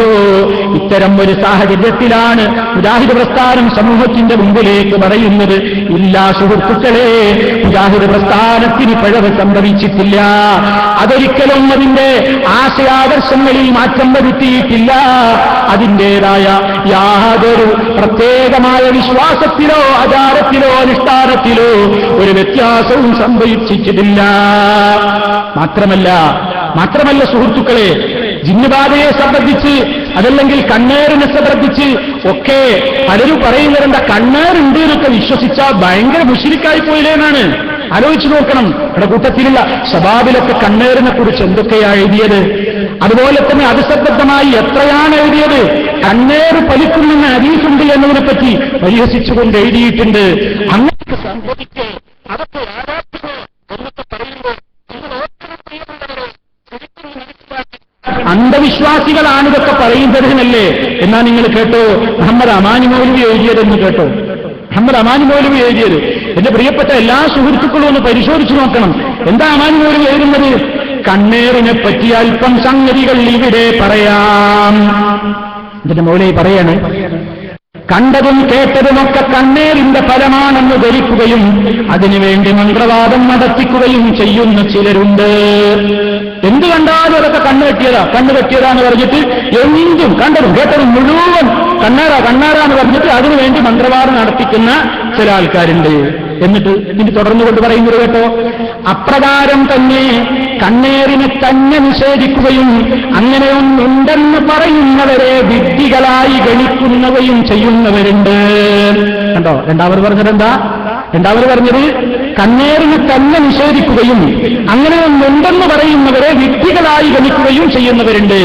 ഇത്തരം ഒരു സാഹചര്യത്തിലാണ് മുജാഹിദ് പ്രസ്ഥാനം സമൂഹത്തിന്റെ മുമ്പിലേക്ക് പറയുന്നത്, ഇല്ല സുഹൃത്തുക്കളെ, മുജാഹിദ് പ്രസ്ഥാനത്തിന് പിഴവ് സംഭവിച്ചിട്ടില്ല. അതൊരിക്കലും അതിന്റെ ആശയാദർശങ്ങളിൽ മാറ്റം വരുത്തിയിട്ടില്ല. അതിൻ്റെതായ യാതൊരു പ്രത്യേകമായ വിശ്വാസത്തിലോ ആചാരത്തിലോ അനുഷ്ഠാനത്തിലോ ഒരു വ്യത്യാസവും സംഭവിച്ചിട്ടില്ല. മാത്രമല്ല സുഹൃത്തുക്കളെ, ജിന്നുബാധയെ സംബന്ധിച്ച് അതല്ലെങ്കിൽ കണ്ണേറിനെ സംബന്ധിച്ച് ഒക്കെ പലരും പറയുന്നവരെന്താ, കണ്ണേറുണ്ട് എന്നൊക്കെ വിശ്വസിച്ചാൽ ഭയങ്കര മുശ്രിക്കായി പോയില്ലേന്നാണ്. ആലോചിച്ചു നോക്കണം. ഇവിടെ കൂട്ടത്തിലുള്ള ശബാബിലൊക്കെ കണ്ണേറിനെ കുറിച്ച് എന്തൊക്കെയാ എഴുതിയത്? അതുപോലെ തന്നെ അതിസംബന്ധമായി എത്രയാണ് എഴുതിയത്? കണ്ണേറ് ഫലിക്കുമെന്ന് ഹദീസുണ്ട് എന്നതിനെപ്പറ്റി പരിഹസിച്ചുകൊണ്ട് എഴുതിയിട്ടുണ്ട്. അങ്ങനെ സംഭവിക്കേ അതൊക്കെ ആരാധിക്കോ എന്നൊക്കെ പറയുമ്പോൾ അന്ധവിശ്വാസികളാണ് ഇതൊക്കെ പറയുന്നതിനല്ലേ. എന്നാ നിങ്ങൾ കേട്ടോ, മുഹമ്മദ് അമാനി മൗലവി എഴുതിയതെന്ന് കേട്ടോ. മുഹമ്മദ് അമാനി മൗലവി എഴുതിയത് എന്റെ പ്രിയപ്പെട്ട എല്ലാ സുഹൃത്തുക്കളും ഒന്ന് പരിശോധിച്ചു നോക്കണം. എന്താ അമാനി മൗലവി എഴുതുന്നത്? കണ്ണേറിനെ പറ്റി അല്പം സംഗതികൾ ഇവിടെ പറയാം. ഇതിന്റെ മൗലവി പറയാണ്, കണ്ടതും കേട്ടതുമൊക്കെ കണ്ണേറിന്റെ ഫലമാണെന്ന് ധരിക്കുകയും അതിനുവേണ്ടി മന്ത്രവാദം നടത്തിക്കുകയും ചെയ്യുന്ന ചിലരുണ്ട്. എന്ത് കണ്ടാലും അതൊക്കെ കണ്ണു കെട്ടിയതാന്ന് പറഞ്ഞിട്ട് എന്തും കണ്ടതും കേട്ടതും മുഴുവൻ കണ്ണാറാന്ന് പറഞ്ഞിട്ട് അതിനുവേണ്ടി മന്ത്രവാദം നടത്തിക്കുന്ന ചില ആൾക്കാരുണ്ട്. എന്നിട്ട് ഇതിന് തുടർന്നുകൊണ്ട് പറയുന്നത് കേട്ടോ, അപ്രകാരം തന്നെ കണ്ണേറിനെ തന്നെ നിഷേധിക്കുകയും അങ്ങനെയൊന്നുണ്ടെന്ന് പറയുന്നവരെ വിഡ്ഢികളായി ഗണിക്കുന്നവയും ചെയ്യുന്നവരുണ്ട്. കണ്ടോ, രണ്ടാമത് പറഞ്ഞത് കണ്ണേറിനെ തന്നെ നിഷേധിക്കുകയും അങ്ങനെയൊന്നുണ്ടെന്ന് പറയുന്നവരെ വിഡ്ഢികളായി ഗണിക്കുകയും ചെയ്യുന്നവരുണ്ട്.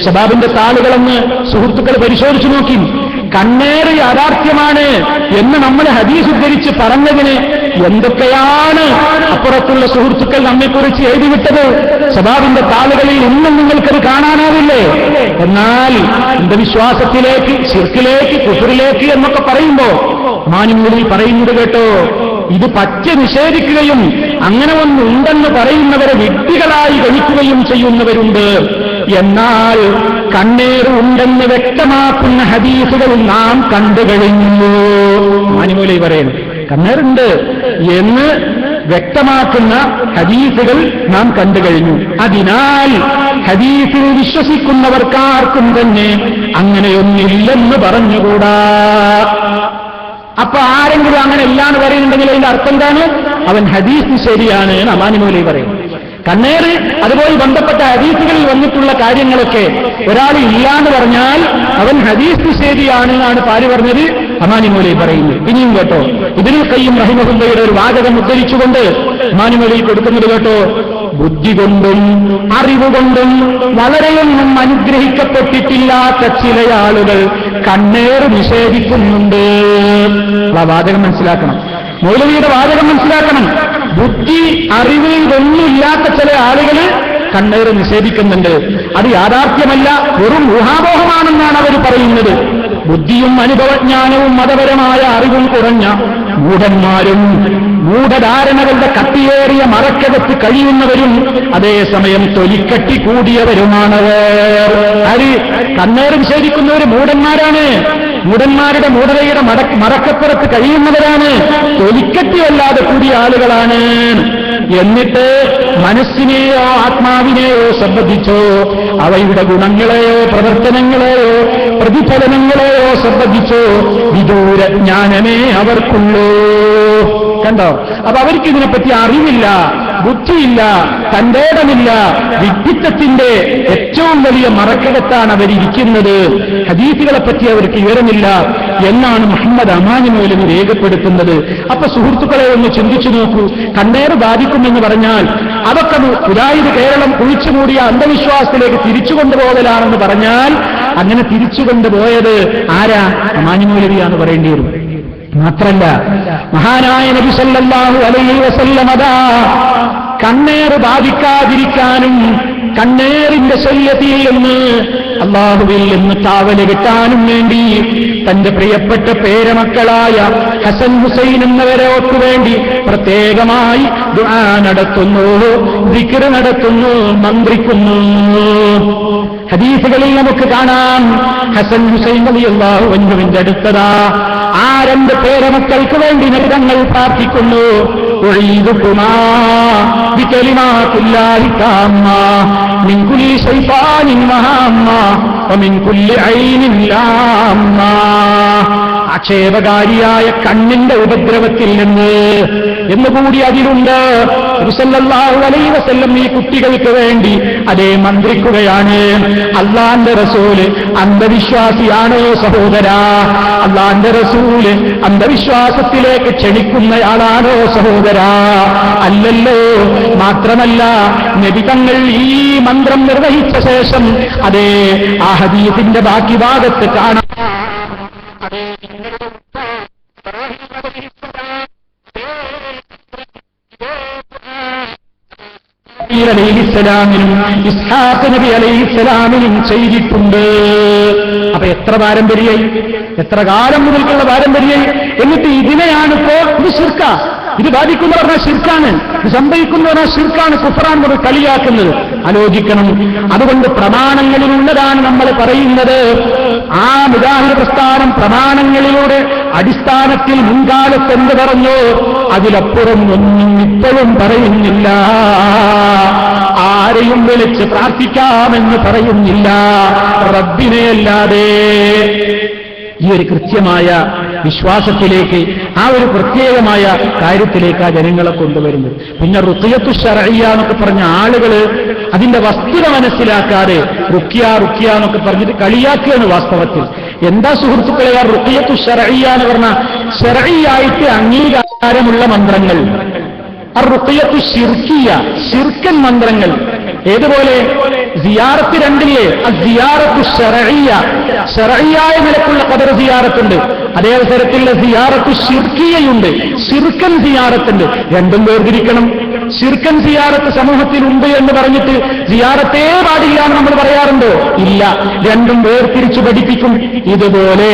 ശബാബിന്റെ താളുകളെന്ന് സുഹൃത്തുക്കൾ പരിശോധിച്ചു നോക്കി. കണ്ണേറ് യാഥാർത്ഥ്യമാണ് എന്ന് നമ്മൾ ഹദീസ് ഉദ്ധരിച്ച് പറഞ്ഞതിന് എന്തൊക്കെയാണ് അപ്പുറത്തുള്ള സുഹൃത്തുക്കൾ നമ്മെക്കുറിച്ച് എഴുതിവിട്ടത്. ശബാബിന്റെ താളുകളിൽ ഇന്നും നിങ്ങൾക്കത് കാണാനാവില്ലേ? എന്നാൽ അന്ധവിശ്വാസത്തിലേക്ക്, ശിർക്കിലേക്ക്, കുഫറിലേക്ക് എന്നൊക്കെ പറയുമ്പോ മാനിമൂലിൽ പറയുന്നത് കേട്ടോ, ഇത് പച്ച നിഷേധിക്കുകയും അങ്ങനെ ഒന്നുണ്ടെന്ന് പറയുന്നവരെ വിഡ്ഢികളായി ഗണിക്കുകയും ചെയ്യുന്നവരുണ്ട്. എന്നാൽ കണ്ണേറ് ഉണ്ടെന്ന് വ്യക്തമാക്കുന്ന ഹദീസുകൾ നാം കണ്ടുകഴിഞ്ഞു. മാനിമൂലി പറയുന്നു കണ്ണേറുണ്ട് എന്ന് വ്യക്തമാക്കുന്ന ഹദീസുകൾ നാം കണ്ടുകഴിഞ്ഞു. അതിനാൽ ഹദീസിൽ വിശ്വസിക്കുന്നവർക്കാർക്കും തന്നെ അങ്ങനെയൊന്നില്ലെന്ന് പറഞ്ഞുകൂടാ. അപ്പൊ ആരെങ്കിലും അങ്ങനെ ഇല്ലാന്ന് പറയുന്നുണ്ടെങ്കിൽ അതിന്റെ അർത്ഥം എന്താണ്? അവൻ ഹദീസ് ശരിയാണ് എന്ന് അമാനിമൂലി പറയും. കണ്ണേറ് അതുപോലെ ബന്ധപ്പെട്ട ഹദീസുകളിൽ വന്നിട്ടുള്ള കാര്യങ്ങളൊക്കെ ഒരാൾ ഇല്ലാന്ന് പറഞ്ഞാൽ അവൻ ഹദീസ് ശരിയാണ് എന്നാണ് പാരി പറഞ്ഞത്, അമാനിമൂലി പറയുന്നത്. ഇനിയും കേട്ടോ, ഇബ്നുൽ ഖയ്യിം റഹിമഹുള്ളയുടെ ഒരു വാചകം ഉദ്ധരിച്ചുകൊണ്ട് അമാനിമൂലി കൊടുക്കുന്നത് കേട്ടോ, ബുദ്ധി കൊണ്ടും അറിവുകൊണ്ടും വളരെയൊന്നും അനുഗ്രഹിക്കപ്പെട്ടിട്ടില്ലാത്ത ചില ആളുകൾ കണ്ണേറ് നിഷേധിക്കുന്നുണ്ട്. ആ വാചകം മനസ്സിലാക്കണം, മൗലവിയുടെ വാചകം മനസ്സിലാക്കണം. ബുദ്ധി, അറിവ് ഇതൊന്നുമില്ലാത്ത ചില ആളുകൾ കണ്ണേറ് നിഷേധിക്കുന്നുണ്ട്. അത് യാഥാർത്ഥ്യമല്ല, വെറും ഊഹാപോഹമാണെന്നാണ് അവർ പറയുന്നത്. ബുദ്ധിയും അനുഭവജ്ഞാനവും മതപരമായ അറിവും കുറഞ്ഞ മൂഢന്മാരും മൂഢധാരണകളുടെ കട്ടിയേറിയ മറക്കകത്ത് കഴിയുന്നവരും അതേസമയം തൊലിക്കട്ടി കൂടിയവരുമാണവർ. ആര്? കണ്ണേറ് നിഷേധിക്കുന്നവർ മൂഢന്മാരാണ്. മൂഢന്മാരുടെ മൂഢതയുടെ മറക്കപ്പുറത്ത് കഴിയുന്നവരാണ്. തൊലിക്കട്ടിയല്ലാതെ കൂടിയ ആളുകളാണ്. എന്നിട്ട് മനസ്സിനെയോ ആത്മാവിനെയോ സംബന്ധിച്ചോ അവയുടെ ഗുണങ്ങളെയോ പ്രവർത്തനങ്ങളെയോ പ്രതിഫലനങ്ങളെയോ സംബന്ധിച്ചോ വിദൂര ജ്ഞാനമേ അവർക്കുള്ളൂ. കണ്ടോ? അപ്പൊ അവർക്ക് ഇതിനെപ്പറ്റി അറിവില്ല, ബുദ്ധിയില്ല, തന്റേടമില്ല. വിഡ്ഢിത്തത്തിന്റെ ഏറ്റവും വലിയ മറക്കകത്താണ് അവരിയ്ക്കുന്നത്. ഹദീസുകളെപ്പറ്റി അവർക്ക് വിവരമില്ല എന്നാണ് മുഹമ്മദ് അമാനി മൗലവി രേഖപ്പെടുത്തുന്നത്. അപ്പൊ സുഹൃത്തുക്കളെ ഒന്ന് ചിന്തിച്ചു നോക്കൂ. കണ്ണേറ് ബാധിക്കുമെന്ന് പറഞ്ഞാൽ അതൊക്കെ പുരായുധ കേരളം കുഴിച്ചുമൂടിയ അന്ധവിശ്വാസത്തിലേക്ക് തിരിച്ചുകൊണ്ടുപോകലാണെന്ന് പറഞ്ഞാൽ അങ്ങനെ തിരിച്ചുകൊണ്ടുപോയത് ആരാ? അമാനി മൗലവിയാന്ന് പറയേണ്ടി വരും. മാത്രല്ല, മഹാനായ നബി സല്ലല്ലാഹു അലൈഹി വസല്ലം അതാ കണ്ണേറ് ബാധിക്കാതിരിക്കാനും കണ്ണേറിന്റെ ശല്യത്തിൽ നിന്ന് അല്ലാഹുവിൽ നിന്ന് കാവല് കിട്ടാനും വേണ്ടി തന്റെ പ്രിയപ്പെട്ട പേരമക്കളായ ഹസൻ ഹുസൈൻ എന്നിവരോക്ക് വേണ്ടി പ്രത്യേകമായി ദുആ നടത്തുന്നു, ദിക്ർ നടത്തുന്നു, മന്ത്രിക്കുന്നു. ഹദീസുകളിൽ നമുക്ക് കാണാം, ഹസൻ ഹുസൈൻ റളിയല്ലാഹു അൻഹുവിന്റെ അടുത്തതാ ആ രണ്ട് പേരമക്കൾക്ക് വേണ്ടി തങ്ങൾ പ്രാർത്ഥിക്കുന്നു. ഉഈദുകുമാ ബികലിമാത്തില്ലാഹി താമ്മ മിൻ കുല്ലി ശൈത്താനിൻ വഹമ്മ വമിൻ കുല്ലി ഐനിൻ ലാമ്മ. ആക്ഷേപകാരിയായ കണ്ണിന്റെ ഉപദ്രവത്തിൽ നിന്ന് എന്നുകൂടി അതിലുണ്ട്. നബി സല്ലല്ലാഹു അലൈഹി വസല്ലം ഈ കുട്ടികൾക്ക് വേണ്ടി അതേ മന്ത്രിക്കുകയാണ്. അല്ലാഹുവിന്റെ റസൂല് അന്ധവിശ്വാസിയാണോ സഹോദരാ? അല്ലാഹുവിന്റെ റസൂല് അന്ധവിശ്വാസത്തിലേക്ക് ക്ഷണിക്കുന്നയാളാണോ സഹോദരാ? അല്ലല്ലോ. മാത്രമല്ല, നബി തങ്ങൾ ഈ മന്ത്രം നിർവഹിച്ച ശേഷം അതേ ആ ഹദീസിന്റെ ബാക്കി ഭാഗത്ത് കാണാം. അലൈഹിസ്സലാമിനും ഇസ്ഹാഖ് നബി അലൈഹിസ്സലാമിനും ചെയ്തിട്ടുണ്ട്. അപ്പൊ എത്ര പാരമ്പര്യമായി, എത്ര കാലം മുതൽക്കുള്ള പാരമ്പര്യമായി. എന്നിട്ട് ഇതിനെയാണിപ്പോ ഇത് ശിർക്ക, ഇത് ബാധിക്കുന്ന പറഞ്ഞാൽ ശിർക്കാണ്, ഇത് സംഭവിക്കുന്ന പറഞ്ഞാൽ ശിർക്കാണ്, കുഫ്റാൻ കൊണ്ട് കളിയാക്കുന്നത്. ആലോചിക്കണം. അതുകൊണ്ട് പ്രമാണങ്ങളിലുള്ളതാണ് നമ്മൾ പറയുന്നത്. ആ മുജാഹിദ് പ്രസ്ഥാനം പ്രമാണങ്ങളിലൂടെ അടിസ്ഥാനത്തിൽ മുൻകാലത്ത് എന്ത് പറഞ്ഞു, അതിലപ്പുറം ഒന്നും ഇപ്പോഴും പറയുന്നില്ല. ആരെയും വിളിച്ച് പ്രാർത്ഥിക്കാമെന്ന് പറയുന്നില്ല, റബ്ബിനെയല്ലാതെ. ഈ ഒരു കൃത്യമായ വിശ്വാസത്തിലേക്ക്, ആ ഒരു പ്രത്യേകമായ കാര്യത്തിലേക്ക് ആ ജനങ്ങളെ കൊണ്ടുവരുന്നത്. പിന്നെ റുഖിയത്തു ശർഇയ്യ എന്നൊക്കെ പറഞ്ഞ ആളുകൾ അതിന്റെ വസ്തുത മനസ്സിലാക്കാതെ റുഖ്യ റുഖ്യ എന്നൊക്കെ പറഞ്ഞിട്ട് കളിയാക്കുകയാണ് വാസ്തവത്തിൽ. എന്താ സുഹൃത്തുക്കളെ ആ റുഖിയത്തു ശർഇയ്യ എന്ന് പറഞ്ഞാൽ? ശർഇയ്യായിട്ട് അംഗീകാരമുള്ള മന്ത്രങ്ങൾ. റുഖിയത്തു ശിർക്കിയ, ശിർക്കൻ മന്ത്രങ്ങൾ. ഏതുപോലെ? സിയാറത്ത് രണ്ടില്ലേ? സിയാറത്തു ശർഇയ്യ, ശർഈയായ നിലക്കുള്ള ഖബർ സിയാറത്തുണ്ട്, അതേ അവസരത്തിലുള്ള സിയാറത്ത് ശിർക്കിയയുണ്ട്, ശിർക്കൻ സിയാറത്തുണ്ട്. രണ്ടും വേർതിരിക്കണം. ശിർക്കൻ സിയാറത്ത് സമൂഹത്തിലുണ്ട് എന്ന് പറഞ്ഞിട്ട് സിയാറത്തേ പാടില്ല എന്ന് നമ്മൾ പറയാറുണ്ടോ? ഇല്ല. രണ്ടും വേർതിരിച്ചു പഠിപ്പിക്കും. ഇതുപോലെ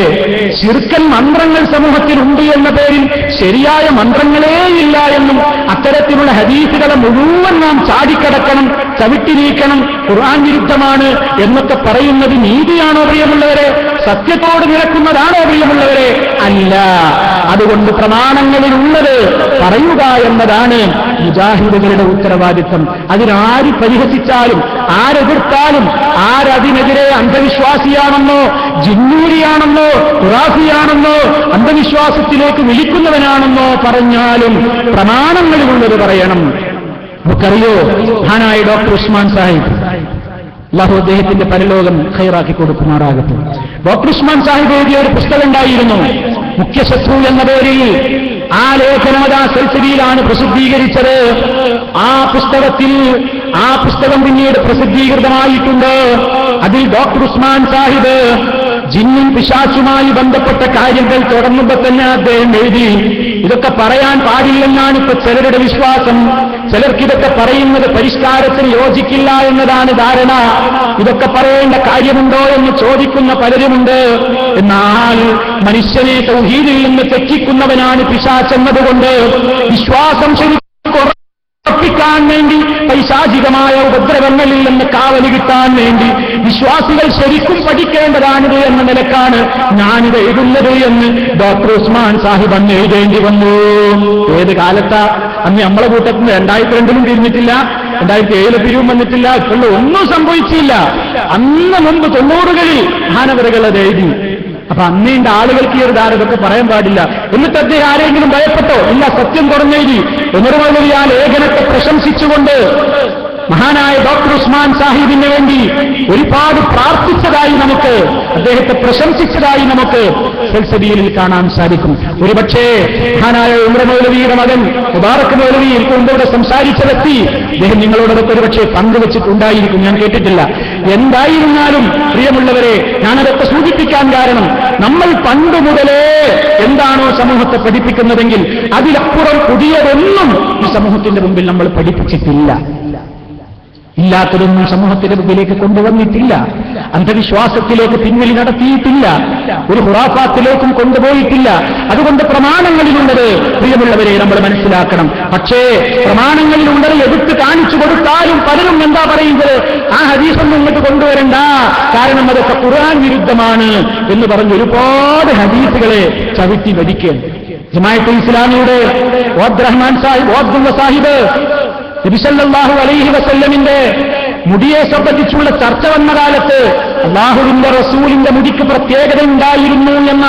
ശിർക്കൻ മന്ത്രങ്ങൾ സമൂഹത്തിലുണ്ട് എന്ന പേരിൽ ശരിയായ മന്ത്രങ്ങളേ ഇല്ല എന്നും അത്തരത്തിലുള്ള ഹദീസുകളെ മുഴുവൻ നാം ചാടിക്കടക്കണം, ചവിട്ടി നീക്കണം, ഖുർആൻ വിരുദ്ധമാണ് എന്നൊക്കെ പറയുന്നത് നീതിയാണോ പ്രിയമുള്ളവരെ? സത്യത്തോട് നിരക്കുന്നതാണോ പ്രിയമുള്ളവരെ? അല്ല. അതുകൊണ്ട് പ്രമാണങ്ങളിലുള്ളത് പറയുക എന്നതാണ് മുജാഹിദുകളുടെ ഉത്തരവാദിത്വം. അതിനാര് പരിഹസിച്ചാലും ആരെതിർത്താലും ആരതിനെതിരെ അന്ധവിശ്വാസിയാണെന്നോ ജിന്നൂരിയാണെന്നോ ഖുറാഫിയാണെന്നോ അന്ധവിശ്വാസത്തിലേക്ക് വിളിക്കുന്നവനാണെന്നോ പറഞ്ഞാലും പ്രമാണങ്ങളിലുള്ളത് പറയണം. നമുക്കറിയോ, മഹാനായ ഡോക്ടർ ഉസ്മാൻ സാഹിബ്, അല്ലാഹു അദ്ദേഹത്തിന്റെ പരലോകം ഖൈറാക്കി കൊടുക്കുമാറാകട്ടെ. ഡോക്ടർ ഉസ്മാൻ സാഹിബ് എഴുതിയ ഒരു പുസ്തകം ഉണ്ടായിരുന്നു, മുഖ്യശത്രു എന്ന പേരിൽ. ആ ലേഖനമതാ സെൽസരിയിലാണ് പ്രസിദ്ധീകരിച്ചത്. ആ പുസ്തകം പിന്നീട് പ്രസിദ്ധീകൃതമായിട്ടുണ്ട്. അതിൽ ഡോക്ടർ ഉസ്മാൻ സാഹിബ് ജിന്നും പിശാചുമായി ബന്ധപ്പെട്ട കാര്യങ്ങൾ തുടങ്ങുമ്പോൾ തന്നെ അദ്ദേഹം എഴുതി, ഇതൊക്കെ പറയാൻ പാടില്ലെന്നാണ് ഇപ്പൊ ചിലരുടെ വിശ്വാസം. ചിലർക്കിതൊക്കെ പറയുന്നത് പരിഷ്കാരത്തിന് യോജിക്കില്ല എന്നതാണ് ധാരണ. ഇതൊക്കെ പറയേണ്ട കാര്യമുണ്ടോ എന്ന് ചോദിക്കുന്ന പലരുമുണ്ട്. എന്നാൽ മനുഷ്യനെ തൗഹീദിൽ നിന്ന് തെറ്റിക്കുന്നവനാണ് പിശാചെന്നതുകൊണ്ട് വിശ്വാസം ഉറപ്പിക്കാൻ വേണ്ടി, പൈശാചികമായ ഉപദ്രവങ്ങളിൽ നിന്ന് കാവല് കിട്ടാൻ വേണ്ടി വിശ്വാസികൾ ശരിക്കും പഠിക്കേണ്ടതാണിത് എന്ന നിലക്കാണ് ഞാനിത് എഴുതുന്നത് എന്ന് ഡോക്ടർ ഉസ്മാൻ സാഹിബ് അന്ന് എഴുതേണ്ടി വന്നു. ഏത് കാലത്താ? അന്ന് നമ്മളെ കൂട്ടത്തിൽ 2002 തിരിഞ്ഞിട്ടില്ല, 2007 പിരിവും വന്നിട്ടില്ല, ഇപ്പോൾ ഒന്നും സംഭവിച്ചില്ല. അന്ന് മുമ്പ് 90കളിൽ മഹാനവറുകൾ അത് എഴുതി. അപ്പൊ അന്നേന്റെ ആളുകൾക്ക് ഈ ഒരു ധാരതൊക്കെ പറയാൻ പാടില്ല. എന്നിട്ട് അദ്ദേഹം ആരെങ്കിലും ഭയപ്പെട്ടോ? ഇല്ല, സത്യം തുറന്നെഴുതി. ഉമറുമൗലവി ആ ലേഖനത്തെ പ്രശംസിച്ചുകൊണ്ട് മഹാനായ ഡോക്ടർ ഉസ്മാൻ സാഹിബിന് വേണ്ടി ഒരുപാട് പ്രാർത്ഥിച്ചതായി നമുക്ക്, അദ്ദേഹത്തെ പ്രശംസിച്ചതായി നമുക്ക് സെൽസബിയിൽ കാണാൻ സാധിക്കും. ഒരുപക്ഷേ മഹാനായ ഉമർ മൗലവിയുടെ മകൻ മുബാറക് മൗലവി ഇവിടെ സംസാരിച്ച വ്യക്തി, അദ്ദേഹം നിങ്ങളോടൊക്കെ ഒരുപക്ഷെ പങ്കുവച്ചിട്ടുണ്ടായിരിക്കും, ഞാൻ കേട്ടിട്ടില്ല. എന്തായിരുന്നാലും പ്രിയമുള്ളവരെ, ഞാനതൊക്കെ സൂചിപ്പിക്കാൻ കാരണം, നമ്മൾ പണ്ട് മുതലേ എന്താണോ സമൂഹത്തെ പഠിപ്പിക്കുന്നതെങ്കിൽ അതിലപ്പുറം പുതിയതൊന്നും ഈ സമൂഹത്തിന്റെ മുമ്പിൽ നമ്മൾ പഠിപ്പിച്ചിട്ടില്ല. ഇല്ലാത്തതൊന്നും സമൂഹത്തിന്റെ മുമ്പിലേക്ക് കൊണ്ടുവന്നിട്ടില്ല. അന്ധവിശ്വാസത്തിലേക്ക് പിൻവലി നടത്തിയിട്ടില്ല. ഒരു ഖുറാഫാത്തിലേക്കും കൊണ്ടുപോയിട്ടില്ല. അതുകൊണ്ട് പ്രമാണങ്ങളിലുള്ളത് പ്രിയമുള്ളവരെ നമ്മൾ മനസ്സിലാക്കണം. പക്ഷേ പ്രമാണങ്ങളിലുള്ളത് എടുത്ത് കാണിച്ചു കൊടുത്താലും പലരും എന്താ പറയുന്നത്? ആ ഹദീസൊന്നും ഇങ്ങോട്ട് കൊണ്ടുവരണ്ട, കാരണം അതൊക്കെ ഖുർആൻ വിരുദ്ധമാണ് എന്ന് പറഞ്ഞ് ഒരുപാട് ഹദീസുകളെ ചവിട്ടി വടിക്കുകയാണ്. ജമാഅത്തുൽ ഇസ്ലാമിയുടെ ഓബ്ദുറഹ്മാൻ സാഹിബ്, ഓബ്ദുള്ള സാഹിബ് നബി സല്ലല്ലാഹു അലൈഹി വസല്ലമിന്റെ മുടിയെ സംബന്ധിച്ചുള്ള ചർച്ച വന്ന കാലത്ത് അല്ലാഹുവിന്റെ റസൂലിന്റെ മുടിക്ക് പ്രത്യേകത ഉണ്ടായിരുന്നു എന്ന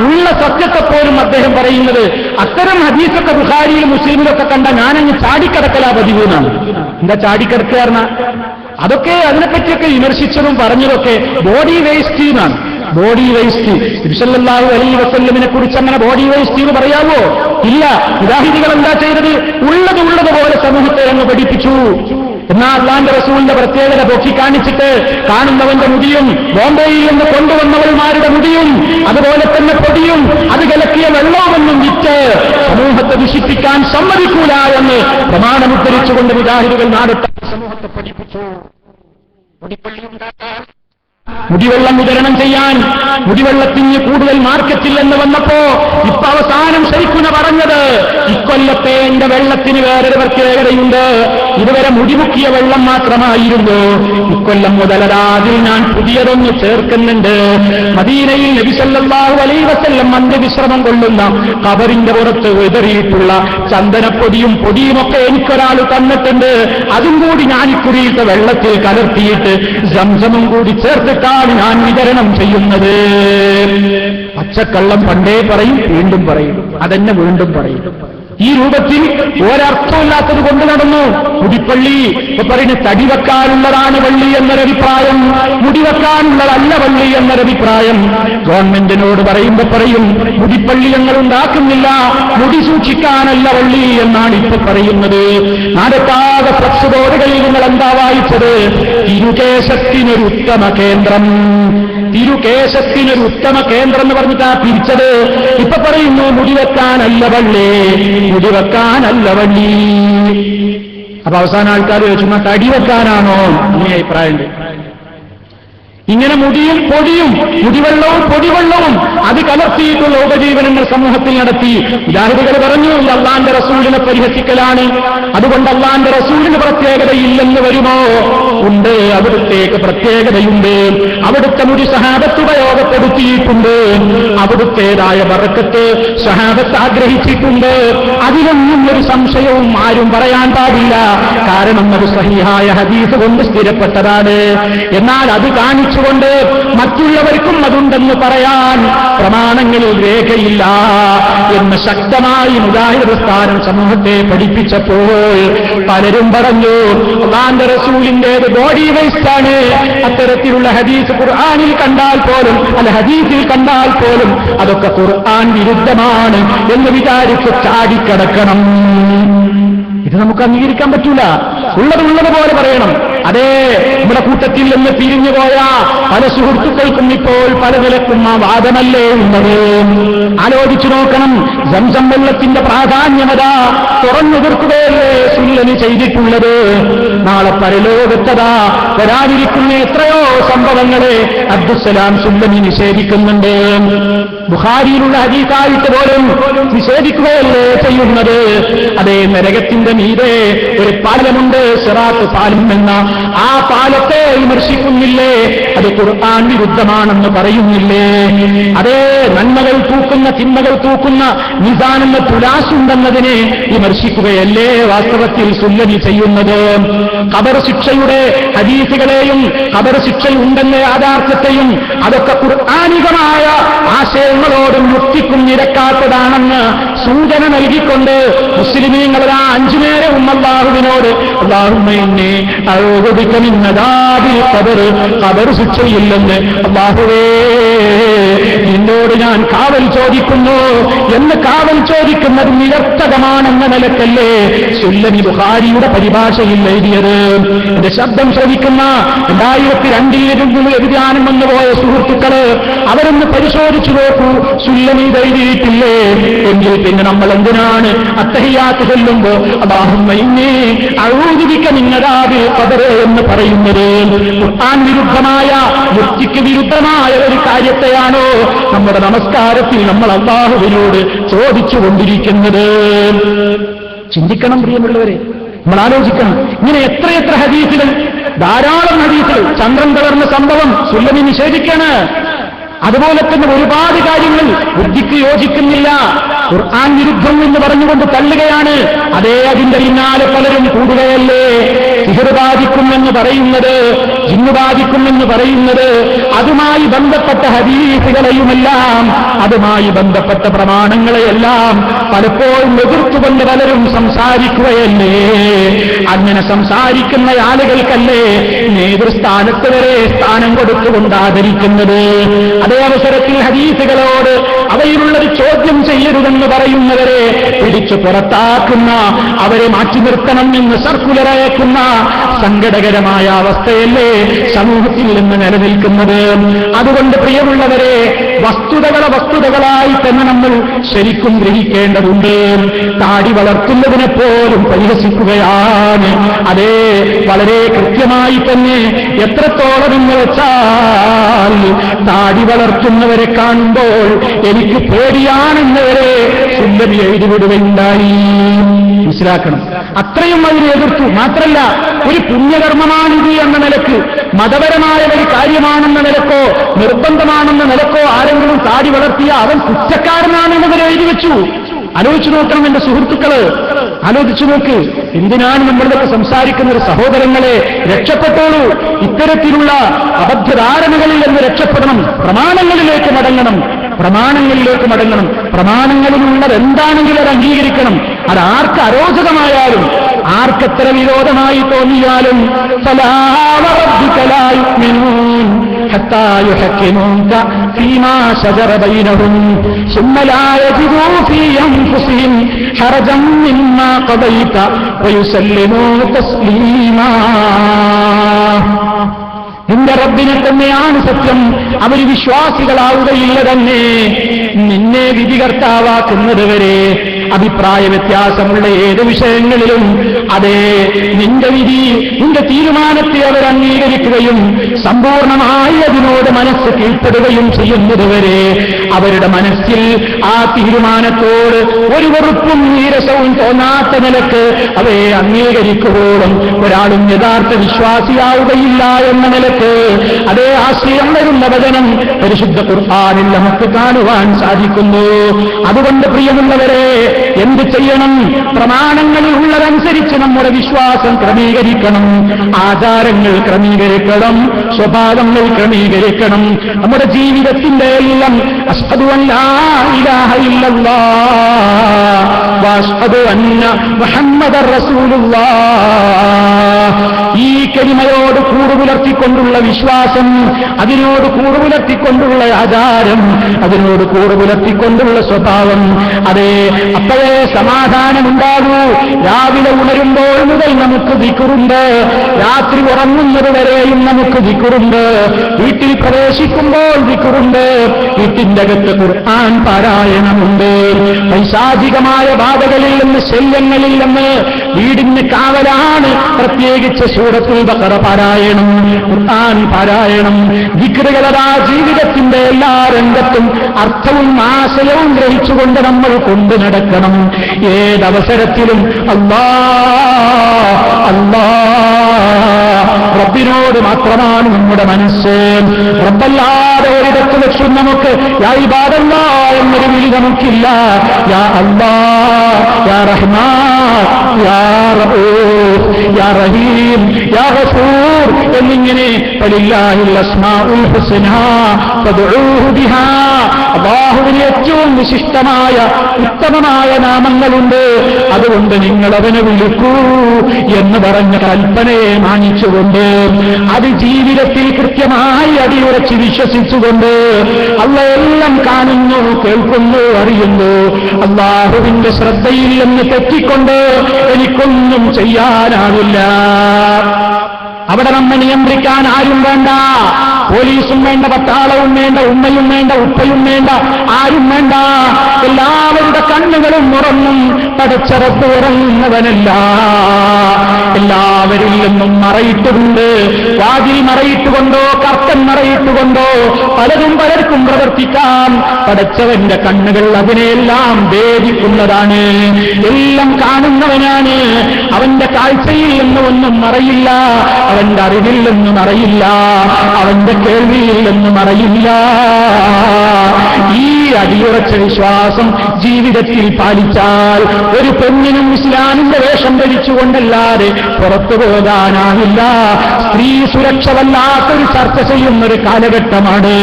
ഉള്ള സത്യത്തെ പോലും അദ്ദേഹം പറയുന്നത് അത്തരം ഹദീസൊക്കെ ബുഖാരിയിലും മുസ്ലിമിലൊക്കെ കണ്ട ഞാനങ്ങ് ചാടിക്കടക്കലാ പതിവ് എന്നാണ്. എന്താ ചാടിക്കടക്കാർന്ന? അതൊക്കെ അതിനെപ്പറ്റിയൊക്കെ വിമർശിച്ചതും പറഞ്ഞതൊക്കെ ബോഡി വേസ്റ്റ് എന്നാണ്. Body waste. നബി സല്ലല്ലാഹു അലൈഹി വസല്ലമിനെ കുറിച്ച് അങ്ങനെ ബോഡി വേസ്റ്റ് എന്ന് പറയാവോ? ഇല്ല. മുജാഹിദികൾ എന്താ ചെയ്തത്? ഉള്ളതുപോലെ സമൂഹത്തെ അങ്ങ് പഠിപ്പിച്ചു. എന്നാൽ അല്ലാഹുവിന്റെ റസൂലിന്റെ പ്രത്യേകത പൊക്കി കാണിച്ചിട്ട് കാണുന്നവന്റെ മുടിയും ബോംബെയിൽ നിന്ന് കൊണ്ടുവന്നവന്മാരുടെ മുടിയും അതുപോലെ തന്നെ പൊടിയും അത് കലക്കിയ വെള്ളവുമെന്നും വിറ്റ് സമൂഹത്തെ ദുഷിപ്പിക്കാൻ സമ്മതിക്കൂല എന്ന് പ്രമാണമുദ്ധരിച്ചുകൊണ്ട് മുജാഹിദുകൾ നാടൊട്ടാൻ സമൂഹത്തെ പഠിപ്പിച്ചു. മുടിവെള്ളം വിതരണം ചെയ്യാൻ മുടിവെള്ളത്തിന് കൂടുതൽ മാർക്കറ്റില്ലെന്ന് വന്നപ്പോ ഇപ്പൊ അവസാനം ശരിക്കുന്ന പറഞ്ഞത്, ഇക്കൊല്ലത്തെ എന്റെ വെള്ളത്തിന് വേറൊരു പ്രത്യേകതയുണ്ട്. ഇതുവരെ മുടിമുക്കിയ വെള്ളം മാത്രമായിരുന്നു. ഇക്കൊല്ലം മുതലതാ അതിൽ ഞാൻ പുതിയതൊന്ന് ചേർക്കുന്നുണ്ട്. മദീനയിൽ നബി സല്ലല്ലാഹു അലൈഹി വസല്ലം അന്ത്യവിശ്രമം കൊള്ളുന്ന ഖബറിന്റെ പുറത്ത് വിതറിയിട്ടുള്ള ചന്ദനപ്പൊടിയും പൊടിയുമൊക്കെ എനിക്കൊരാൾ തന്നിട്ടുണ്ട്. അതും കൂടി ഞാൻ ഇക്കുറിയിട്ട വെള്ളത്തിൽ കലർത്തിയിട്ട് സംസമും കൂടി ചേർത്തിട്ടാണ് ഞാൻ വിതരണം ചെയ്യുന്നത്. പച്ചക്കള്ളം പണ്ടേ പറയും, വീണ്ടും പറയും, അതെന്നെ വീണ്ടും പറയും. ഈ രൂപത്തിൽ ഒരർത്ഥമില്ലാത്തത് കൊണ്ട് നടന്നു. മുടിപ്പള്ളി ഇപ്പൊ പറയുന്നത് തടി വെക്കാനുള്ളതാണ് വള്ളി എന്നൊരഭിപ്രായം, മുടിവെക്കാനുള്ളതല്ല വള്ളി എന്നൊരഭിപ്രായം. ഗവൺമെന്റിനോട് പറയുമ്പോ പറയും മുടിപ്പള്ളി ഞങ്ങൾ ഉണ്ടാക്കുന്നില്ല, മുടി സൂക്ഷിക്കാനല്ല വള്ളി എന്നാണ് ഇപ്പൊ പറയുന്നത്. നാടൊട്ടാകെ ഫ്ലക്സ് ബോർഡുകളിൽ നിങ്ങൾ എന്താ വായിച്ചത്? തിരുകേശത്തിനൊരു ഉത്തമ കേന്ദ്രം. തിരുകേശത്തിനൊരു ഉത്തമ കേന്ദ്രം എന്ന് പറഞ്ഞിട്ടാ പിരിച്ചത്. ഇപ്പൊ പറയുന്നു മുടിവെക്കാനല്ല വള്ളേ, മുടിവെക്കാനല്ല വള്ളി. അപ്പൊ അവസാന ആൾക്കാർ ചോദിച്ചു തടി വെക്കാനാണോ? ഇങ്ങനെ അഭിപ്രായമുണ്ട്. ഇങ്ങനെ മുടിയും പൊടിയും മുടിവെള്ളവും പൊടിവെള്ളവും അത് കലർത്തിയിട്ടുള്ള ഉപജീവനങ്ങൾ സമൂഹത്തിൽ നടത്തി. മുജാഹിദുകൾ പറഞ്ഞു ഇത് അള്ളാന്റെ റസൂലിനെ പരിഹസിക്കലാണ്, അതുകൊണ്ട് അള്ളാന്റെ റസൂലിന് പ്രത്യേകതയില്ലെന്ന് വരുമോ? ഉണ്ട്, അവിടുത്തേക്ക് പ്രത്യേകതയുണ്ട്. അവിടുത്തെ മുടി സഹാബത്ത് ഉപയോഗപ്പെടുത്തിയിട്ടുണ്ട്, അവിടുത്തേതായ ബറക്കത്ത് സഹാബത്ത് ആഗ്രഹിച്ചിട്ടുണ്ട്. അതിലൊന്നും ഒരു സംശയവും ആരും പറയാൻ പാടില്ല. കാരണം അത് സഹീഹായ ഹദീസ് കൊണ്ട് സ്ഥിരപ്പെട്ടതാണ്. എന്നാൽ അത് കാണിച്ചു കൊണ്ട് മറ്റുള്ളവർക്കും അതുണ്ടെന്ന് പറയാൻ പ്രമാണങ്ങളിൽ രേഖയില്ല എന്ന് ശക്തമായി മുജാഹിദ് പ്രസ്ഥാനം സമൂഹത്തെ പഠിപ്പിച്ചപ്പോൾ പലരും പറഞ്ഞു അല്ലാഹുവിന്റെ റസൂലിന്റേത് ബോഡി വേസ്റ്റാണ്. അത്തരത്തിലുള്ള ഹദീസ് ഖുർആനിൽ കണ്ടാൽ പോലും ഹദീസിൽ കണ്ടാൽ പോലും അതൊക്കെ ഖുർആൻ വിരുദ്ധമാണ് എന്ന് വിചാരിച്ച് ചാടിക്കടക്കണം. ഇത് നമുക്ക് അംഗീകരിക്കാൻ പറ്റൂല. ഉള്ളതുപോലെ പറയണം. അതേ, നമ്മുടെ കൂട്ടത്തിൽ നിന്ന് പിരിഞ്ഞുപോയ പല സുഹൃത്തുക്കൾക്കും ഇപ്പോൾ പല നിലക്കും ആ വാദമല്ലേ ഉള്ളത്. ആലോചിച്ചു നോക്കണം. സംസം വെള്ളത്തിന്റെ പ്രാധാന്യമത തുറന്നു തീർക്കുകയല്ലേ സുല്ലമി ചെയ്തിട്ടുള്ളത്. നാളെ പരലോകത്തതാ വരാതിരിക്കുന്ന എത്രയോ സംഭവങ്ങളെ അബ്ദുസ്സലാം സുല്ലമി നിഷേധിക്കുന്നുണ്ട്. ബുഖാരിയിലുള്ള ഹദീസായിട്ട് പോലും നിഷേധിക്കുകയല്ലേ ചെയ്യുന്നത്. അതേ, നരകത്തിന്റെ മീതെ ഒരു പാലമുണ്ട്, സിറാത്ത് പാലം എന്ന ആ പാലത്തെ വിമർശിക്കുന്നില്ലേ? അത് ഖുർആൻ വിരുദ്ധമാണെന്ന് പറയുന്നില്ലേ? അതേ, നന്മകൾ തൂക്കുന്ന തിന്മകൾ തൂക്കുന്ന മീസാൻ എന്ന തുലാസുണ്ടെന്നതിനെ വിമർശിക്കുകയല്ലേ വാസ്തവത്തിൽ സുല്ലമി ചെയ്യുന്നത്. ഖബർ ശിക്ഷയുടെ ഹദീസുകളെയും ഖബർ ശിക്ഷയുണ്ടെന്ന യാഥാർത്ഥ്യത്തെയും അതൊക്കെ ഖുർആനികമായ ആശയങ്ങളോടും യുക്തിക്കും നിരക്കാത്തതാണെന്ന് സൂചന നൽകിക്കൊണ്ട് മുസ്ലിമീങ്ങളുടെ ആ 5 നേരവും അല്ലാഹുവിനോട് അല്ലാഹുമ്മ ഇന്നി അഊദു ബിക മിൻ അദാബിൽ ഖബർ, ഖബർ ശിക്ഷയില്ലെന്ന് അല്ലാഹുവേ നിന്നോട് ഞാൻ കാവൽ ചോദിക്കുന്നു എന്ന് കാവൽ ചോദിക്കുന്നത് നിരർത്ഥകമാണെന്ന നിലക്കല്ലേ സുല്ലമി ബുഖാരിയുടെ പരിഭാഷയിൽ എഴുതിയത്. എന്റെ ശബ്ദം ശ്രവിക്കുന്ന 2002 വ്യതിയാനം വന്നുപോയ സുഹൃത്തുക്കള് അവരൊന്ന് പരിശോധിച്ചു നോക്കൂ. സുല്ലമി എഴുതിയിട്ടില്ലേ? എങ്കിൽ പിന്നെ നമ്മൾ എന്തിനാണ് അത്തഹിയാത്ത് ചൊല്ലുമ്പോ അല്ലാഹുമ്മ ഇന്നി അഊദു ബിക മിൻ അദാബിൽ ഖബർ എന്ന് പറയുന്നത്? ഖുർആൻ വിരുദ്ധമായ യുക്തിക്ക് വിരുദ്ധമായ ഒരു കാര്യത്തെയാണോ നമ്മുടെ നമസ്കാരത്തിൽ നമ്മൾ അല്ലാഹുവിനോട് ചോദിച്ചുകൊണ്ടിരിക്കുന്നത്? ചിന്തിക്കണം പ്രിയമുള്ളവരെ, നമ്മൾ ആലോചിക്കണം. ഇങ്ങനെ എത്രയെത്ര ഹദീസുകൾ, ധാരാളം ഹദീസുകൾ. ചന്ദ്രൻ കലർന്ന സംഭവം സുല്ലമി നിഷേധിക്കാണ്. അതുപോലെ തന്നെ ഒരുപാട് കാര്യങ്ങൾ ബുദ്ധിക്ക് യോജിക്കുന്നില്ല, ഖുർആൻ വിരുദ്ധം എന്ന് പറഞ്ഞുകൊണ്ട് തള്ളുകയാണ്. അതേ, അതിന്റെ പിന്നാലെ പലരും കൂടുകയല്ലേ. സിഹർ ബാധിക്കുമെന്ന് പറയുന്നത്, ജിന്ന് ബാധിക്കുമെന്ന് പറയുന്നത്, അതുമായി ബന്ധപ്പെട്ട ഹദീസുകളെയുമെല്ലാം അതുമായി ബന്ധപ്പെട്ട പ്രമാണങ്ങളെയെല്ലാം പലപ്പോഴും എതിർത്തുകൊണ്ട് പലരും സംസാരിക്കുകയല്ലേ. അങ്ങനെ സംസാരിക്കുന്ന ആളുകൾക്കല്ലേ നേതൃസ്ഥാനത്ത് വരെ സ്ഥാനം കൊടുത്തുകൊണ്ട് ആദരിക്കുന്നത്. അതേ അവസരത്തിൽ ഹദീസുകളോട് അവയിലുള്ളൊരു ചോദ്യം ചെയ്യരുതെന്ന് പറയുന്നവരെ പിടിച്ചു പുറത്താക്കുന്ന, അവരെ മാറ്റി നിർത്തണം എന്ന് സർക്കുലർ അയക്കുന്ന സങ്കടകരമായ അവസ്ഥയല്ലേ സമൂഹത്തിൽ നിന്ന് നിലനിൽക്കുന്നത്. അതുകൊണ്ട് പ്രിയമുള്ളവരെ, വസ്തുതകളായി തന്നെ നമ്മൾ ശരിക്കും ഗ്രഹിക്കേണ്ടതുണ്ട്. താടി വളർത്തുന്നതിനെ പോലും പരിഹസിക്കുകയാണ്. അതേ, വളരെ കൃത്യമായി തന്നെ എത്രത്തോളം എന്ന് വെച്ചാൽ താടി വളർത്തുന്നവരെ കാണുമ്പോൾ എനിക്ക് പേടിയാണെന്നവരെ സുല്ലമി എഴുതിവിടുകയുണ്ടായി. മനസ്സിലാക്കണം, അത്രയും അതിനെ എതിർത്തു. മാത്രല്ല, ഒരു പുണ്യകർമ്മമാണിത് എന്ന നിലക്ക്, മതപരമായ ഒരു കാര്യമാണെന്ന നിലക്കോ നിർബന്ധമാണെന്ന നിലക്കോ ആരെങ്കിലും താടി വളർത്തിയ അവൻ കുറ്റക്കാരനാണെന്നവരെ എഴുതി വെച്ചു. ആലോചിച്ചു നോക്കണം എന്റെ സുഹൃത്തുക്കള്, ആലോചിച്ചു നോക്ക്. എന്തിനാണ് നമ്മളിതൊക്കെ സംസാരിക്കുന്ന ഒരു സഹോദരങ്ങളെ? രക്ഷപ്പെട്ടോളൂ. ഇത്തരത്തിലുള്ള അബദ്ധധാരണകളിൽ നിന്ന് രക്ഷപ്പെടണം. പ്രമാണങ്ങളിലേക്ക് മടങ്ങണം. പ്രമാണങ്ങളിലുള്ളത് എന്താണെങ്കിലും അത് അംഗീകരിക്കണം. അത് ആർക്ക് അരോചകമായാലും ആർക്കെത്ര വിരോധമായി തോന്നിയാലും ഫലാ വറബ്ബിക ലാ യുഅ്മിനൂൻ ഹത്താ യുഹക്കിമൂക ഫീമാ ശജറ ബൈനഹും സുമ്മ ലാ യജിദൂ ഫീ അൻഫുസിഹിം ഹറജൻ മിമ്മാ ഖദൈത വയുസല്ലിമൂ തസ്ലീമാ. നിന്റെ റബ്ബിനെ തന്നെയാണ് സത്യം, അവർ വിശ്വാസികളാവുകയില്ല തന്നെ. നിന്നെ വിധികർത്താവാക്കുന്നത് വരെ അഭിപ്രായ വ്യത്യാസമുള്ള ഏത് വിഷയങ്ങളിലും അതേ നിന്റെ വിധി, നിന്റെ തീരുമാനത്തെ അവർ അംഗീകരിക്കുകയും സമ്പൂർണമായി അതിനോട് മനസ്സ് കീഴ്പ്പെടുകയും ചെയ്യുന്നതുവരെ അവരുടെ മനസ്സിൽ ആ തീരുമാനത്തോട് ഒരു വെറുപ്പും നീരസവും തോന്നാത്ത നിലക്ക് അവയെ അംഗീകരിക്കുമ്പോഴും ഒരാളും യഥാർത്ഥ വിശ്വാസിയാവുകയില്ല എന്ന നിലക്ക് അതേ ആശയം വരുന്ന വചനം പരിശുദ്ധ ഖുർആനിൽ നമുക്ക് കാണുവാൻ സാധിക്കുന്നു. അതുകൊണ്ട് പ്രിയമുള്ളവരെ, എന്ത് ചെയ്യണം? പ്രമാണങ്ങളിൽ ഉള്ളതനുസരിച്ച് നമ്മുടെ വിശ്വാസം ക്രമീകരിക്കണം, ആചാരങ്ങൾ ക്രമീകരിക്കണം, സ്വഭാവങ്ങൾ ക്രമീകരിക്കണം. നമ്മുടെ ജീവിതത്തിന്റെ എല്ലാം അശ്ഹദു അല്ലാ ഇലാഹ ഇല്ലല്ലാഹ് വഅശ്ഹദു അന്ന മുഹമ്മദർ റസൂലുള്ളാഹ്, ഈ കലിമയോട് കൂടുപുലർത്തിക്കൊണ്ടുള്ള വിശ്വാസം, അതിനോട് കൂടുപുലർത്തിക്കൊണ്ടുള്ള ആചാരം, അതിനോട് കൂടുപുലർത്തിക്കൊണ്ടുള്ള സ്വഭാവം, അതേ അപ്പോഴേ സമാധാനമുണ്ടാകൂ. രാവിലെ ഉണരുമ്പോൾ മുതൽ നമുക്ക് ദിക്റുണ്ട്, രാത്രി ഉറങ്ങുന്നത് വരെയും നമുക്ക് ദിക്റുണ്ട്, വീട്ടിൽ പ്രവേശിക്കുമ്പോൾ ദിക്റുണ്ട്, വീട്ടിന്റെ അകത്ത് ഖുർആൻ പാരായണമുണ്ട്. പൈശാചികമായ ബാധകളിൽ നിന്ന്, ശല്യങ്ങളിൽ നിന്ന് വീടിന് കാവലാണ് പ്രത്യേകിച്ച് സൂറത്തുൽ ബഖറ പാരായണം, ഖുർആൻ പാരായണം. ദിക്റുകളതാ ജീവിതത്തിന്റെ എല്ലാ രംഗത്തും അർത്ഥവും ആശയവും ഗ്രഹിച്ചുകൊണ്ട് നമ്മൾ കൊണ്ടു നടക്കണം. ഏതവസരത്തിലും അല്ലാഹ് അല്ലാഹ്, റബ്ബിനോട് മാത്രമാണ് നമ്മുടെ മനസ്സ്. റബ്ബല്ലാതെ ഒരിടത്ത് വെച്ചും നമുക്ക് യാ ഇബാദല്ലാഹ് എന്നൊരു വിളി നമുക്കില്ല. യാ അല്ലാഹ്, യാ റഹ്മാൻ, യാ റഊഫ്, യാ റഹീം, യാ ഗഫൂർ എന്നിങ്ങനെ വലില്ലാഹിൽ അസ്മാഉൽ ഹുസ്നാ ഫദ്ഉഹു ബിഹാ, അല്ലാഹുവിന് ഏറ്റവും വിശിഷ്ടമായ ഉത്തമമായ നാമങ്ങളുണ്ട്, അതുകൊണ്ട് നിങ്ങൾ അവനെ വിളിക്കൂ എന്ന് പറഞ്ഞ കൽപ്പനയെ മാനിച്ചുകൊണ്ട് അത് ജീവിതത്തിൽ കൃത്യമായി അടിയുറച്ച് വിശ്വസിച്ചുകൊണ്ട് അള്ളയെല്ലാം കാണുന്നു, കേൾക്കുന്നു, അറിയുന്നു, അല്ലാഹുവിന്റെ ശ്രദ്ധയിൽ നിന്ന് തെറ്റിക്കൊണ്ട് എനിക്കൊന്നും ചെയ്യാനാവില്ല. അവിടെ നമ്മെ നിയന്ത്രിക്കാൻ ആരും വേണ്ട, പോലീസും വേണ്ട, പട്ടാളവും വേണ്ട, ഉമ്മയും വേണ്ട, ഉപ്പയും വേണ്ട, ആരും വേണ്ട. എല്ലാവരുടെ കണ്ണുകളും ഉറങ്ങും. പടച്ച റബ്ബ് ഉറങ്ങുന്നവനല്ല, എല്ലാവരിൽ നിന്നും മറയിട്ടുകൊണ്ട്, വാതിൽ മറയിട്ടുകൊണ്ടോ കർട്ടൻ മറയിട്ടുകൊണ്ടോ പലരും പലർക്കും പ്രവർത്തിക്കാം. പടച്ചവന്റെ കണ്ണുകൾ അതിനെയെല്ലാം ഭേദിക്കുന്നതാണ്, എല്ലാം കാണുന്നവനാണ്. അവന്റെ കാഴ്ചയിൽ നിന്ന് ഒന്നും മറയില്ല, അവന്റെ അറിവിൽ നിന്നും അറിയില്ല, അവന്റെ കേൾവിയിൽ നിന്നും അറിയില്ല. ഈ അടിയുറച്ച വിശ്വാസം ജീവിതത്തിൽ പാലിച്ചാൽ ഒരു പെണ്ണിനും ഇസ്ലാമിന്റെ വേഷം ധരിച്ചുകൊണ്ടല്ലാതെ പുറത്തു പോകാനാവില്ല. സ്ത്രീ സുരക്ഷ വല്ലാത്തൊരു ചർച്ച ചെയ്യുന്നൊരു കാലഘട്ടമാണ്,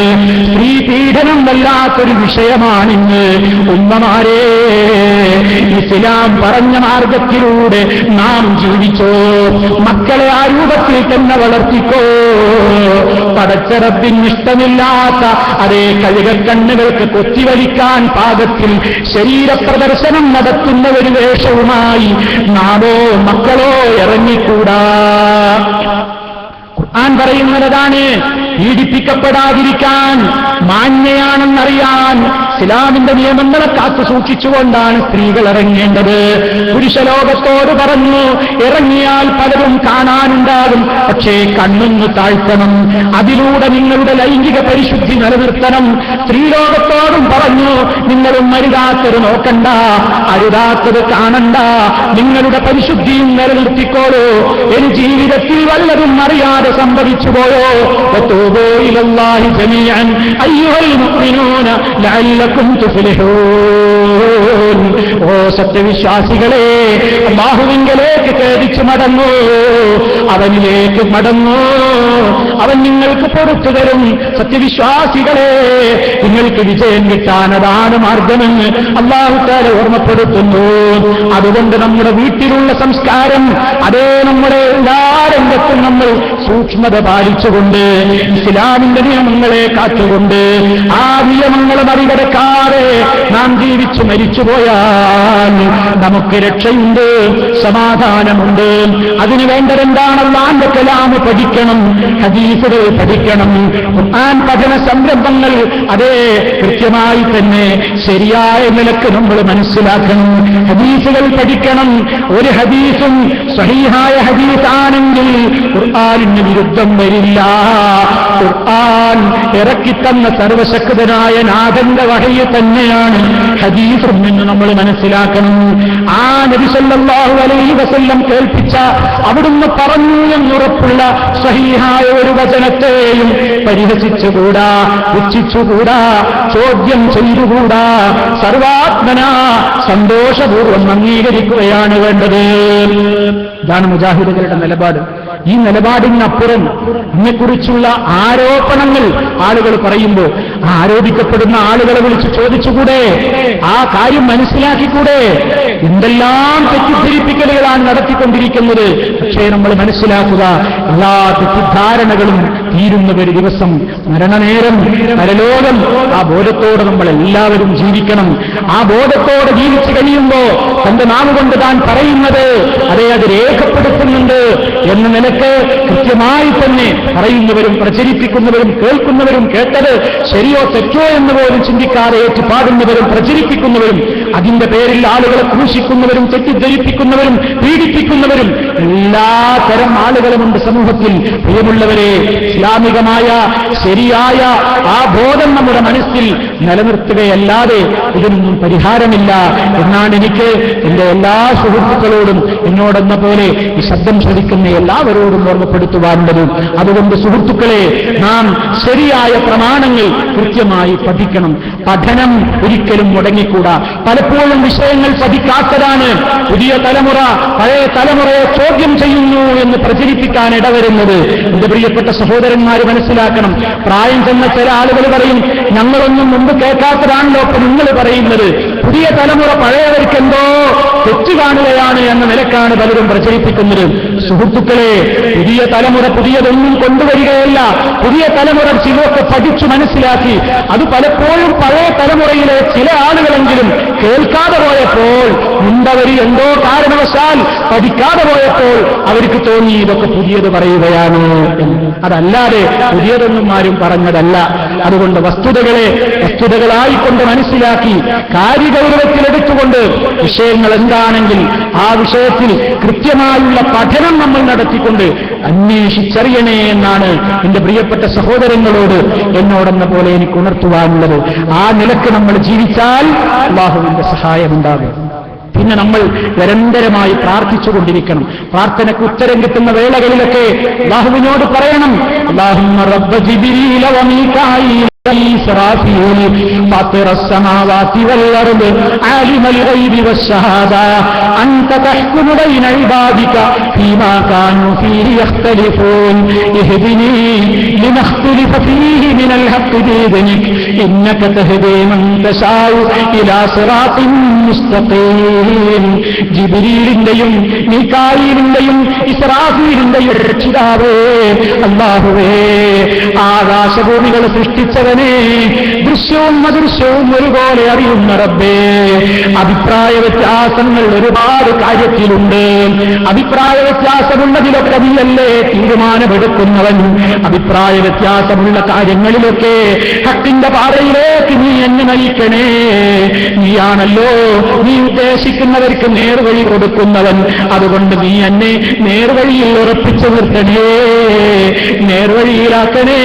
സ്ത്രീ പീഡനം വല്ലാത്തൊരു വിഷയമാണിന്ന്. ഉമ്മമാരെ, ഇസ്ലാം പറഞ്ഞ മാർഗത്തിലൂടെ നാം ജീവിച്ചോ, മക്കളെ ആ രൂപത്തിൽ തന്നെ വളർത്തിക്കോ. പടച്ച റബ്ബിന് ഇഷ്ടമില്ലാത്ത അതേ കഴുകക്കണ്ണുകൾക്ക് കൊത്തിവലിക്കാൻ പാകത്തിൽ ശരീരപ്രദർശനം നടത്തുന്ന ഒരു വേഷവുമായി നാമോ മക്കളോ ഇറങ്ങിക്കൂടാ. ഖുർആൻ പറയുന്നതാണ്, പീഡിപ്പിക്കപ്പെടാതിരിക്കാൻ, മാന്യയാണെന്നറിയാൻ ഇസ്ലാമിന്റെ നിയമങ്ങളെ കാത്തു സൂക്ഷിച്ചുകൊണ്ടാണ് സ്ത്രീകൾ ഇറങ്ങേണ്ടത്. പുരുഷലോകത്തോട് പറഞ്ഞു, ഇറങ്ങിയാൽ പലരും കാണാനുണ്ടാകും, പക്ഷേ കണ്ണൊന്ന് താഴ്ത്തണം, അതിലൂടെ നിങ്ങളുടെ ലൈംഗിക പരിശുദ്ധി നിലനിർത്തണം. സ്ത്രീലോകത്തോടും പറഞ്ഞു, നിങ്ങളും അരുതാത്തത് നോക്കണ്ട, അരുതാത്തത് കാണണ്ട, നിങ്ങളുടെ പരിശുദ്ധിയും നിലനിർത്തിക്കോളൂ. ഒരു ജീവിതത്തിൽ വല്ലതും അറിയാതെ സംഭവിച്ചുപോയോ, വതൂബൂ ഇലല്ലാഹി ജമീഅൻ അയ്യുഹൽ മുഅ്മിനൂന ലഅല്ലകും തുഫ്ലിഹൂൻ. ഓ സത്യവിശ്വാസികളെ, അല്ലാഹുവിങ്കലേക്ക് ഖേദിച്ചു മടങ്ങൂ, അവനിലേക്ക് മടങ്ങൂ, അവൻ നിങ്ങൾക്ക് പുറത്തു തരും. സത്യവിശ്വാസികളെ, നിങ്ങൾക്ക് വിജയം കിട്ടാൻ അതാണ് മാർഗമെന്ന് അല്ലാഹു തആല ഓർമ്മപ്പെടുത്തുന്നു. അതുകൊണ്ട് നമ്മുടെ വീട്ടിലുള്ള സംസ്കാരം, അതേ നമ്മുടെ എല്ലാ രംഗത്തും നമ്മൾ സൂക്ഷ്മത പാലിച്ചുകൊണ്ട് ഇസ്ലാമിന്റെ നിയമങ്ങളെ കാത്തുകൊണ്ട് ആ നിയമങ്ങളെ മറികടക്കാൻ പഠിക്കാതെ നാം ജീവിച്ചു മരിച്ചുപോയാൽ നമുക്ക് രക്ഷയുണ്ട്, സമാധാനമുണ്ട്. അതിനു വേണ്ടതെന്താണ്? അല്ലാഹുവിന്റെ കലാമ് പഠിക്കണം, ഹദീസുകൾ പഠിക്കണം, ഖുർആൻ പഠന സംരംഭങ്ങൾ അതേ കൃത്യമായി തന്നെ ശരിയായ നിലക്ക് നമ്മൾ മനസ്സിലാക്കണം. ഹദീസുകൾ പഠിക്കണം. ഒരു ഹദീസും സഹീഹായ ഹദീസാണെങ്കിൽ ഖുർആനിന് വിരുദ്ധം വരില്ല. ഖുർആൻ ഇറക്കിത്തന്ന സർവശക്തനായ നാഥന്റെ വഹയി തന്നെയാണ് ഹദീസും എന്ന് നമ്മൾ മനസ്സിലാക്കണം. ആ നബി സല്ലല്ലാഹു അലൈഹി വസല്ലം കേൾപ്പിച്ച, അവിടുന്ന് പറഞ്ഞു എന്നുറപ്പുള്ള സഹീഹായ ഒരു വചനത്തെയും പരിഹസിച്ചുകൂടാ, പുച്ഛിച്ചുകൂടാ, ചോദ്യം ചെയ്തുകൂടാ. സർവാത്മനാ സന്തോഷപൂർവ്വം അംഗീകരിക്കുകയാണ് വേണ്ടത്. ഇതാണ് മുജാഹിദുകളുടെ നിലപാട്. ഈ നിലപാടിനപ്പുറം ഇതിനെക്കുറിച്ചുള്ള ആരോപണങ്ങൾ ആളുകൾ പറയുമ്പോൾ ആരോപിക്കപ്പെടുന്ന ആളുകളെ വിളിച്ച് ചോദിച്ചുകൂടെ? ആ കാര്യം മനസ്സിലാക്കിക്കൂടെ? എന്തെല്ലാം തെറ്റിദ്ധരിപ്പിക്കലുകളാണ് നടത്തിക്കൊണ്ടിരിക്കുന്നത്. പക്ഷേ നമ്മൾ മനസ്സിലാക്കുക, എല്ലാ തെറ്റിദ്ധാരണകളും തീരുന്ന ഒരു ദിവസം, മരണനേരം, പരലോകം, ആ ബോധത്തോടെ നമ്മൾ എല്ലാവരും ജീവിക്കണം. ആ ബോധത്തോടെ ജീവിച്ചു കഴിയുമ്പോ തന്റെ നാവുകൊണ്ട് താൻ പറയുന്നത് അതേ അത് രേഖപ്പെടുത്തുന്നുണ്ട് എന്ന നിലക്ക് കൃത്യമായി തന്നെ പറയുന്നവരും പ്രചരിപ്പിക്കുന്നവരും കേൾക്കുന്നവരും കേട്ടത് ശരിയോ തെറ്റോ എന്ന് പോലും ചിന്തിക്കാതെ ഏറ്റുപാടുന്നവരും പ്രചരിപ്പിക്കുന്നവരും അതിന്റെ പേരിൽ ആളുകളെ ക്രൂശിക്കുന്നവരും തെറ്റിദ്ധരിപ്പിക്കുന്നവരും പീഡിപ്പിക്കുന്നവരും എല്ലാ തരം ആളുകളുമുണ്ട് സമൂഹത്തിൽ. പ്രിയമുള്ളവരെ, ഇസ്ലാമികമായ ശരിയായ ആ ബോധം നമ്മുടെ മനസ്സിൽ നിലനിർത്തുകയല്ലാതെ ഇതിനൊന്നും പരിഹാരമില്ല എന്നാണ് എനിക്ക് എന്റെ എല്ലാ സുഹൃത്തുക്കളോടും എന്നോടെന്ന പോലെ ഈ ശബ്ദം ശ്രവിക്കുന്ന എല്ലാവരോടും ഓർമ്മപ്പെടുത്തുവാനുള്ളത്. അതുകൊണ്ട് സുഹൃത്തുക്കളെ, നാം ശരിയായ പ്രമാണങ്ങൾ കൃത്യമായി പഠിക്കണം. പഠനം ഒരിക്കലും മുടങ്ങിക്കൂടാ. പലപ്പോഴും വിഷയങ്ങൾ പഠിക്കാത്തതാണ് പുതിയ തലമുറ പഴയ തലമുറയെ ചോദ്യം ചെയ്യുന്നു എന്ന് പ്രചരിപ്പിക്കാൻ ഇടവരുന്നത്. എന്റെ പ്രിയപ്പെട്ട സഹോദരന്മാർ മനസ്സിലാക്കണം. പ്രായം ചെന്ന ചില ആളുകൾ പറയും, ഞങ്ങളൊന്നും മുമ്പ് കേൾക്കാത്തതാണല്ലോ ഇപ്പൊ നിങ്ങൾ പറയുന്നത്. പുതിയ തലമുറ പഴയവർക്കെന്തോ തെറ്റ് കാണുകയാണ് എന്ന നിലക്കാണ് പലരും പ്രചരിപ്പിക്കുന്നത്. സുഹൃത്തുക്കളെ, പുതിയ തലമുറ പുതിയതൊന്നും കൊണ്ടുവരികയല്ല. പുതിയ തലമുറ ചിലതൊക്കെ പഠിച്ചു മനസ്സിലാക്കി അത് പലപ്പോഴും പഴയ തലമുറയിലെ ചില ആളുകളെങ്കിലും കേൾക്കാതെ പോയപ്പോൾ, മുമ്പവർ എന്തോ കാരണവശാൽ പഠിക്കാതെ പോയപ്പോൾ അവർക്ക് തോന്നി ഇതൊക്കെ പുതിയത് പറയുകയാണ് എന്ന്. അതല്ലാതെ പുതിയതൊന്നും ആരും പറഞ്ഞതല്ല. അതുകൊണ്ട് വസ്തുതകളെ വസ്തുതകളായിക്കൊണ്ട് മനസ്സിലാക്കി കാര്യഗൗരവത്തിലെടുത്തുകൊണ്ട് വിഷയങ്ങൾ എന്താണെങ്കിൽ ആ വിഷയത്തിൽ കൃത്യമായുള്ള പഠനം നമ്മൾ നടത്തിക്കൊണ്ട് അന്വേഷിച്ചറിയണേ എന്നാണ് എന്റെ പ്രിയപ്പെട്ട സഹോദരങ്ങളോട് എന്നോടെന്ന പോലെ എനിക്ക് ഉണർത്തുവാനുള്ളത്. ആ നിലക്ക് നമ്മൾ ജീവിച്ചാൽ അല്ലാഹുവിന്റെ സഹായമുണ്ടാകും. പിന്നെ നമ്മൾ നിരന്തരമായി പ്രാർത്ഥിച്ചുകൊണ്ടിരിക്കണം. പ്രാർത്ഥനയ്ക്ക് ഉത്തരം കിട്ടുന്ന വേളകളിലൊക്കെ അല്ലാഹുവിനോട് പറയണം, അല്ലാഹുമ്മ റബ്ബ ജിബ്രീല വ മീകാഈല إسرافيل فاطر السماوات والأرض عالم الغيب والشهادة أنت تحكم بين عبادك فيما كانوا فيه يختلفون اهدني لما اختلف فيه من الحق بإذنك إنك تهدي من تشاء إلى صراط مستقيم. ജിബ്രീലിന്റെയും മീകാഈലിന്റെയും ഇസ്രാഫീലിന്റെയും രക്ഷിതാവേ അല്ലാഹുവേ, ആകാശഭൂമികളെ സൃഷ്ടിച്ചവൻ, ദൃശ്യവും അദൃശ്യവും ഒരുപോലെ അറിയുന്ന റബ്ബേ, അഭിപ്രായ വ്യത്യാസങ്ങൾ ഒരുപാട് കാര്യത്തിലുണ്ട്. അഭിപ്രായ വ്യത്യാസമുള്ളതിലൊക്കെ നീയല്ലേ തീരുമാനമെടുക്കുന്നവൻ. അഭിപ്രായ വ്യത്യാസമുള്ള കാര്യങ്ങളിലൊക്കെ ഹക്കിന്റെ പാതയിലേക്ക് നീ എന്നെ നയിക്കണേ. നീയാണല്ലോ നീ ഉദ്ദേശിക്കുന്നവർക്ക് നേർവഴി കൊടുക്കുന്നവൻ. അതുകൊണ്ട് നീ എന്നെ നേർവഴിയിൽ ഉറപ്പിച്ചു നിർത്തണേ, നേർവഴിയിലാക്കണേ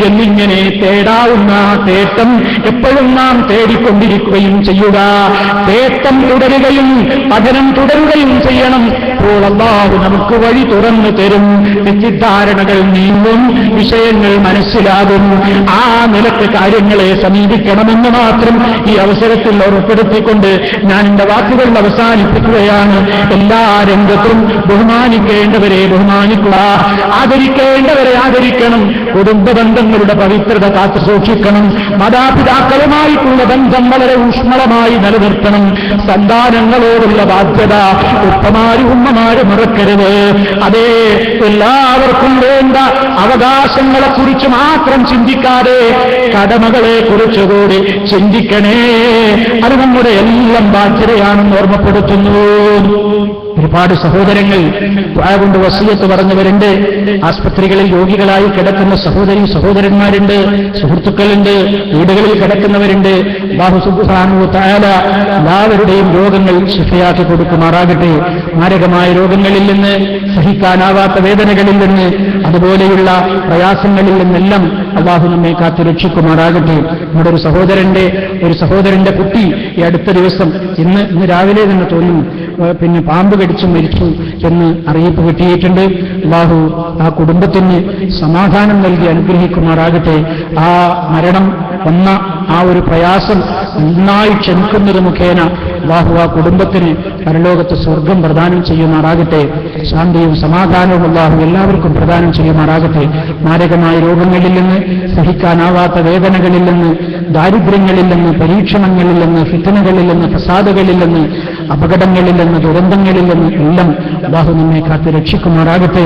എന്നിങ്ങനെ തേടാവുന്ന തേട്ടം എപ്പോഴും നാം തേടിക്കൊണ്ടിരിക്കുകയും ചെയ്യുക. തേട്ടം തുടരുകയും പഠനം തുടരുകയും ചെയ്യണം. അപ്പോൾ അല്ലാഹു നമുക്ക് വഴി തുറന്നു തരും. തെറ്റിദ്ധാരണകൾ നീങ്ങും, വിഷയങ്ങൾ മനസ്സിലാകും. ആ നിലക്ക് കാര്യങ്ങളെ സമീപിക്കണമെന്ന് മാത്രം ഈ അവസരത്തിൽ ഓർമ്മപ്പെടുത്തിക്കൊണ്ട് ഞാൻ എന്റെ വാക്കുകൾ അവസാനിപ്പിക്കുകയാണ്. എല്ലാ രംഗത്തും ബഹുമാനിക്കേണ്ടവരെ ബഹുമാനിക്കുക, ആദരിക്കേണ്ടവരെ ആദരിക്കണം. കുടുംബ ബന്ധങ്ങളുടെ പവിത്രത കാത്തു സൂക്ഷിക്കണം. മാതാപിതാക്കളുമായിട്ടുള്ള ബന്ധം വളരെ ഊഷ്മളമായി നിലനിർത്തണം. സന്താനങ്ങളോടുള്ള ബാധ്യത ഉപ്പമാരും ഉമ്മമാര് മറക്കരുത്. അതേ, എല്ലാവർക്കും വേണ്ട അവകാശങ്ങളെക്കുറിച്ച് മാത്രം ചിന്തിക്കാതെ കടമകളെ കുറിച്ചുകൂടി ചിന്തിക്കണേ. അത് നമ്മുടെ എല്ലാം ബാധ്യതയാണെന്ന് ഓർമ്മപ്പെടുത്തുന്നു. ഒരുപാട് സഹോദരങ്ങൾ ദുആ കൊണ്ട് വസിയത്ത് പറഞ്ഞവരുണ്ട്. ആസ്പത്രികളിൽ രോഗികളായി കിടക്കുന്ന സഹോദരന്മാരുണ്ട്, സുഹൃത്തുക്കളുണ്ട്, വീടുകളിൽ കിടക്കുന്നവരുണ്ട്. അല്ലാഹു സുബ്ഹാനഹു വ തആല എല്ലാവരുടെയും രോഗങ്ങൾ ശിഫയാക്കി കൊടുക്കുമാറാകട്ടെ. മാരകമായ രോഗങ്ങളിൽ നിന്ന്, സഹിക്കാനാവാത്ത വേദനകളിൽ നിന്ന്, അതുപോലെയുള്ള പ്രയാസങ്ങളിൽ നിന്നെല്ലാം അല്ലാഹു നമ്മെ കാത്തു രക്ഷിക്കുമാറാകട്ടെ. നമ്മുടെ ഒരു സഹോദരന്റെ കുട്ടി ഈ അടുത്ത ദിവസം ഇന്ന് രാവിലെ തന്നെ തോന്നുന്നു പിന്നെ പാമ്പ് കടിച്ചു മരിച്ചു എന്ന് അറിയിപ്പ് കിട്ടിയിട്ടുണ്ട്. അല്ലാഹു ആ കുടുംബത്തിന് സമാധാനം നൽകി അനുഗ്രഹിക്കുമാറാകട്ടെ. ആ മരണം വന്ന ആ ഒരു പ്രയാസം നന്നായി ക്ഷമിക്കുന്നത് മുഖേന അല്ലാഹു ആ കുടുംബത്തിന് പരലോകത്ത് സ്വർഗം പ്രദാനം ചെയ്യുമാറാകട്ടെ. ശാന്തിയും സമാധാനവും അല്ലാഹു എല്ലാവർക്കും പ്രദാനം ചെയ്യുമാറാകട്ടെ. മാരകമായ രോഗങ്ങളിൽ നിന്ന്, സഹിക്കാനാവാത്ത വേദനകളിൽ നിന്ന്, ദാരിദ്ര്യങ്ങളിൽ നിന്ന്, പരീക്ഷണങ്ങളിൽ നിന്ന്, ഫിത്നകളിൽ നിന്ന്, ഫസാദുകളിൽ നിന്ന്, അപകടങ്ങളിൽ നിന്ന്, ദുരന്തങ്ങളിൽ നിന്ന് എല്ലാം അല്ലാഹു നമ്മെ കാത്ത് രക്ഷിക്കുമാറാകട്ടെ.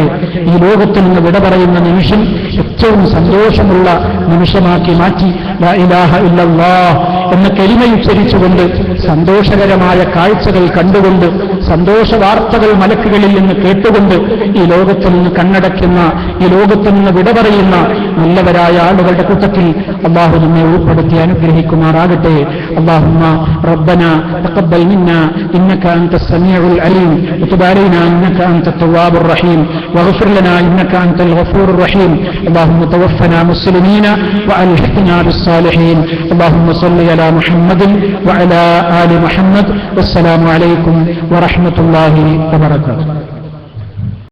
ഈ ലോകത്ത് നിന്ന് വിട പറയുന്ന നിമിഷം ഏറ്റവും സന്തോഷമുള്ള നിമിഷമാക്കി മാറ്റി ലാ ഇലാഹ ഇല്ലല്ലാഹ് എന്ന കലിമ ഉച്ചരിച്ചുകൊണ്ട് സന്തോഷകരമായ കാഴ്ചകൾ കണ്ടുകൊണ്ട് സന്തോഷ വാർത്തകൾ മലക്കുകളിൽ നിന്ന് കേട്ടുകൊണ്ട് ഈ ലോകത്ത് നിന്ന് കണ്ണടയ്ക്കുന്ന, ഈ ലോകത്ത് നിന്ന് വിട പറയുന്ന നല്ലവരായ ആളുകളുടെ കൂട്ടത്തിൽ അല്ലാഹു നമ്മെ ഉൾപ്പെടുത്തി അനുഗ്രഹിക്കുമാറാകട്ടെ. അല്ലാഹുമ്മ റബ്ബനാ തഖബ്ബൽ മിന്നാ ഇന്നക അൻതസ് സമീഉൽ അലീം വതുബ് അലൈനാ ഇന്നക അൻതത് തവ്വാബുർ റഹീം വഗ്ഫിർ ലനാ ഇന്നക അൻതൽ ഗഫൂറുർ റഹീം. അല്ലാഹുമ്മ തവഫനാ മുസ്ലിമീന വഅൽഹിഖ്നാ ബിസ്സാലിഹീൻ. അല്ലാഹുമ്മ സ്വല്ലി അലാ മുഹമ്മദിൻ വഅലാ ആലി മുഹമ്മദ്. വസ്സലാമു അലൈക്കും വറഹ്മത്തുള്ളാഹി വബറകാതുഹു.